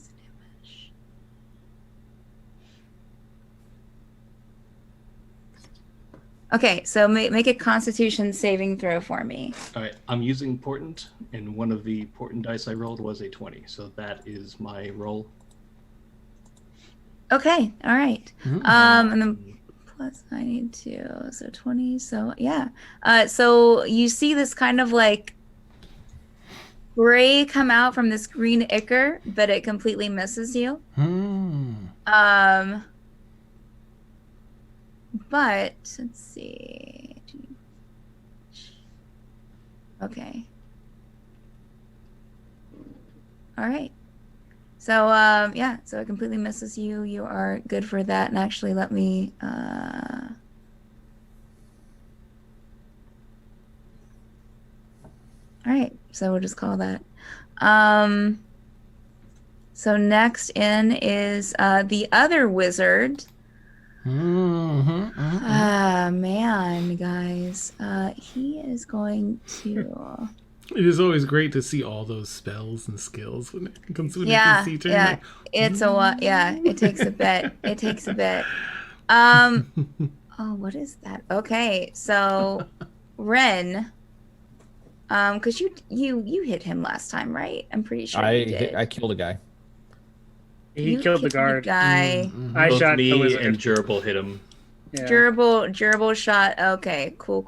the damage? Okay, so make a Constitution saving throw for me. All right, I'm using Portent, and one of the Portent dice I rolled was a 20, so that is my roll. Okay, all right. And then plus I need to, so 20. So yeah. So you see this kind of like gray come out from this green ichor, but it completely misses you. But let's see. Okay. All right. So yeah, so it completely misses you. You are good for that. And actually, let me. All right. So we'll just call that. So next in is the other wizard. Man, guys. He is going to. It is always great to see all those spells and skills when it comes to an Yeah, NPC turn. yeah. Like, It's a what? Yeah, it takes a bit. It takes a bit. Oh, what is that? Okay, so Ren, because you hit him last time, right? I'm pretty sure you did. I killed a guy. He You killed the guard. guy. I Both shot the me wizard. and Jurble hit him. Yeah. Jurble shot. Okay, cool.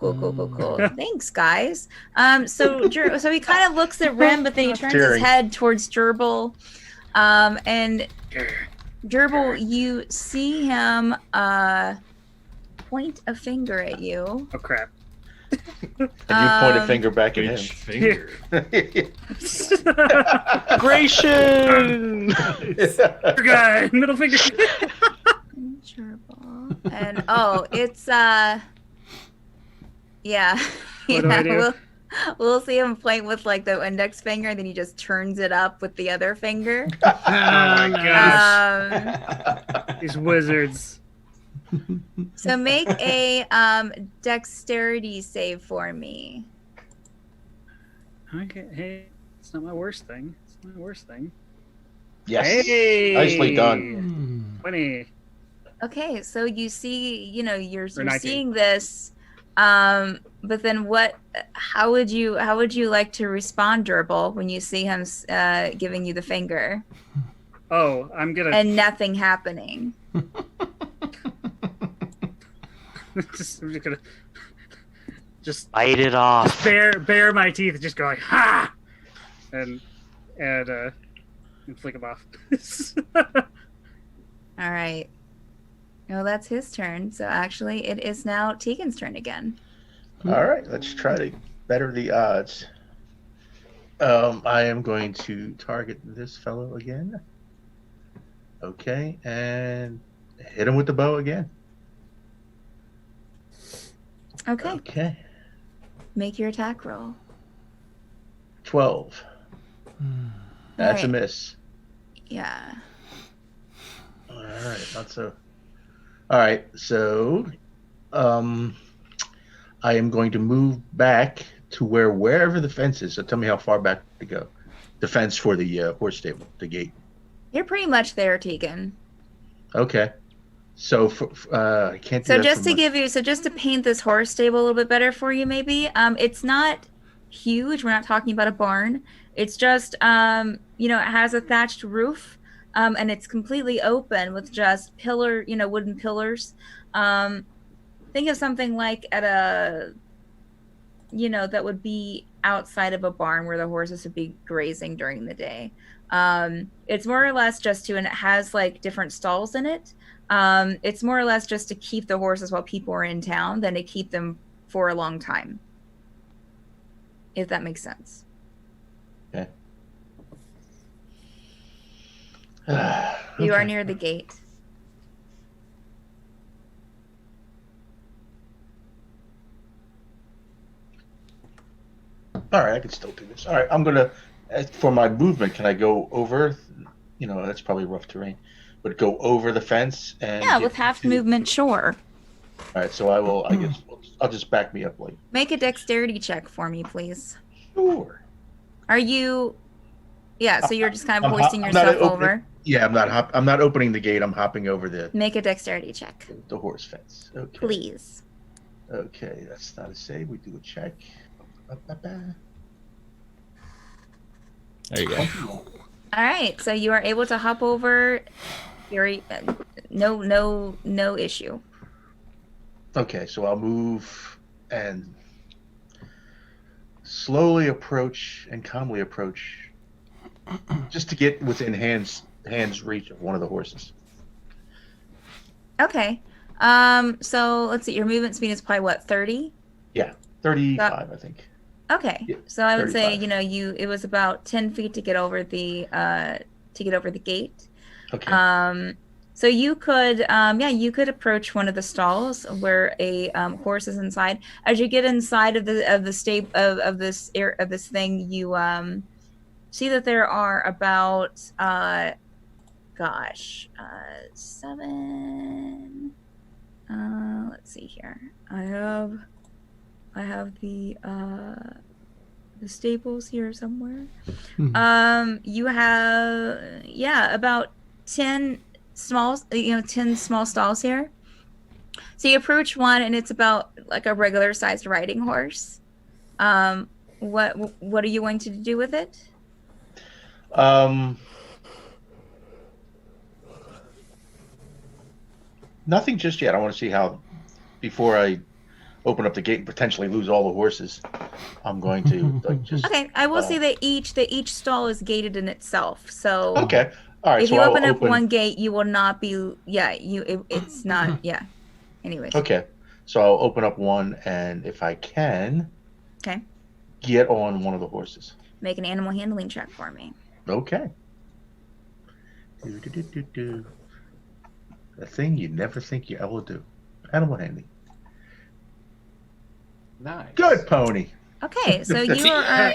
Thanks, guys. So he kind of looks at Ren, but then he turns his Cheering. head towards Jurble, and Jurble, you see him point a finger at you. Oh crap! And you point a finger back at Which him. finger? Gratian! Guy, middle finger. Jurble, and it's yeah. What do I do? We'll see him point with like the index finger, and then he just turns it up with the other finger. Oh my gosh! These wizards. So make a dexterity save for me. Okay, hey, it's not my worst thing. Yes. Hey, Nicely done. 20. Okay, so you see, you're 19. seeing this, but then how would you like to respond, Jurble, when you see him giving you the finger Oh, I'm gonna and nothing happening? I'm just gonna Bite it off. bare my teeth and just go like ha, and flick them off. All right. No, that's his turn. So actually, it is now Tegan's turn again. All right, let's try to better the odds. I am going to target this fellow again. Okay, and hit him with the bow again. Okay. Okay, Make your attack roll. 12. That's a Alright. miss. Yeah. All right, not so. All right, so I am going to move back to wherever the fence is. So tell me how far back to go. The fence for the horse stable, the gate. You're pretty much there, Tegan. Okay. So I can't. Do So that just for to much. give you, just to paint this horse stable a little bit better for you, maybe. It's not huge. We're not talking about a barn. It's just, it has a thatched roof, and it's completely open with just wooden pillars. Think of something like at a, that would be outside of a barn where the horses would be grazing during the day. It's more or less and it has like different stalls in it. It's more or less just to keep the horses while people are in town than to keep them for a long time. If that makes sense. Okay. You are Okay. near the gate. All right, I can still do this. All right, I'm gonna for my movement. Can I go over? That's probably rough terrain, but go over the fence and Yeah, get with half to- movement, sure. All right, so I will. I guess I'll just back me up, like Make a dexterity check for me, please. sure. Are you? Yeah, so you're just kind of I'm hoisting not yourself opening- over. Yeah, I'm not opening the gate. I'm hopping over the Make a dexterity check, horse fence. Okay. please. Okay, that's not a save. We do a check. Ba-ba-ba. There you go. All right, so you are able to hop over. No issue. Okay, so I'll move and slowly approach and calmly approach, just to get within hands reach of one of the horses. Okay. So let's see. Your movement speed is probably what, 30? 35, I think. Okay. Yeah, So I would say, 35. it was about 10 feet to get over the gate. Okay. So you could, you could approach one of the stalls where a horse is inside. As you get inside of the stable of this thing, you see that there are about 7, Let's see here. I have the staples here somewhere. You have about 10 small 10 small stalls here. So you approach one and it's about like a regular sized riding horse. What are you going to do with it? Nothing just yet. I want to see how, before I open up the gate and potentially lose all the horses, I'm going to like just. Okay, I will say that each stall is gated in itself. So Okay. All right. if So you I'll open up one gate, you will not be. Yeah, it's not. Yeah. Anyways. Okay. So I'll open up one, and if I can. Okay. Get on one of the horses. Make an animal handling check for me. Okay. A thing you never think you ever do. Animal handling. Nice. Good pony. Okay, so you are,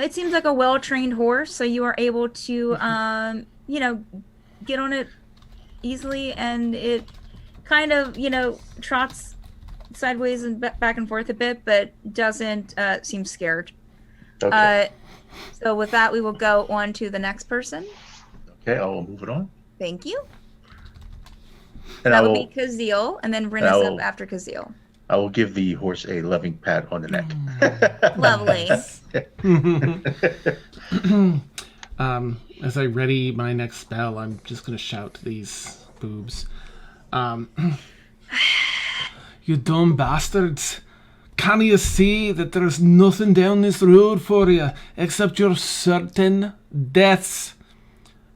it seems like a well-trained horse, so you are able to, get on it easily, and it kind of, trots sideways and back and forth a bit, but doesn't seem scared. Okay. So with that, we will go on to the next person. Okay, I will move it on. Thank you. And That will be Kazeel, and then Ren is up after Kazeel. I will give the horse a loving pat on the neck. Lovely. As I ready my next spell, I'm just going to shout to these boobs. You dumb bastards. Can you see that there's nothing down this road for you except your certain deaths?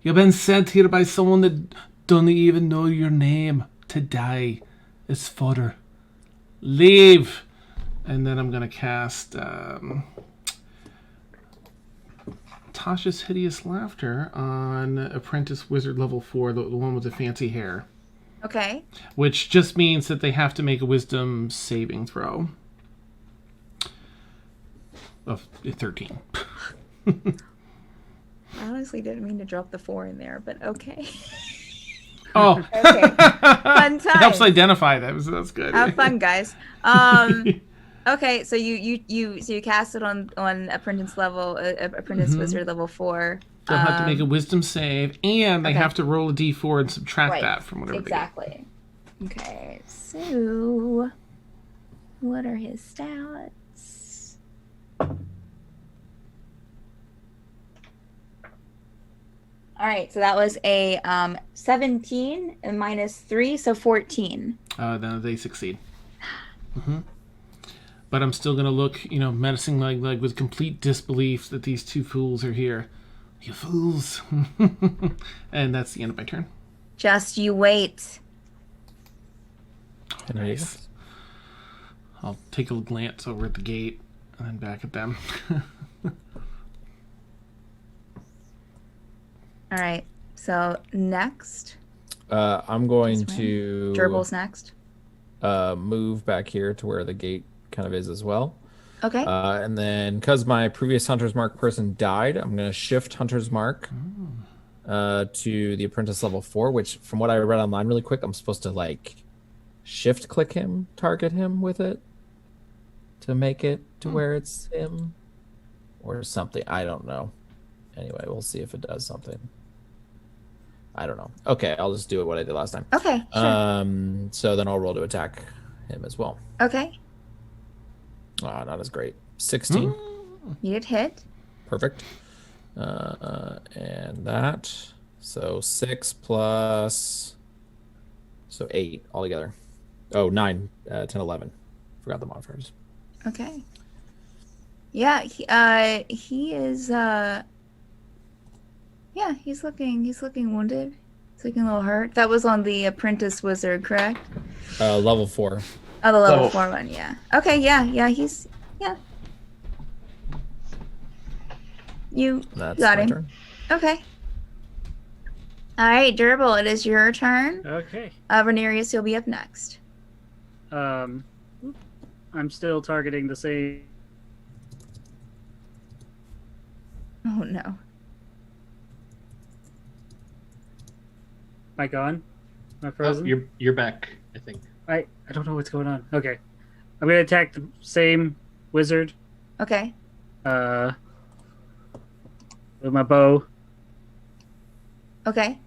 You've been sent here by someone that doesn't even know your name to die as fodder. Leave! And then I'm going to cast Tasha's Hideous Laughter on Apprentice Wizard level 4, the one with the fancy hair. Okay. Which just means that they have to make a wisdom saving throw. Of 13. I honestly didn't mean to drop the 4 in there, but okay. Oh. Okay. Fun time. It helps identify them, so that's good. Have fun, guys. Okay, so you cast it on apprentice level, apprentice wizard level 4. They'll have to make a wisdom save, and they have to roll a d4 and subtract that from whatever exactly. They get. Okay, so what are his stats? All right, so that was a 17 and minus 3, so 14. Then they succeed. But I'm still gonna look, menacing, like with complete disbelief that these two fools are here. You fools! And that's the end of my turn. Just you wait. Nice. I'll take a glance over at the gate and then back at them. All right. So next. I'm going to. Jurble's next. Move back here to where the gate kind of is as well. Okay. And then, because my previous Hunter's Mark person died, I'm going to shift Hunter's Mark to the Apprentice level 4, which, from what I read online really quick, I'm supposed to, shift click him, target him with it to make it to where it's him or something. I don't know. Anyway, we'll see if it does something. I don't know. Okay, I'll just do it what I did last time. Okay, sure. So then I'll roll to attack him as well. Okay. Not as great. 16. You did hit. Perfect. And that. So 6 plus. So 8 altogether. Oh, 9, 10, 11. Forgot the modifiers. Okay. Yeah, he is yeah, he's looking wounded. He's looking a little hurt. That was on the Apprentice Wizard, correct? Level 4. Oh, the level 4 one, yeah. Okay, yeah, he's You That's got my him. turn. Okay. All right, Jurble, it is your turn. Okay. Renarius, you'll be up next. I'm still targeting the same. Oh no. Mic on? Am I frozen? You're back, I think. I don't know what's going on. Okay. I'm gonna attack the same wizard. Okay. With my bow. Okay.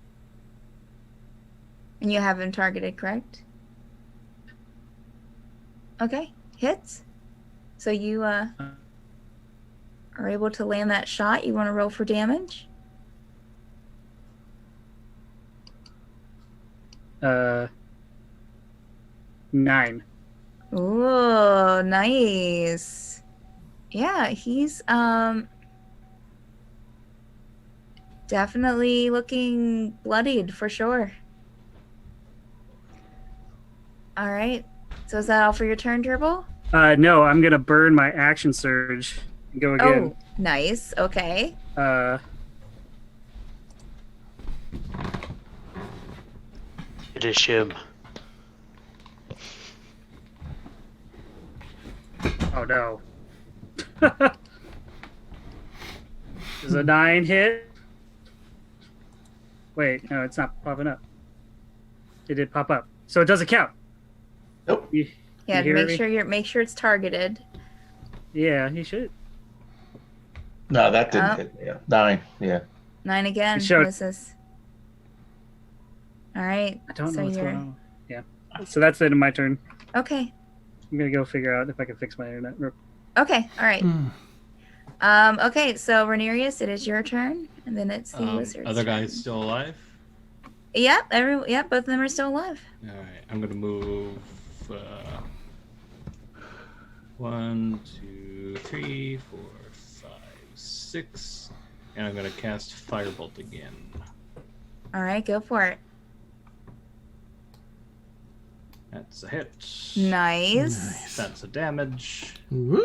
And you have him targeted, correct? Okay. Hits. So you are able to land that shot. You want to roll for damage? 9. Ooh, nice. Yeah, he's definitely looking bloodied for sure. All right. So is that all for your turn, Jurble? No, I'm gonna burn my action surge and go again. Oh, nice. Okay. It is him. Oh no. Does a 9 hit? Wait, no, it's not popping up. It did pop up, so it doesn't count. Nope. Yeah, hear me? make sure it's targeted. Yeah, he should. No, that didn't hit. Yeah, 9. Yeah. 9 again. It showed- Misses. All right. I don't so know what's you're... going on. Yeah. So that's the end of my turn. Okay. I'm gonna go figure out if I can fix my internet. Okay. All right. Okay. So Renerius, it is your turn, and then it's the wizard's Other turn. guys still alive? Yep. Both of them are still alive. All right. I'm gonna move. 1, 2, 3, 4, 5, 6, and I'm gonna cast Firebolt again. All right. Go for it. That's a hit. Nice. That's a damage. Woo!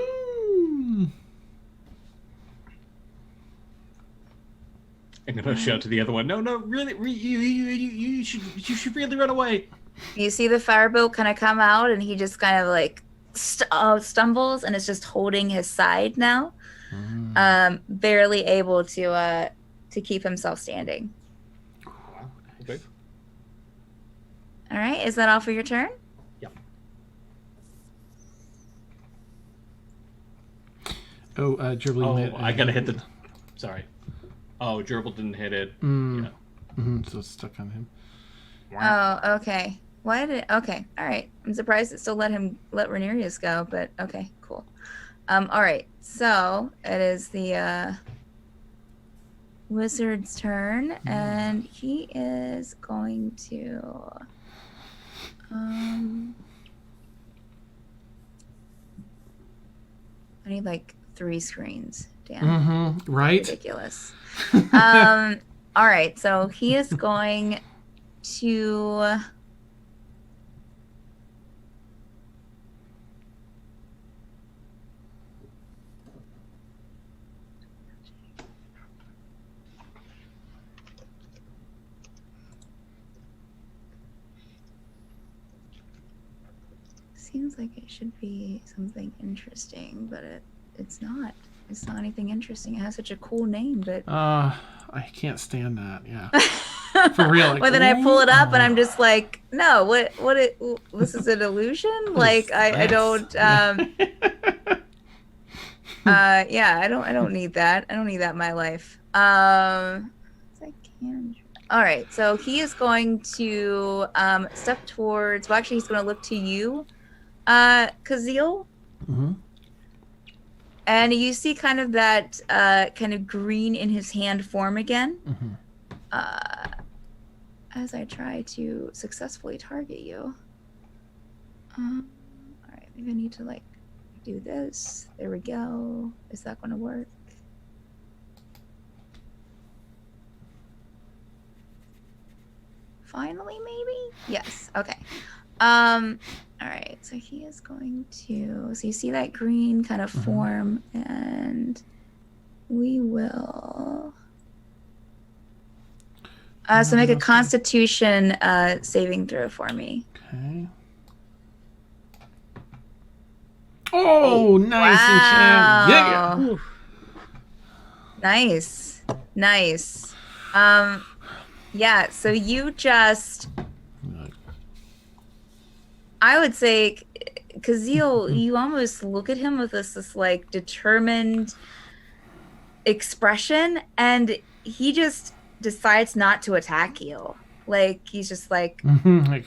I'm gonna shout to the other one. No, really, you should really run away. You see the firebolt kind of come out, and he just kind of like stumbles, and is just holding his side now, barely able to keep himself standing. Okay. All right, is that all for your turn? Yep. Oh, Jurble. Oh, I gotta hit the. Sorry. Oh, Jurble didn't hit it. Yeah. So it's stuck on him. Oh, okay. Why did? Okay, all right. I'm surprised it still let Renerius go, but okay, cool. All right. So it is the wizard's turn, and he is going to. I need like 3 screens. Damn. Right. Ridiculous. All right. So he is going to. Seems like it should be something interesting, but it's not. It's not anything interesting. It has such a cool name, but I can't stand that. Yeah. For real. Like, well, then I pull it up and I'm just like, no, this is an illusion? Like I don't yeah, I don't need that. I don't need that in my life. All right, so he is going to step towards, well, actually he's going to look to you, Kazil. And you see kind of that kind of green in his hand form again. As I try to successfully target you. All right, maybe I need to like do this. There we go. Is that going to work? Finally, maybe? Yes. Okay. All right, so he is going to, so you see that green kind of form, and we will so make a Constitution saving throw for me. Okay. Oh, nice Wow. and yeah. Nice. Yeah, so you just I would say, Kazeel, you almost look at him with this like determined expression, and he just decides not to attack you. Like he's just like, like,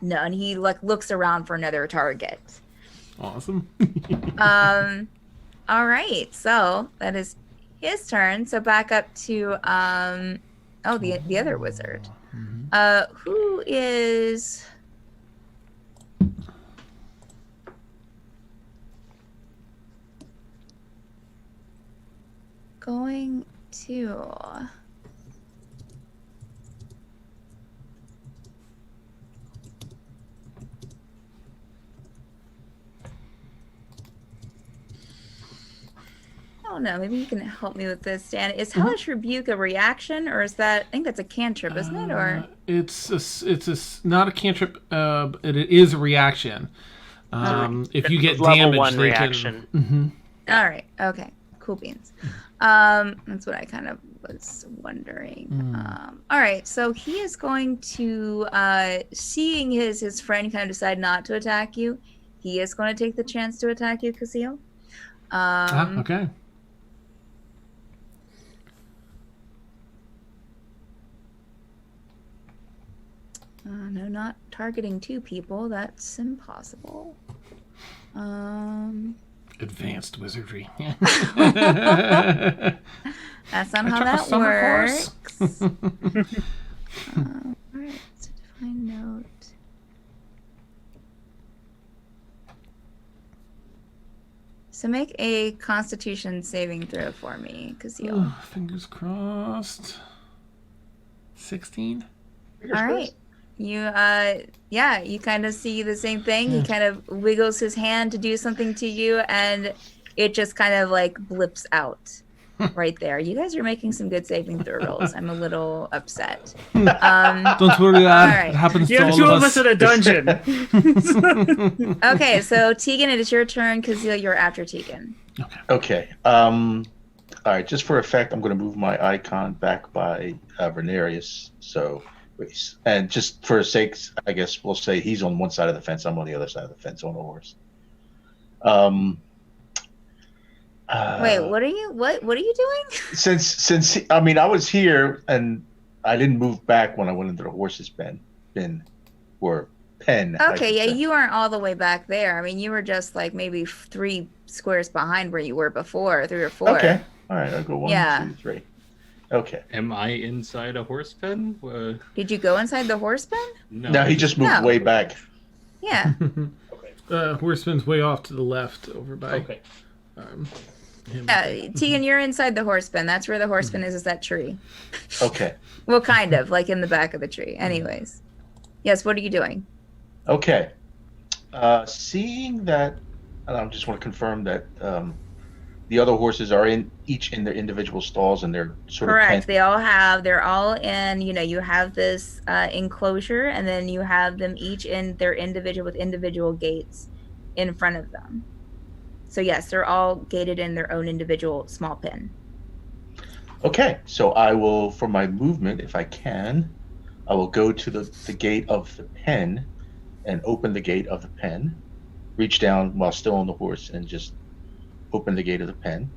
no, and he like looks around for another target. awesome. All right, so that is his turn. So back up to the other wizard. Who is going to I don't know. Maybe you can help me with this, Dan. Is Hellish Rebuke a reaction, or is that? I think that's a cantrip, isn't it? Or it's not a cantrip. It is a reaction. If you get Level damaged, 1 they reaction. can. all right, okay, cool beans. That's what I kind of was wondering. All right, so he is going to, seeing his friend kind of decide not to attack you, he is going to take the chance to attack you, Kazeel. Okay. No, not targeting two people. That's impossible. Advanced wizardry. That's not how that works. All right, so define note. So make a Constitution saving throw for me, Kazeel. Fingers crossed. 16. All right. You you kind of see the same thing. He kind of wiggles his hand to do something to you, and it just kind of like blips out right there. You guys are making some good saving throw rolls. I'm a little upset. Don't worry, lad. right. It happens You to have all two of of us us. in a dungeon. Okay, so Tegan, it is your turn. Kazeel, you're after Tegan. Okay. All right. Just for effect, I'm going to move my icon back by Venarius. So, and just for sakes, I guess we'll say he's on one side of the fence. I'm on the other side of the fence on a horse. Wait, what are you doing? Since I mean, I was here and I didn't move back when I went into the horse's pen. Okay, yeah, you aren't all the way back there. I mean, you were just like maybe 3 squares behind where you were before, 3 or 4. Okay. All right. I'll go 1, 2, 3. Okay. Am I inside a horse pen? Did you go inside the horse pen? No, he just moved way back. Yeah. Horseman's way off to the left over by. Okay. Tegan, you're inside the horse pen. That's where the horse pen is that tree. Okay. Well, kind of, like in the back of the tree. Anyways. Yes, what are you doing? Okay. Seeing that, and I just want to confirm that the other horses are each in their individual stalls and they're sort Correct. of They're all in, you have this enclosure, and then you have them each in their individual gates in front of them. So yes, they're all gated in their own individual small pen. Okay, so I will, for my movement, if I can, I will go to the gate of the pen and open the gate of the pen, reach down while still on the horse and just open the gate of the pen.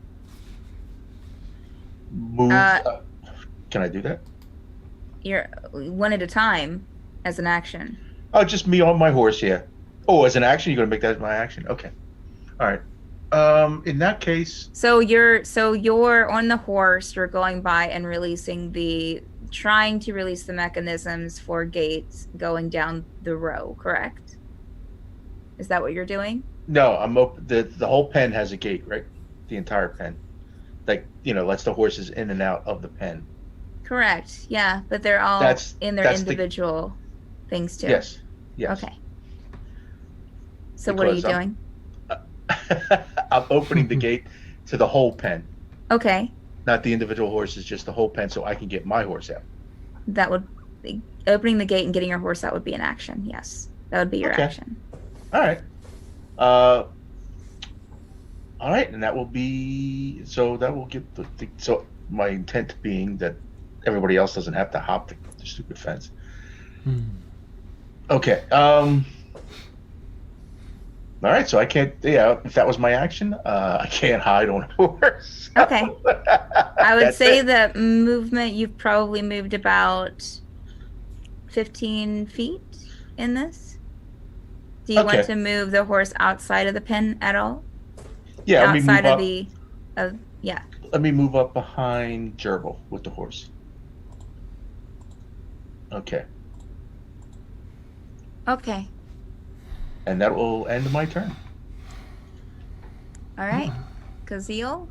Move. Can I do that? You're one at a time as an action. Oh, just me on my horse, yeah. Oh, as an action? You're going to make that my action? Okay. All right. In that case... So you're on the horse, you're going by and trying to release the mechanisms for gates going down the row, correct? Is that what you're doing? No, I'm open. The whole pen has a gate, right? The entire pen. Like, lets the horses in and out of the pen. Correct. Yeah, but they're all in their individual things too. Yes. Okay. So what are you doing? I'm opening the gate to the whole pen. Okay. Not the individual horses, just the whole pen, so I can get my horse out. That would opening the gate and getting your horse out would be an action. Yes, that would be your action. All right. All right, and that will be that will get so my intent being that everybody else doesn't have to hop the stupid fence. Okay. All right, so I can't. Yeah, if that was my action, I can't hide on a horse. Okay. I would That's say it. that movement, you've probably moved about 15 feet in this. Do you want Okay. to move the horse outside of the pen at all? Yeah, let me Outside move of up. yeah. Let me move up behind Jurble with the horse. Okay, Okay. and that will end my turn. All right. Kazeel?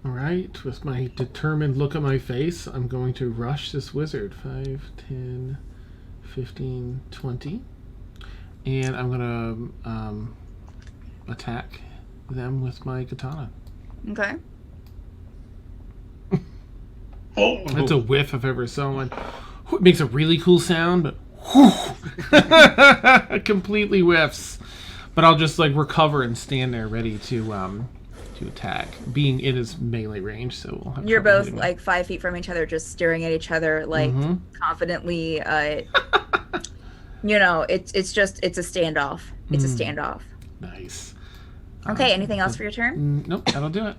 All right, with my determined look at my face, I'm going to rush this wizard. 5, 10, 15, 20. And I'm going to attack them with my katana. Okay. Oh, That's a whiff if ever saw one. It makes a really cool sound, but completely whiffs. But I'll just like recover and stand there ready to attack, being in his melee range. So we'll have You're trouble both hitting like 5 feet from each other, just staring at each other, like confidently. You know, it's a standoff. It's a standoff. Nice. Okay. Anything else for your turn? Nope, that'll do it.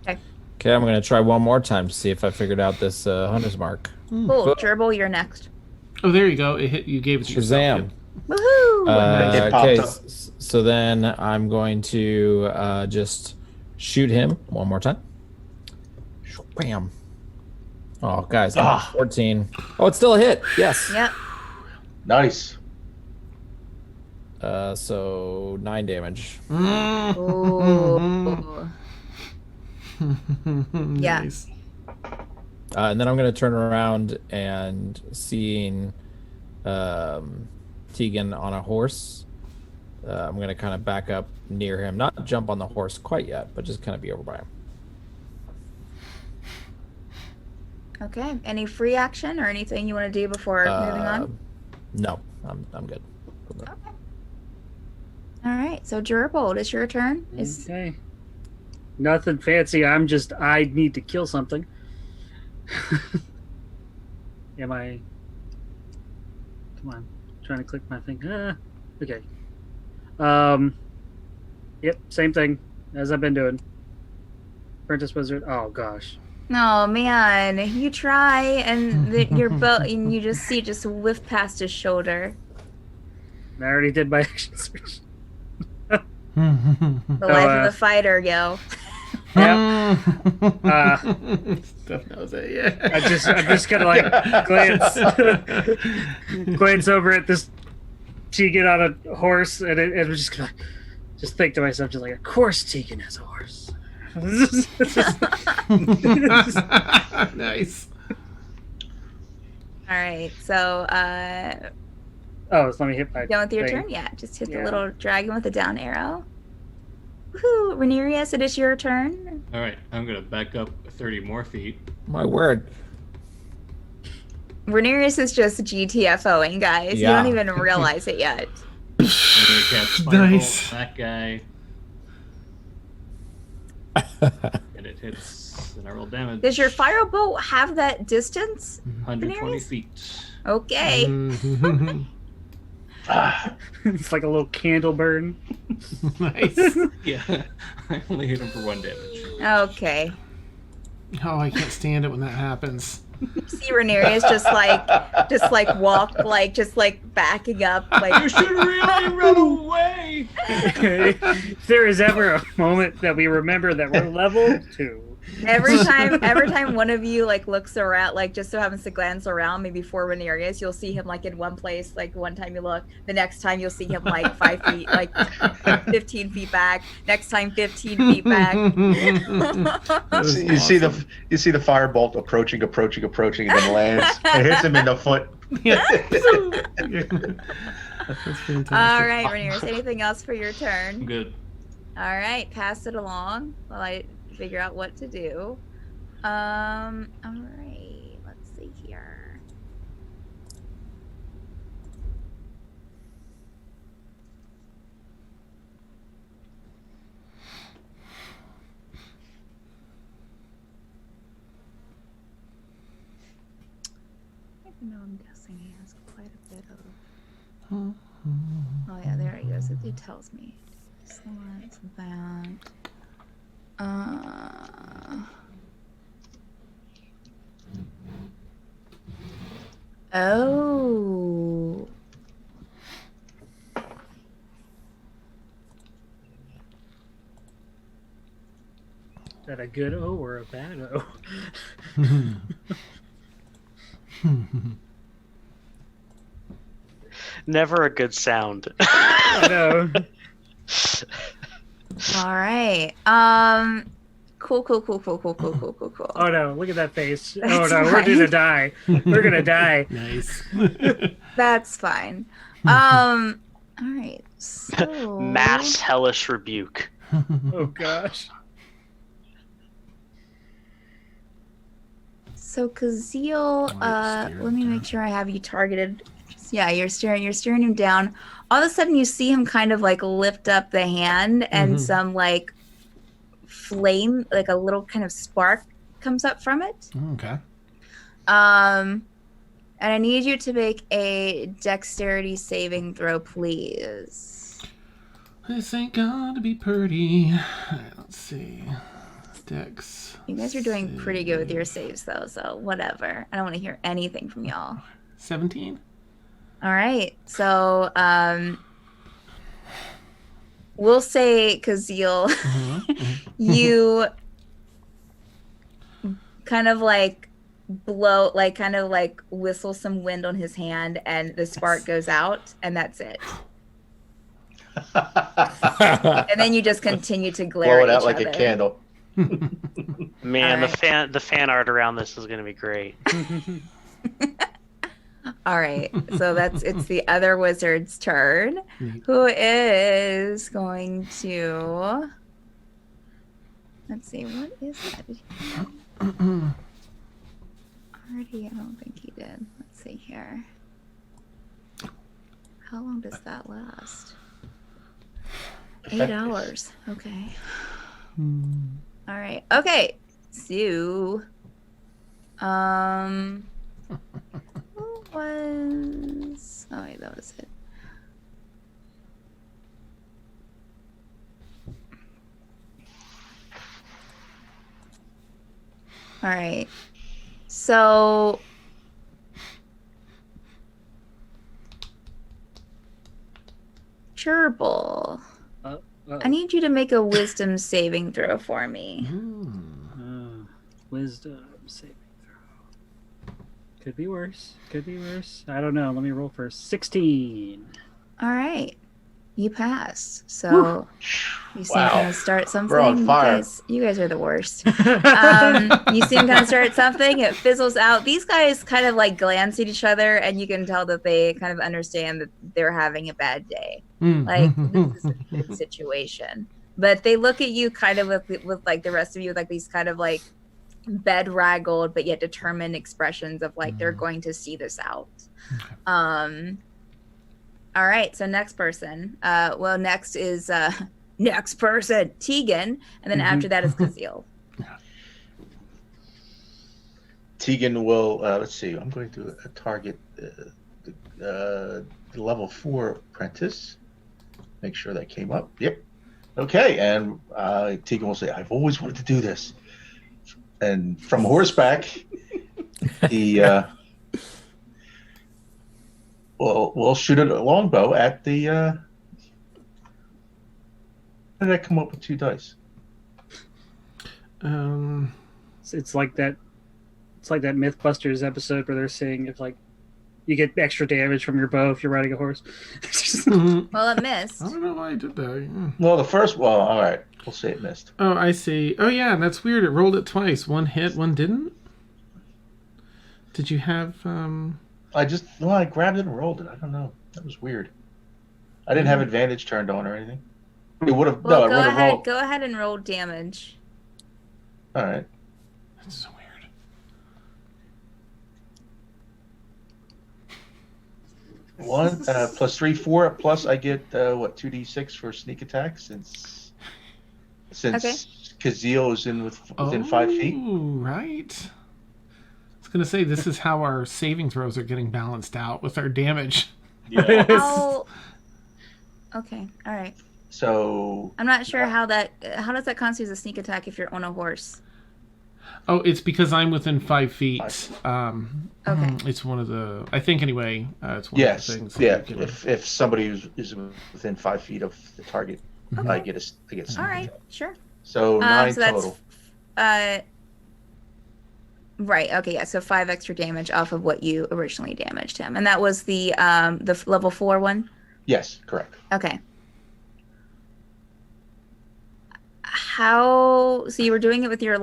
Okay. Okay, I'm gonna try one more time to see if I figured out this hunter's mark. Cool. Jurble, you're next. Oh, there you go. It hit. You gave it to yourself. Shazam! Woohoo! It popped Okay, up. so then I'm going to just shoot him one more time. Bam! Oh, guys, 14. Oh, it's still a hit. Yes. Yep. Nice. So 9 damage. Ooh. Yeah. Nice. And then I'm going to turn around and seeing Tegan on a horse. I'm going to kind of back up near him. Not jump on the horse quite yet, but just kind of be over by him. Okay. Any free action or anything you want to do before moving on? No, I'm good. Okay. All right. So Jurble, it's your turn. Okay. Nothing fancy. I need to kill something. Am I? Come on. Trying to click my thing. Okay. Yep. Same thing as I've been doing. Apprentice Wizard. Oh gosh. Oh man, you try and your bow, and you just whiff past his shoulder. I already did my action search. The life of the fighter, yo. Yeah. Stuff knows it. Yeah. I'm just gonna like glance over at this Tegan on a horse, and it was just gonna just think to myself, just like, of course Tegan has a horse. Nice. All right, so Oh, so let me hit my done with your thing. turn? Yeah, just hit the little dragon with the down arrow. Woohoo! Renerius, it is your turn. All right, I'm gonna back up 30 more feet. My word. Renerius is just GTFOing, guys. Yeah. You don't even realize it yet. I'm gonna cast Firebolt Nice. on that guy. And it hits, and I roll damage. Does your firebolt have that distance? 120 Daenerys? feet. Okay. It's like a little candle burn. Nice. Yeah, I only hit him for 1 damage. Okay. Oh, I can't stand it when that happens. See Renerius just like walk, like just like backing up, like You should really run away! If there is ever a moment that we remember that we're level 2. every time one of you like looks around, like just so happens to glance around, maybe for Renerius, you'll see him like in one place, like one time you look, the next time you'll see him like 5 feet, like 15 feet back, next time 15 feet back. You see the firebolt approaching, and then lands. It hits him in the foot. That's fantastic. All right, Renerius, anything else for your I'm turn? good. All right, pass it along while I figure out what to do. All right, let's see here. Even though I'm guessing he has quite a bit of Oh yeah, there it goes. It tells me. So what's that? Oh. Is that a good O or a bad O? Never a good sound. I know. All right. Cool. Oh no, look at that face. Oh That's no, we're fine. gonna die. We're gonna die. Nice. That's fine. All right. So Mass hellish rebuke. Oh gosh. So Kazeel, staring let me down. make sure I have you targeted. Yeah, you're staring him down. All of a sudden you see him kind of like lift up the hand and some like flame, like a little kind of spark comes up from it. Okay. And I need you to make a dexterity saving throw, please. This ain't gonna be pretty. Alright, let's see. Dex. You guys are doing pretty good with your saves though, so whatever. I don't want to hear anything from y'all. 17? All right. So, we'll say, Kazeel, you kind of like blow, like kind of like whistle some wind on his hand and the spark goes out and that's it. And then you just continue to glare Blow it at out each like other. a candle. Man, All right. the fan art around this is gonna be great. All right. So it's the other wizard's turn, who is going to, let's see, what is that? Did he already? I don't think he did. Let's see here. How long does that last? 8 hours. Okay. All right. Okay. So, what was? Oh wait, that was it. All right. So, Jurble, I need you to make a wisdom saving throw for me. Wisdom saving throw. Could be worse. Could be worse. I don't know. Let me roll first. 16. All right. You passed. So you see him Wow. kind of start something. We're on fire. You guys are the worst. You see him kind of start something. It fizzles out. These guys kind of like glance at each other, and you can tell that they kind of understand that they're having a bad day. Like this is a good situation. But they look at you kind of with like the rest of you with like these kind of like bedraggled but yet determined expressions of like they're going to see this out. All right, so next person. Next is next person, Tegan, and then after that is Kazeel. Tegan will, let's see, I'm going to target the level 4 apprentice. Make sure that came up. Yep. Okay, and Tegan will say, I've always wanted to do this. And from horseback, he we'll shoot a longbow at the. How did I come up with 2 dice? It's like that. It's like that MythBusters episode where they're saying if like you get extra damage from your bow if you're riding a horse. Well, it missed. I don't know why I did that. Yeah. Well, the first. Well, all right. We'll say it missed. Oh, I see. Oh, yeah, that's weird. It rolled it twice. One hit, one didn't? Did you have... I grabbed it and rolled it. I don't know. That was weird. I didn't have advantage turned on or anything. It would have. Well, No, it would have rolled. go ahead and roll damage. All right. That's so weird. One plus 3, 4. Plus I get 2d6 for sneak attack since Okay. Kazeel is within 5 feet. Oh, right. I was going to say, this is how our saving throws are getting balanced out with our damage. Yeah. Okay. All right. So I'm not sure how does that constitute a sneak attack if you're on a horse? Oh, it's because I'm within 5 feet. Okay. It's one of the. I think anyway. It's one yes, of the things. yeah. That you can, If somebody is within 5 feet of the target, I get a sneak All right. attack. Sure. So 9 so that's, total. Right. Okay. Yeah. So 5 extra damage off of what you originally damaged him, and that was the level 4 one. Yes, correct. Okay. So you were doing it with your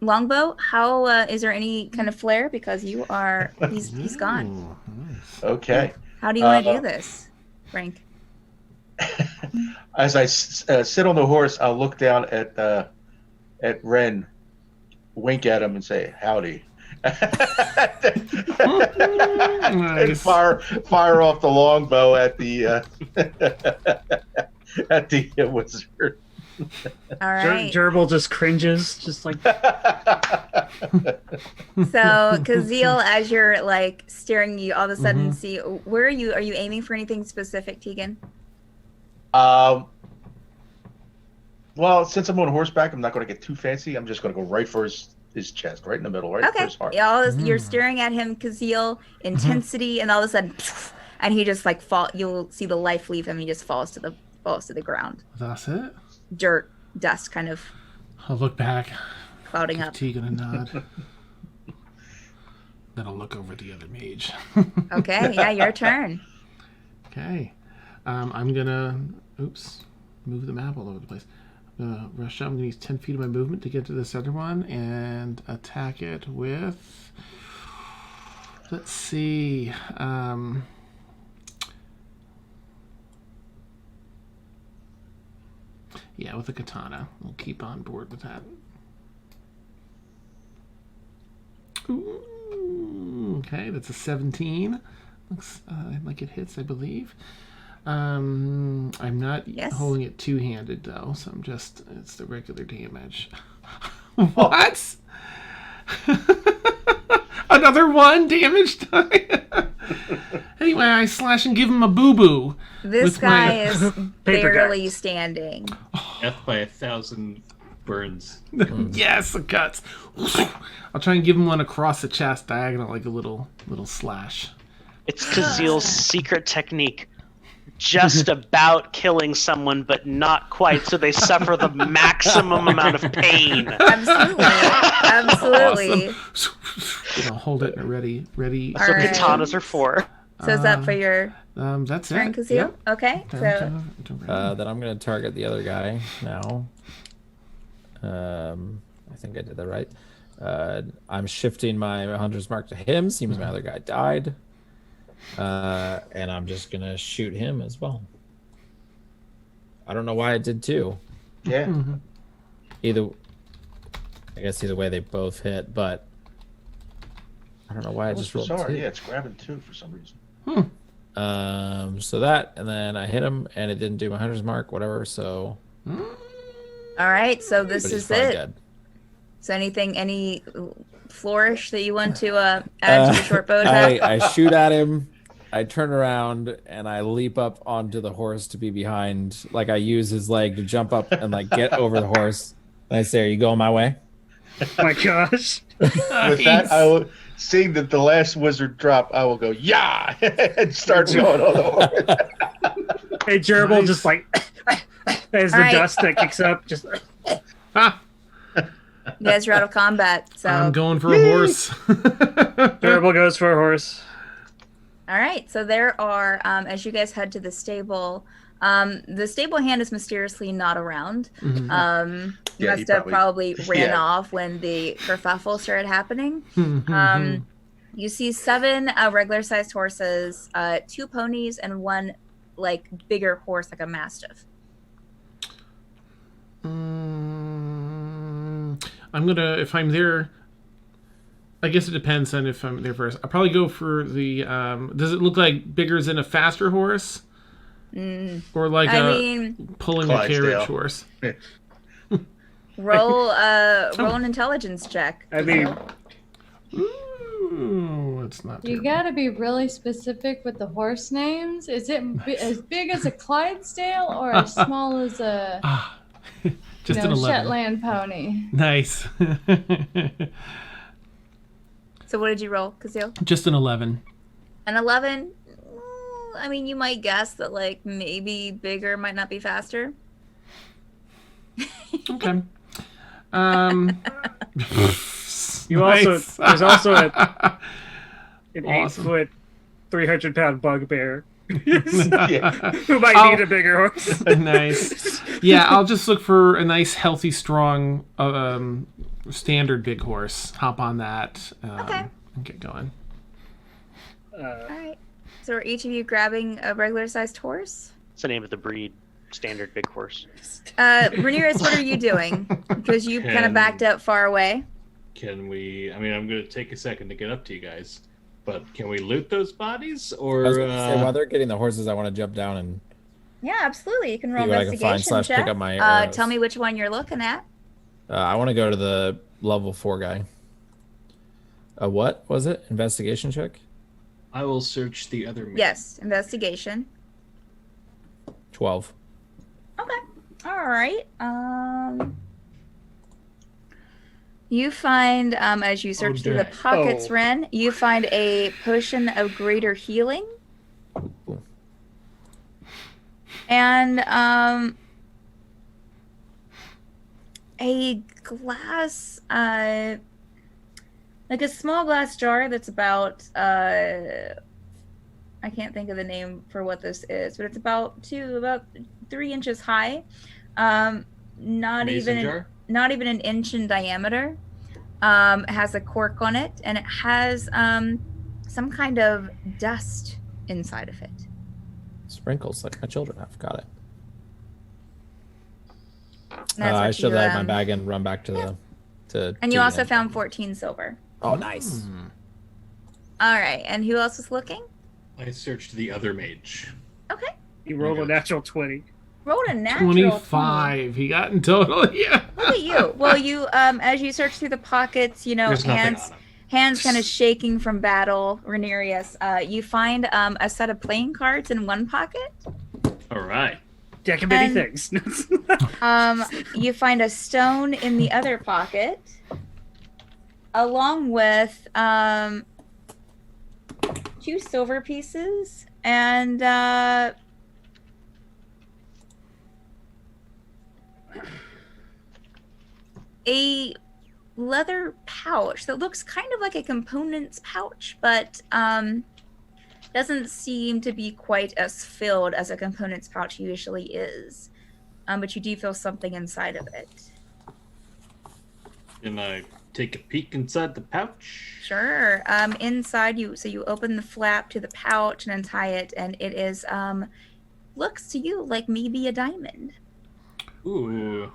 longbow. How is there any kind of flare because he's gone. Okay. How do you want to do this, Frank? As I sit on the horse, I'll look down at Ren, wink at him, and say, "Howdy," and fire off the longbow at the at the wizard. All right. Jurble just cringes, just like. So, Kazeel, as you're like staring, you all of a sudden see where are you? Are you aiming for anything specific, Tegan? Well, since I'm on horseback, I'm not going to get too fancy. I'm just going to go right for his chest, right in the middle, right for his heart. Yeah, you're staring at him, Kazeel, intensity, and all of a sudden, and he just like fall. You'll see the life leave him. He just falls to the ground. That's it. Dirt, dust, kind of. I'll look back. Clouding up. Tegan a nod. Then I'll look over the other mage. Okay, yeah, your turn. Okay. I'm gonna move the map all over the place. I'm gonna rush up. I'm gonna use 10 feet of my movement to get to this other one and attack it with, let's see, yeah, with a katana. We'll keep on board with that. Ooh, okay, that's a 17. Looks like it hits, I believe. I'm not holding it two-handed though, so it's the regular damage. What? Another 1 damage die? Anyway, I slash and give him a boo-boo. This guy is barely standing. Death by 1,000 burns. Yes, the guts. I'll try and give him one across the chest, diagonal, like a little slash. It's Kazeel's secret technique. Just about killing someone, but not quite, so they suffer the maximum amount of pain. Absolutely. Awesome. I'll hold it in a ready. That's what katanas are for. So is that for your that's turn, it. Kazeel? Yep. Okay. So then I'm going to target the other guy now. I think I did that right. I'm shifting my hunter's mark to him. Seems my other guy died. And I'm just going to shoot him as well. I don't know why I did 2. Yeah. Either way they both hit, but I don't know why I just rolled 2. Yeah, it's grabbing 2 for some reason. So that, and then I hit him, and it didn't do my hunter's mark, whatever. So. All right, so this is it. Dead. So any flourish that you want to add to your short bow attack? I shoot at him. I turn around and I leap up onto the horse to be behind. Like I use his leg to jump up and like get over the horse. And I say, "Are you going my way?" Oh my gosh! With that, I will, seeing that the last wizard drop, I will go, "Yeah!" and start going on the horse. Hey, Jurble, just like as the dust that kicks up, just. You guys are out of combat, so I'm going for a horse. Jurble goes for a horse. All right, so there are, as you guys head to the stable hand is mysteriously not around. Yeah, must have probably ran off when the kerfuffle started happening. You see 7 regular-sized horses, 2 ponies, and 1 like bigger horse, like a mastiff. I'm gonna, if I'm there, I guess it depends on if I'm there first. I'll probably go for the, does it look like bigger than a faster horse? Or like pulling a carriage horse? Roll an intelligence check. I mean, Ooh, let's It's not. You terrible. gotta be really specific with the horse names. Is it as big as a Clydesdale or as small as a Just an 11. Shetland pony? Nice. So what did you roll, Kazil? Just an 11. An 11? I mean, you might guess that, like, maybe bigger might not be faster. Okay. You also Nice. there's also an Awesome. 8-foot, 300-pound bugbear Yeah. who might Oh. need a bigger horse. Nice. Yeah, I'll just look for a nice, healthy, strong, standard big horse. Hop on that. Okay. And get going. All right. So are each of you grabbing a regular-sized horse? It's the name of the breed. Standard big horse. Ramirez, what are you doing? Because you kind of backed up far away. Can we? I mean, I'm going to take a second to get up to you guys, but can we loot those bodies? Or I was gonna say, while they're getting the horses, I want to jump down and Yeah, absolutely. You can roll see what I can find investigation / pick check. up my arrows. Tell me which one you're looking at. I want to go to the level 4 guy. What was it? Investigation check? I will search the other. Yes, investigation. 12. Okay. All right. You find, as you search through the dang. pockets, Oh. Ren, you find a potion of greater healing. Cool. And a glass, like a small glass jar that's about, I can't think of the name for what this is, but it's about 3 inches high. Not Mason even jar? not even an inch in diameter. It has a cork on it, and it has some kind of dust inside of it. Sprinkles like my children have. Got it. And that's I what shove you, that in my bag and run back to the. And you Tegan. also found 14 silver. Oh, nice. All right, and who else is looking? I searched the other mage. Okay, He rolled a natural 20. rolled a natural 25. He got in total. Yeah. Look at you. Well, you as you search through the pockets, There's nothing hands on him. hands kind of shaking from battle. Renerius, you find a set of playing cards in one pocket. All right. Yeah, can many And- things. You find a stone in the other pocket, along with 2 silver pieces and a leather pouch that looks kind of like a components pouch, but doesn't seem to be quite as filled as a components pouch usually is. But you do feel something inside of it. Can I take a peek inside the pouch? Sure. Inside you open the flap to the pouch and untie it, and it is looks to you like maybe a diamond. Ooh.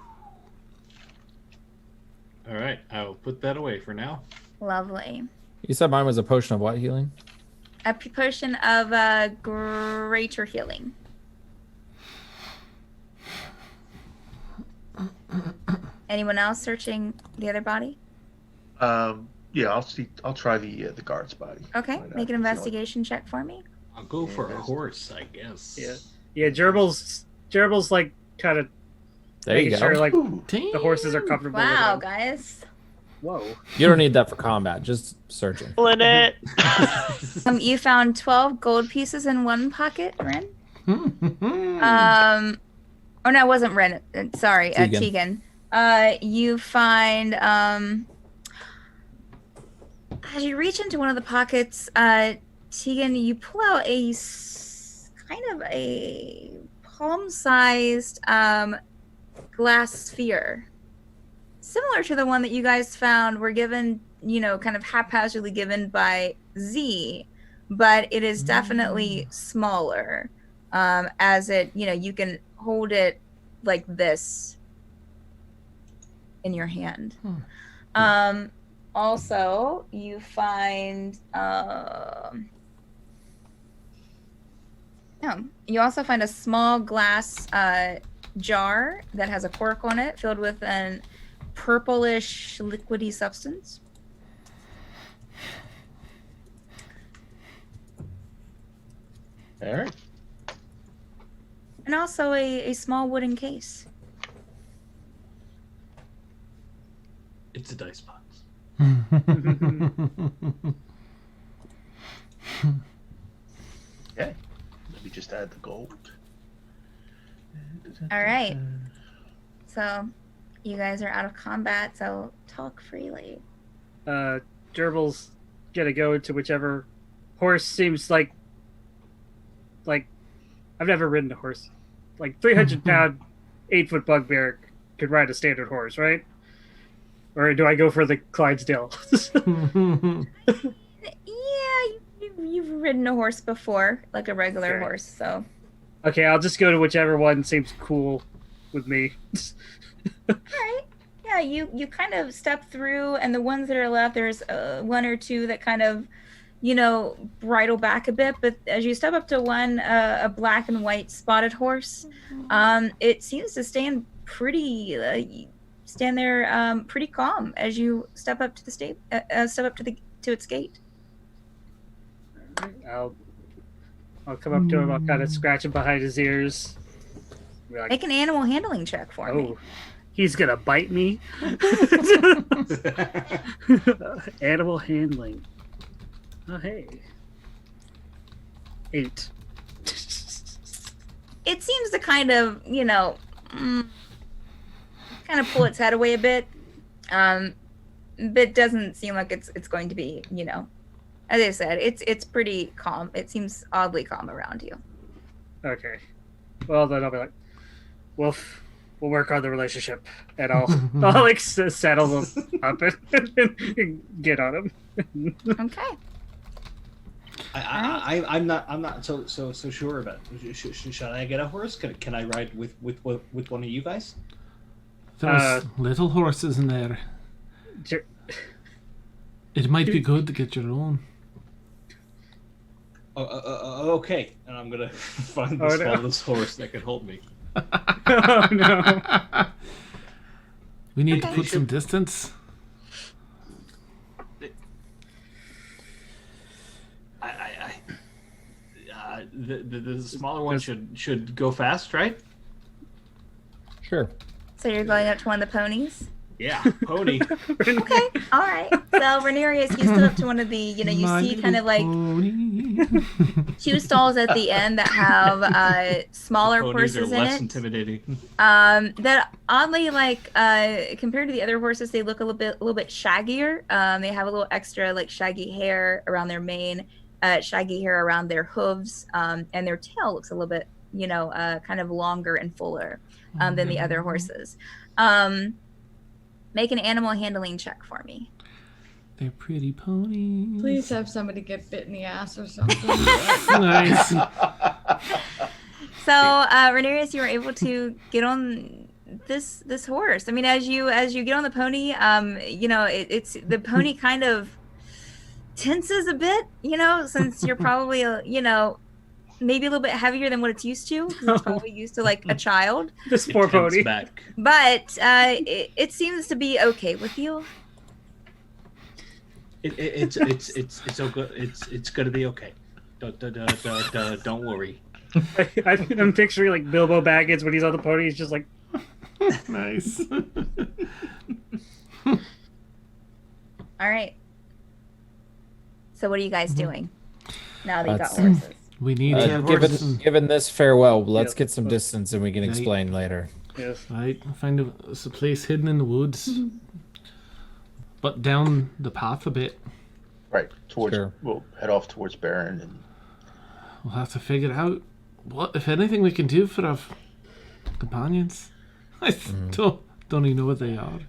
All right, I will put that away for now. Lovely. You said mine was a potion of what healing? A potion of greater healing. Anyone else searching the other body? Yeah, I'll try the guard's body. Okay, Find out make an if I feel investigation check for me. I'll go for a there's- horse, I guess. Yeah. Yeah, Jurble's like kind of There you making go. sure like Ooh, the horses are comfortable. Wow, with him. guys. Whoa. You don't need that for combat. Just searching. In it. You found 12 gold pieces in one pocket, Ren. Oh no, it wasn't Ren. Sorry, Tegan. Tegan. You find as you reach into one of the pockets, Tegan, you pull out a kind of a palm-sized glass sphere, similar to the one that you guys found. Were given, kind of haphazardly given by Z, but it is definitely smaller. As it, you can hold it like this in your hand. Also, you find you also find a small glass jar that has a cork on it, filled with an purplish liquidy substance. All right. And also a small wooden case. It's a dice box. Okay. Let me just add the gold. All right. So, you guys are out of combat, so talk freely. Jurble's gonna go to whichever horse seems like I've never ridden a horse. Like 300-pound, 8-foot bugbear could ride a standard horse, right? Or do I go for the Clydesdale? Yeah, you've ridden a horse before, like a regular Okay. horse, so. Okay, I'll just go to whichever one seems cool with me. All right. Yeah, you kind of step through, and the ones that are left, there's one or two that kind of, bridle back a bit. But as you step up to one, a black and white spotted horse, it seems to stand there pretty calm as you step up to the to its gate. I'll come up to him. I'll kind of scratch him behind his ears. Be like, Make an animal handling check for me. oh, he's gonna bite me. Animal handling. Oh, hey. 8. It seems to kind of, kind of pull its head away a bit. But doesn't seem like it's going to be, as I said, it's pretty calm. It seems oddly calm around you. Okay. Well, then I'll be like, Wolf, we'll work on the relationship, and I'll saddle them up and get on him. Okay. I'm not so sure about it. Should I get a horse? Can I ride with one of you guys? There's little horses in there. Sure. It might be good to get your own. Okay, and I'm gonna find the smallest horse that can hold me. Oh no! We need to put some distance. The smaller one should go fast, right? Sure. So you're going up to one of the ponies? Yeah, pony. Okay, all right. So Renerius, you stood up to one of the, you see kind of like two stalls at the end that have smaller Ponies horses are in less it. intimidating. That oddly, like compared to the other horses, they look a little bit shaggier. They have a little extra like shaggy hair around their mane, shaggy hair around their hooves, and their tail looks a little bit, kind of longer and fuller than the other horses. Make an animal handling check for me. They're pretty ponies. Please have somebody get bit in the ass or something. Nice. So, Renerius, you were able to get on this horse. I mean, as you get on the pony, it's the pony kind of tenses a bit, since you're probably maybe a little bit heavier than what it's used to. 'Cause it's probably used to like a child. This poor pony. Back. But it seems to be okay with you. It's so good. It's gonna be okay. Don't worry. I'm picturing like Bilbo Baggins when he's on the pony. He's just like, Nice. All right. So what are you guys doing now that you got horses? We need to have given, horses. given this farewell, let's Yep. get some distance and we can explain later. yes. Right, find a place hidden in the woods, but down the path a bit. Right. Sure. We'll head off towards Baron and We'll have to figure out what, if anything, we can do for our companions. I don't even know what they are.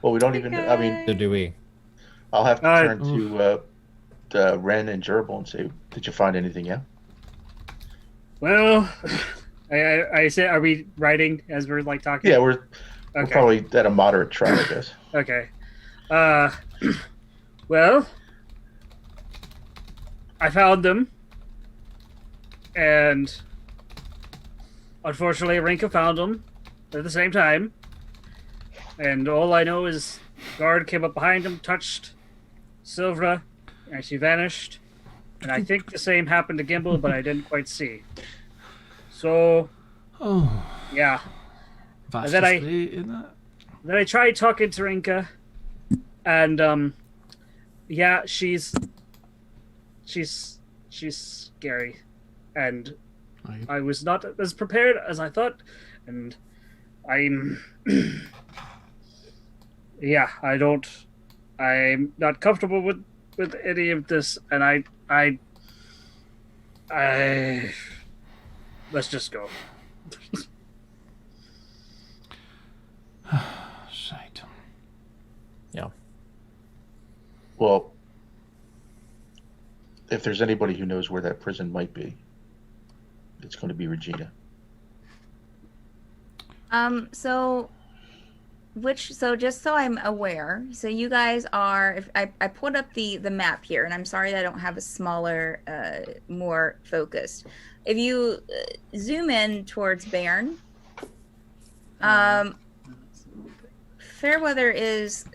well, we don't even. I mean, So do we? I'll have to Uh, turn to Ren and Jurble and say, "Did you find anything yet?" Well, I said, are we riding as we're like talking? Yeah, we're Okay. probably at a moderate trot, I guess. Okay. Well, I found them, and unfortunately, Renka found them at the same time. And all I know is guard came up behind him, touched Silvra, and she vanished. And I think the same happened to Gimble, but I didn't quite see. So, yeah. That's then just great, isn't it? Then I tried talking to Renka, and yeah, she's scary, and I was not as prepared as I thought, and I'm yeah, I'm not comfortable with any of this, and I let's just go. Shite. Yeah. Well, if there's anybody who knows where that prison might be, it's going to be Regina. So just so I'm aware, so you guys are, if I pulled up the map here, and I'm sorry that I don't have a smaller, more focused. If you zoom in towards Bairn, Fairweather is,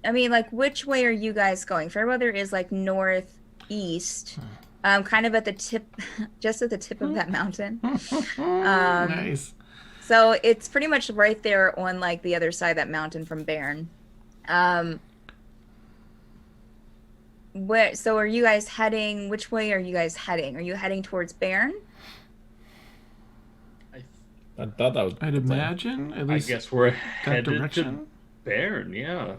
I mean, like, which way are you guys going? Fairweather is like northeast, kind of at the tip, just at the tip of that mountain. Nice. So it's pretty much right there on like the other side of that mountain from Bairn. So are you guys heading, which way are you guys heading? Are you heading towards Bairn? I thought that was. I'd imagine, at least I guess we're that headed direction. to Bairn, yeah.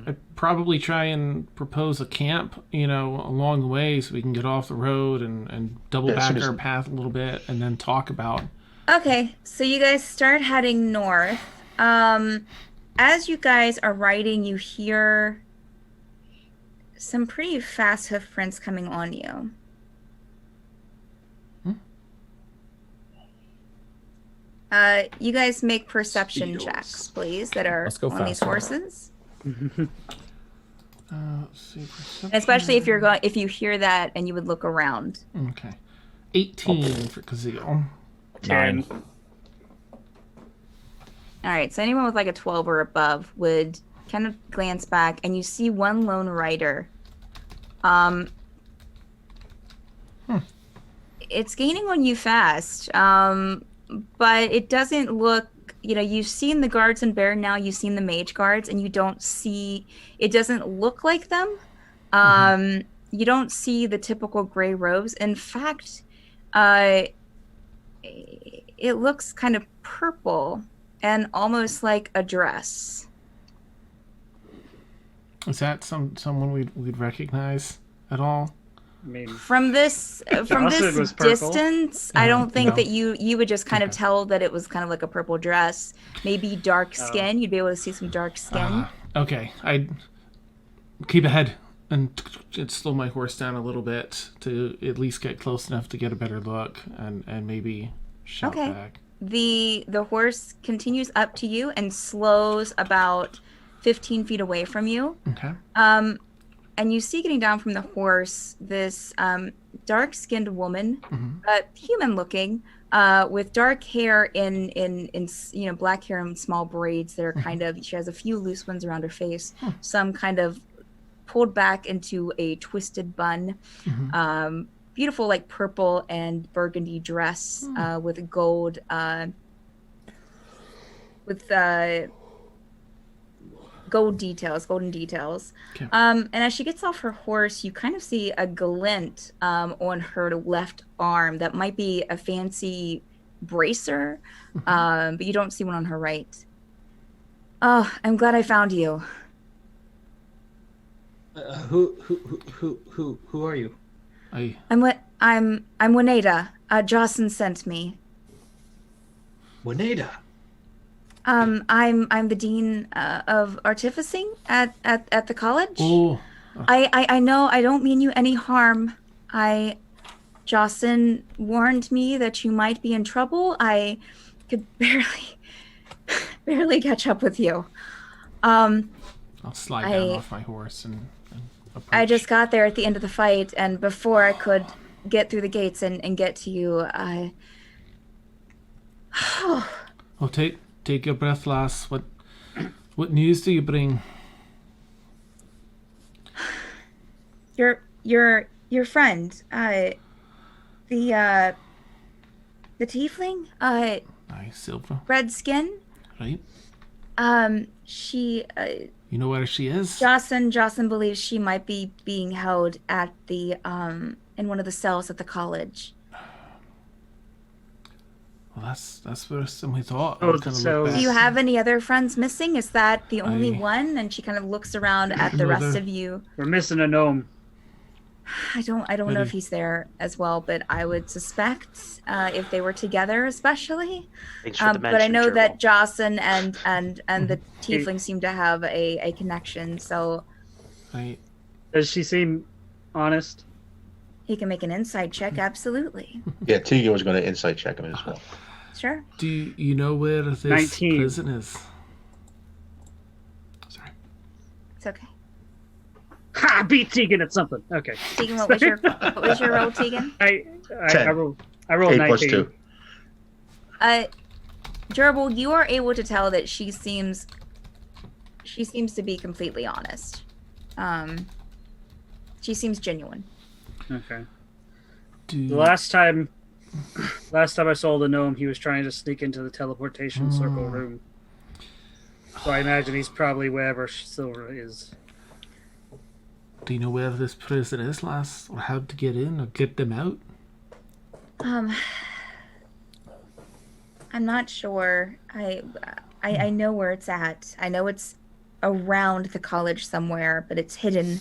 I'd probably try and propose a camp, along the way so we can get off the road and double Yeah, as back soon as- our path a little bit and then talk about. Okay, so you guys start heading north. As you guys are riding, you hear some pretty fast hoof prints coming on you. You guys make perception Speedos. checks, please, that are Let's go on these faster. horses. Let's see, perception. Especially if you hear that and you would look around. Okay. 18 for Kazeel. 9. All right, so anyone with like a 12 or above would kind of glance back, and you see one lone rider. It's gaining on you fast, but it doesn't look. You've seen the guards in Bairn now. You've seen the mage guards, and you don't see. It doesn't look like them. You don't see the typical gray robes. In fact, it looks kind of purple and almost like a dress. Is that someone we'd recognize at all? I mean, From this Jocelyn was purple. distance, I don't think no. that you would just kind of tell that it was kind of like a purple dress. Maybe dark skin. You'd be able to see some dark skin. Okay, I'd keep ahead and slow my horse down a little bit to at least get close enough to get a better look and maybe shout Okay. back. The horse continues up to you and slows about 15 feet away from you. Okay. And you see getting down from the horse this dark-skinned woman, human-looking, with dark hair in black hair and small braids that are kind of. She has a few loose ones around her face, some kind of pulled back into a twisted bun. Beautiful, like purple and burgundy dress with gold, golden details. Okay. And as she gets off her horse, you kind of see a glint on her left arm that might be a fancy bracer, but you don't see one on her right. Oh, I'm glad I found you. Who are you? I'm Wineda. Jocelyn sent me. Wineda. I'm the dean of artificing at the college. Oh. I know I don't mean you any harm. Jocelyn warned me that you might be in trouble. I could barely catch up with you. I'll slide down off my horse and approach. I just got there at the end of the fight, and before I could get through the gates and get to you, I. Oh, take your breath, lass. What news do you bring? Your your friend, the tiefling, Aye, Silvra. red skin. Right? She, You know where she is? Jocelyn believes she might be being held at the, in one of the cells at the college. Well, that's worse than we thought. Oh, I'll kinda so- look back. Do you have any other friends missing? Is that the only I- one? And she kind of looks around at the No, rest there- of you. We're missing a gnome. I don't know Maybe. if he's there as well, but I would suspect if they were together, especially. Thanks for the But I mention, know that Jurble. Jocelyn and the tiefling seem to have a connection, so Right. Does she seem honest? he can make an insight check. Absolutely, Yeah, Tegan was going to insight check him as well. sure. Do you know where this 19. prison is? Sorry. It's okay. Ha! Beat Tegan at something. Okay. Tegan, what was your roll, Tegan? I 10. rolled 8 19. plus 2. Jurble, you are able to tell that she seems to be completely honest. She seems genuine. Okay. Do The last time I saw the gnome, he was trying to sneak into the teleportation circle room. So I imagine he's probably wherever Silvra is. Do you know where this prison is, lass? Or how to get in or get them out? I'm not sure. I know where it's at. I know it's around the college somewhere, but it's hidden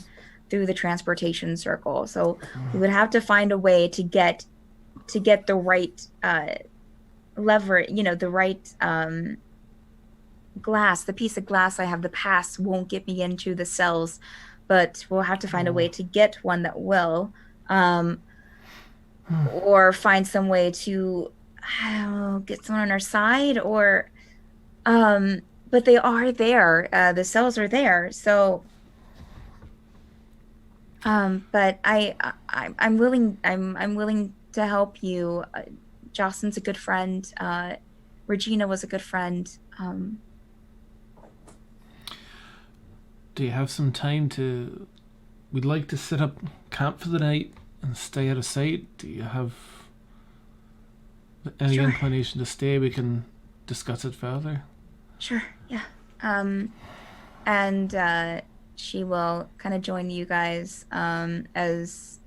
through the transportation circle. So we would have to find a way to get the right lever, the right glass. The piece of glass I have, the pass won't get me into the cells, but we'll have to find a way to get one that will, or find some way to get someone on our side, or but they are there. The cells are there, so but I'm willing to help you. Jocelyn's a good friend. Regina was a good friend. Do you have some time to... We'd like to set up camp for the night and stay out of sight. Do you have any Sure. inclination to stay? We can discuss it further. Sure, yeah. And she will kind of join you guys as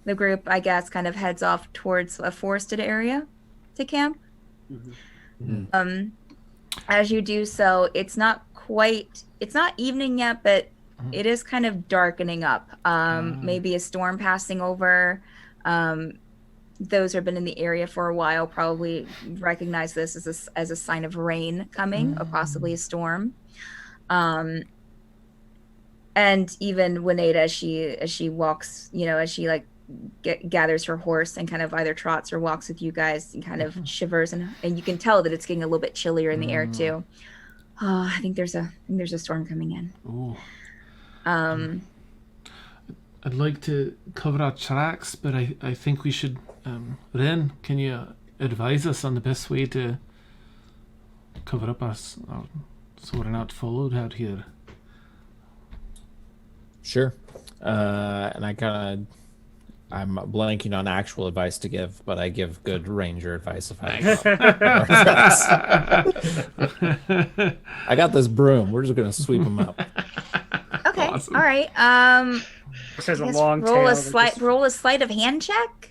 the group, I guess, kind of heads off towards a forested area to camp. As you do so, it's not evening yet, but it is kind of darkening up. Maybe a storm passing over. Those who have been in the area for a while probably recognize this as a sign of rain coming, or possibly a storm. And even Wineta, as she walks, as she like gathers her horse and kind of either trots or walks with you guys, and kind of shivers, and you can tell that it's getting a little bit chillier in the air too. Oh, I think there's a storm coming in. Ooh. Um, I'd like to cover our tracks, but I think we should... Ren, can you advise us on the best way to cover up us so we're not followed out here? Sure. And I'm blanking on actual advice to give, but I give good ranger advice if I I got this broom. We're just gonna sweep them up. okay, Awesome. all right. This has I a guess long roll tail. a that sleight just- roll a sleight of hand check.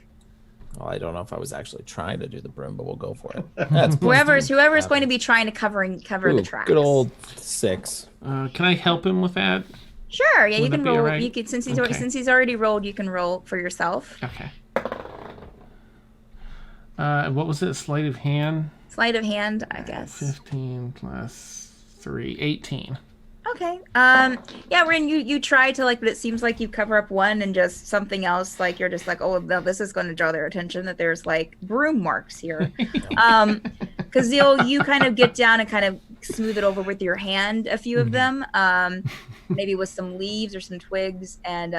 Well, I don't know if I was actually trying to do the broom, but we'll go for it. That's Whoever's going to be trying to cover the tracks. Good old 6. Can I help him with that? Sure, yeah, you Would that can be roll. alright? You can since he's Okay. already rolled, you can roll for yourself. Okay. What was it? Sleight of hand? Sleight of hand, I guess. 15 plus 3, 18. Okay. Yeah, Rin, you try to but it seems like you cover up one and just something else. Like you're just like, oh no, this is going to draw their attention that there's broom marks here. Because you kind of get down and kind of smooth it over with your hand, a few of them, maybe with some leaves or some twigs, and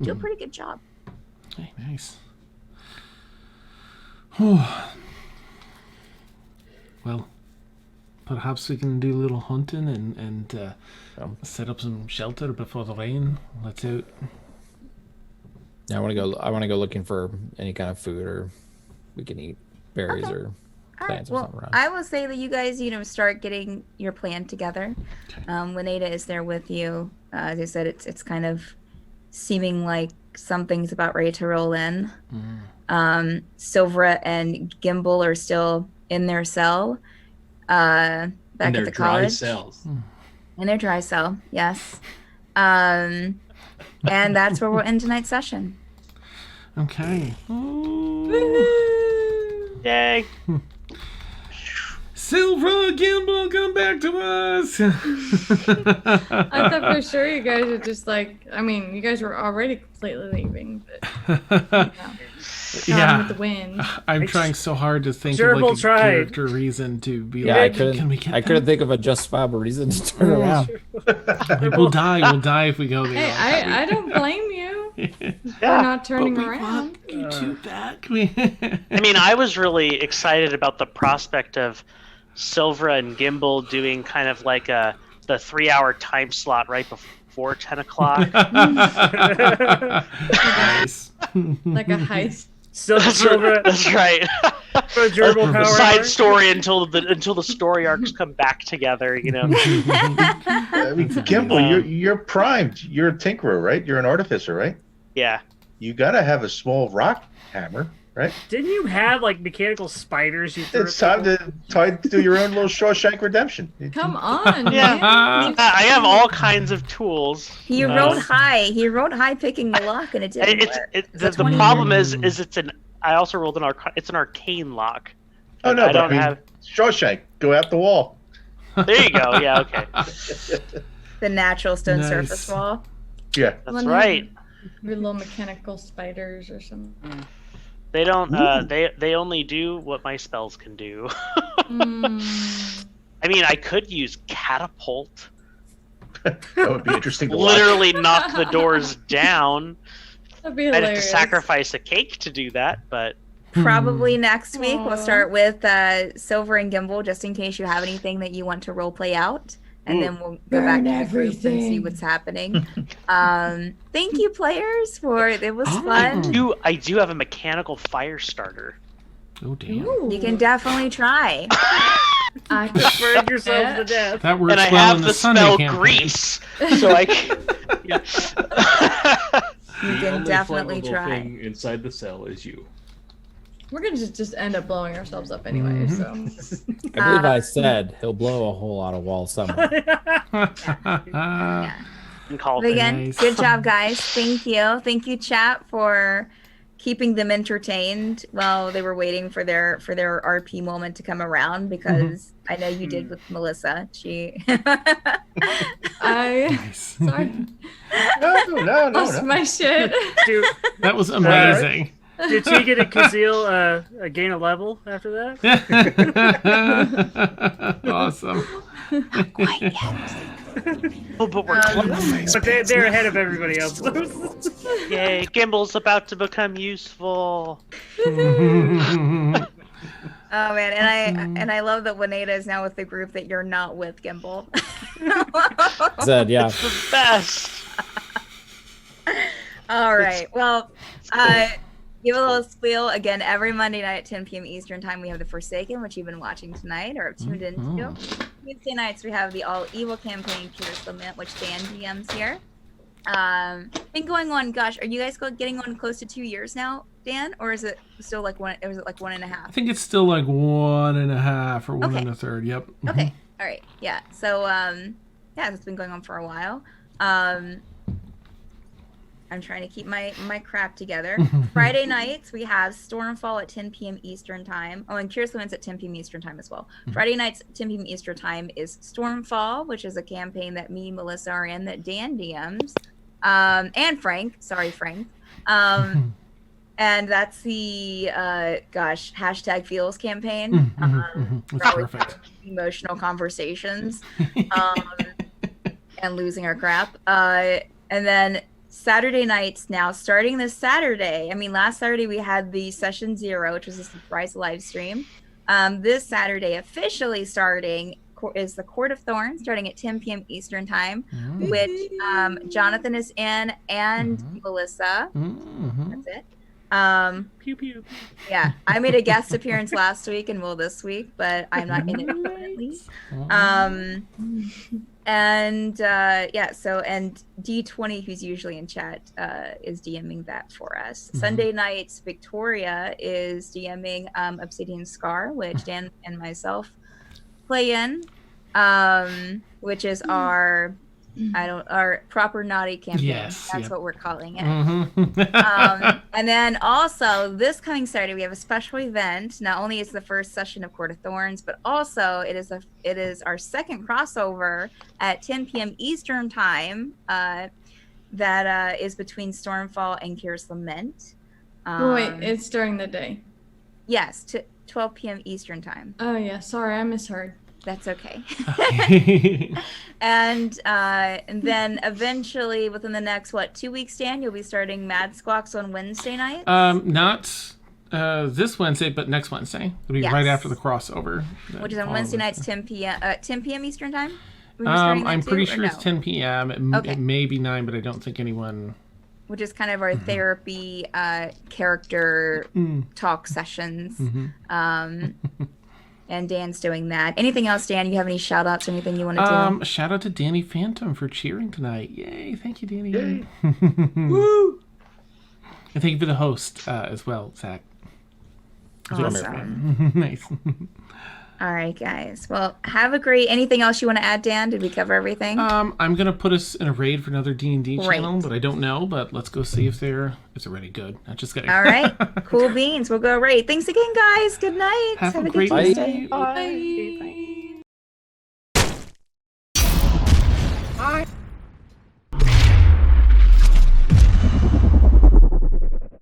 do a pretty good job. Hey, nice. Well, perhaps we can do a little hunting and set up some shelter before the rain lets out. I want to go looking for any kind of food or we can eat berries or All right. plants or Well, something around. I will say that you guys, start getting your plan together. Wineta is there with you. As I said, it's kind of seeming like something's about ready to roll in. Silvra and Gimble are still in their cell back in at their the dry college. cells. In their dry cell, yes. And that's where we'll end tonight's session. Okay. Yay! Silvra, Gimble, come back to us. I thought for sure you guys would just you guys were already completely leaving, but Yeah. with the wind. I'm trying so hard to think Jurble of a tried. character reason to be Yeah, like, can we get I couldn't think of a justifiable reason to turn around. Like, we'll die if we go there. Hey, I don't blame you for not turning around. You two back. I mean, I was really excited about the prospect of Silvra and Gimble doing kind of like the 3-hour time slot right before 10 o'clock. Nice. Like a heist. Silvra. That's right. Jurble power Side hour. story until the story arcs come back together. I mean, Gimble, you're primed. You're a tinkerer, right? You're an artificer, right? Yeah. You gotta have a small rock hammer, right? Didn't you have mechanical spiders you threw? It's time to do your own little Shawshank Redemption. Come on, Yeah. man. I have all kinds of tools. He rolled high. He rolled high picking the lock, and it didn't work. The problem is it's an. I also rolled it's an arcane lock. Oh no, I don't have. Shawshank. Go out the wall. There you go. Yeah. Okay. The natural stone Nice. surface wall. Yeah. That's right. Your little mechanical spiders or something. They don't. They only do what my spells can do. I mean, I could use catapult. That would be interesting to watch. Literally knock the doors down. That'd be I'd hilarious. have to sacrifice a cake to do that, but Probably next week we'll Aw. start with Silver and Gimble, just in case you have anything that you want to role play out, and then we'll go back to the group and see everything. what's happening. Thank you, players, for it was fun. I do have a mechanical fire starter. Oh damn. You can definitely try. I could Burn yourself to death. That works And I well have in the the Sunday spell campaign. grease, so I can. Yeah. You The can only definitely flammable try. thing inside the cell is you. We're gonna just end up blowing ourselves up anyway. So I believe I said he'll blow a whole lot of walls somewhere. Yeah. And call But it. again, Nice. good job, guys. Thank you, chat, for keeping them entertained while they were waiting for their RP moment to come around. Because I know you did with Melissa. She. I Nice. sorry, No. lost my shit. Do, That was amazing. did she get a Kazeel gain a level after that? Awesome. Oh, but we're close. But they're ahead of everybody else. Yay! Gimble's about to become useful. Oh man, and I love that Wineta is now with the group that you're not with, Gimble. Said, yeah. It's the best. All right. Well, give a little spiel again. Every Monday night at 10 p.m. Eastern time, we have the Forsaken, which you've been watching tonight or have tuned into. Tuesday nights, we have the All Evil campaign, Purest Lament, which Dan DMs here. Been going on. Gosh, are you guys getting on close to 2 years now, Dan, or is it still like one? Or is it like 1.5? I think it's still like 1.5 or 1 1/3. Yep. Okay. All right. Yeah. So, yeah, it's been going on for a while. I'm trying to keep my crap together. Friday nights, we have Stormfall at 10 p.m. Eastern time. Oh, and Curious Laments at 10 p.m. Eastern time as well. Friday nights, 10 p.m. Eastern time is Stormfall, which is a campaign that me, Melissa are in, that Dan DMs. And Frank. Sorry, Frank. And that's the, hashtag feels campaign. It's perfect. Emotional conversations. And losing our crap. And then Saturday nights now, starting this Saturday. I mean, last Saturday we had the session 0, which was a surprise live stream. This Saturday, officially starting, is the Court of Thorns, starting at 10 p.m. Eastern time, which Jonathan is in and Melissa. That's it. Pew pew. Yeah, I made a guest appearance last week and will this week, but I'm not in it permanently. And D20, who's usually in chat, is DMing that for us. Sunday nights, Victoria is DMing Obsidian Scar, which Dan and myself play in, which is our proper naughty campaign. Yes, That's yep. what we're calling it. And then also this coming Saturday we have a special event. Not only is the first session of Court of Thorns, but also it is our second crossover at 10 p.m. Eastern time. That is between Stormfall and Kyr's Lament. Wait, it's during the day. Yes, to 12 p.m. Eastern time. Oh yeah, sorry, I misheard. That's okay. And then eventually within the next 2 weeks, Dan, you'll be starting Mad Squawks on Wednesday nights. Not this Wednesday, but next Wednesday. It'll be right after the crossover. Which is on Wednesday nights, 10 p.m. Eastern time. I'm pretty sure it's 10 p.m. It may be 9, but I don't think anyone. Which is kind of our therapy character talk sessions. And Dan's doing that. Anything else, Dan? You have any shout outs or anything you want to do? Shout out to Danny Phantom for cheering tonight. Yay. Thank you, Danny. Yay. Woo! And thank you for the host as well, Zach. Awesome. Nice. All right, guys. Well, have a great... Anything else you want to add, Dan? Did we cover everything? I'm going to put us in a raid for another D&D channel, but I don't know. But let's go see if they're already good. Not just kidding. All right. Cool beans. We'll go raid. Thanks again, guys. Good night. Have a good great Tuesday. night. Bye.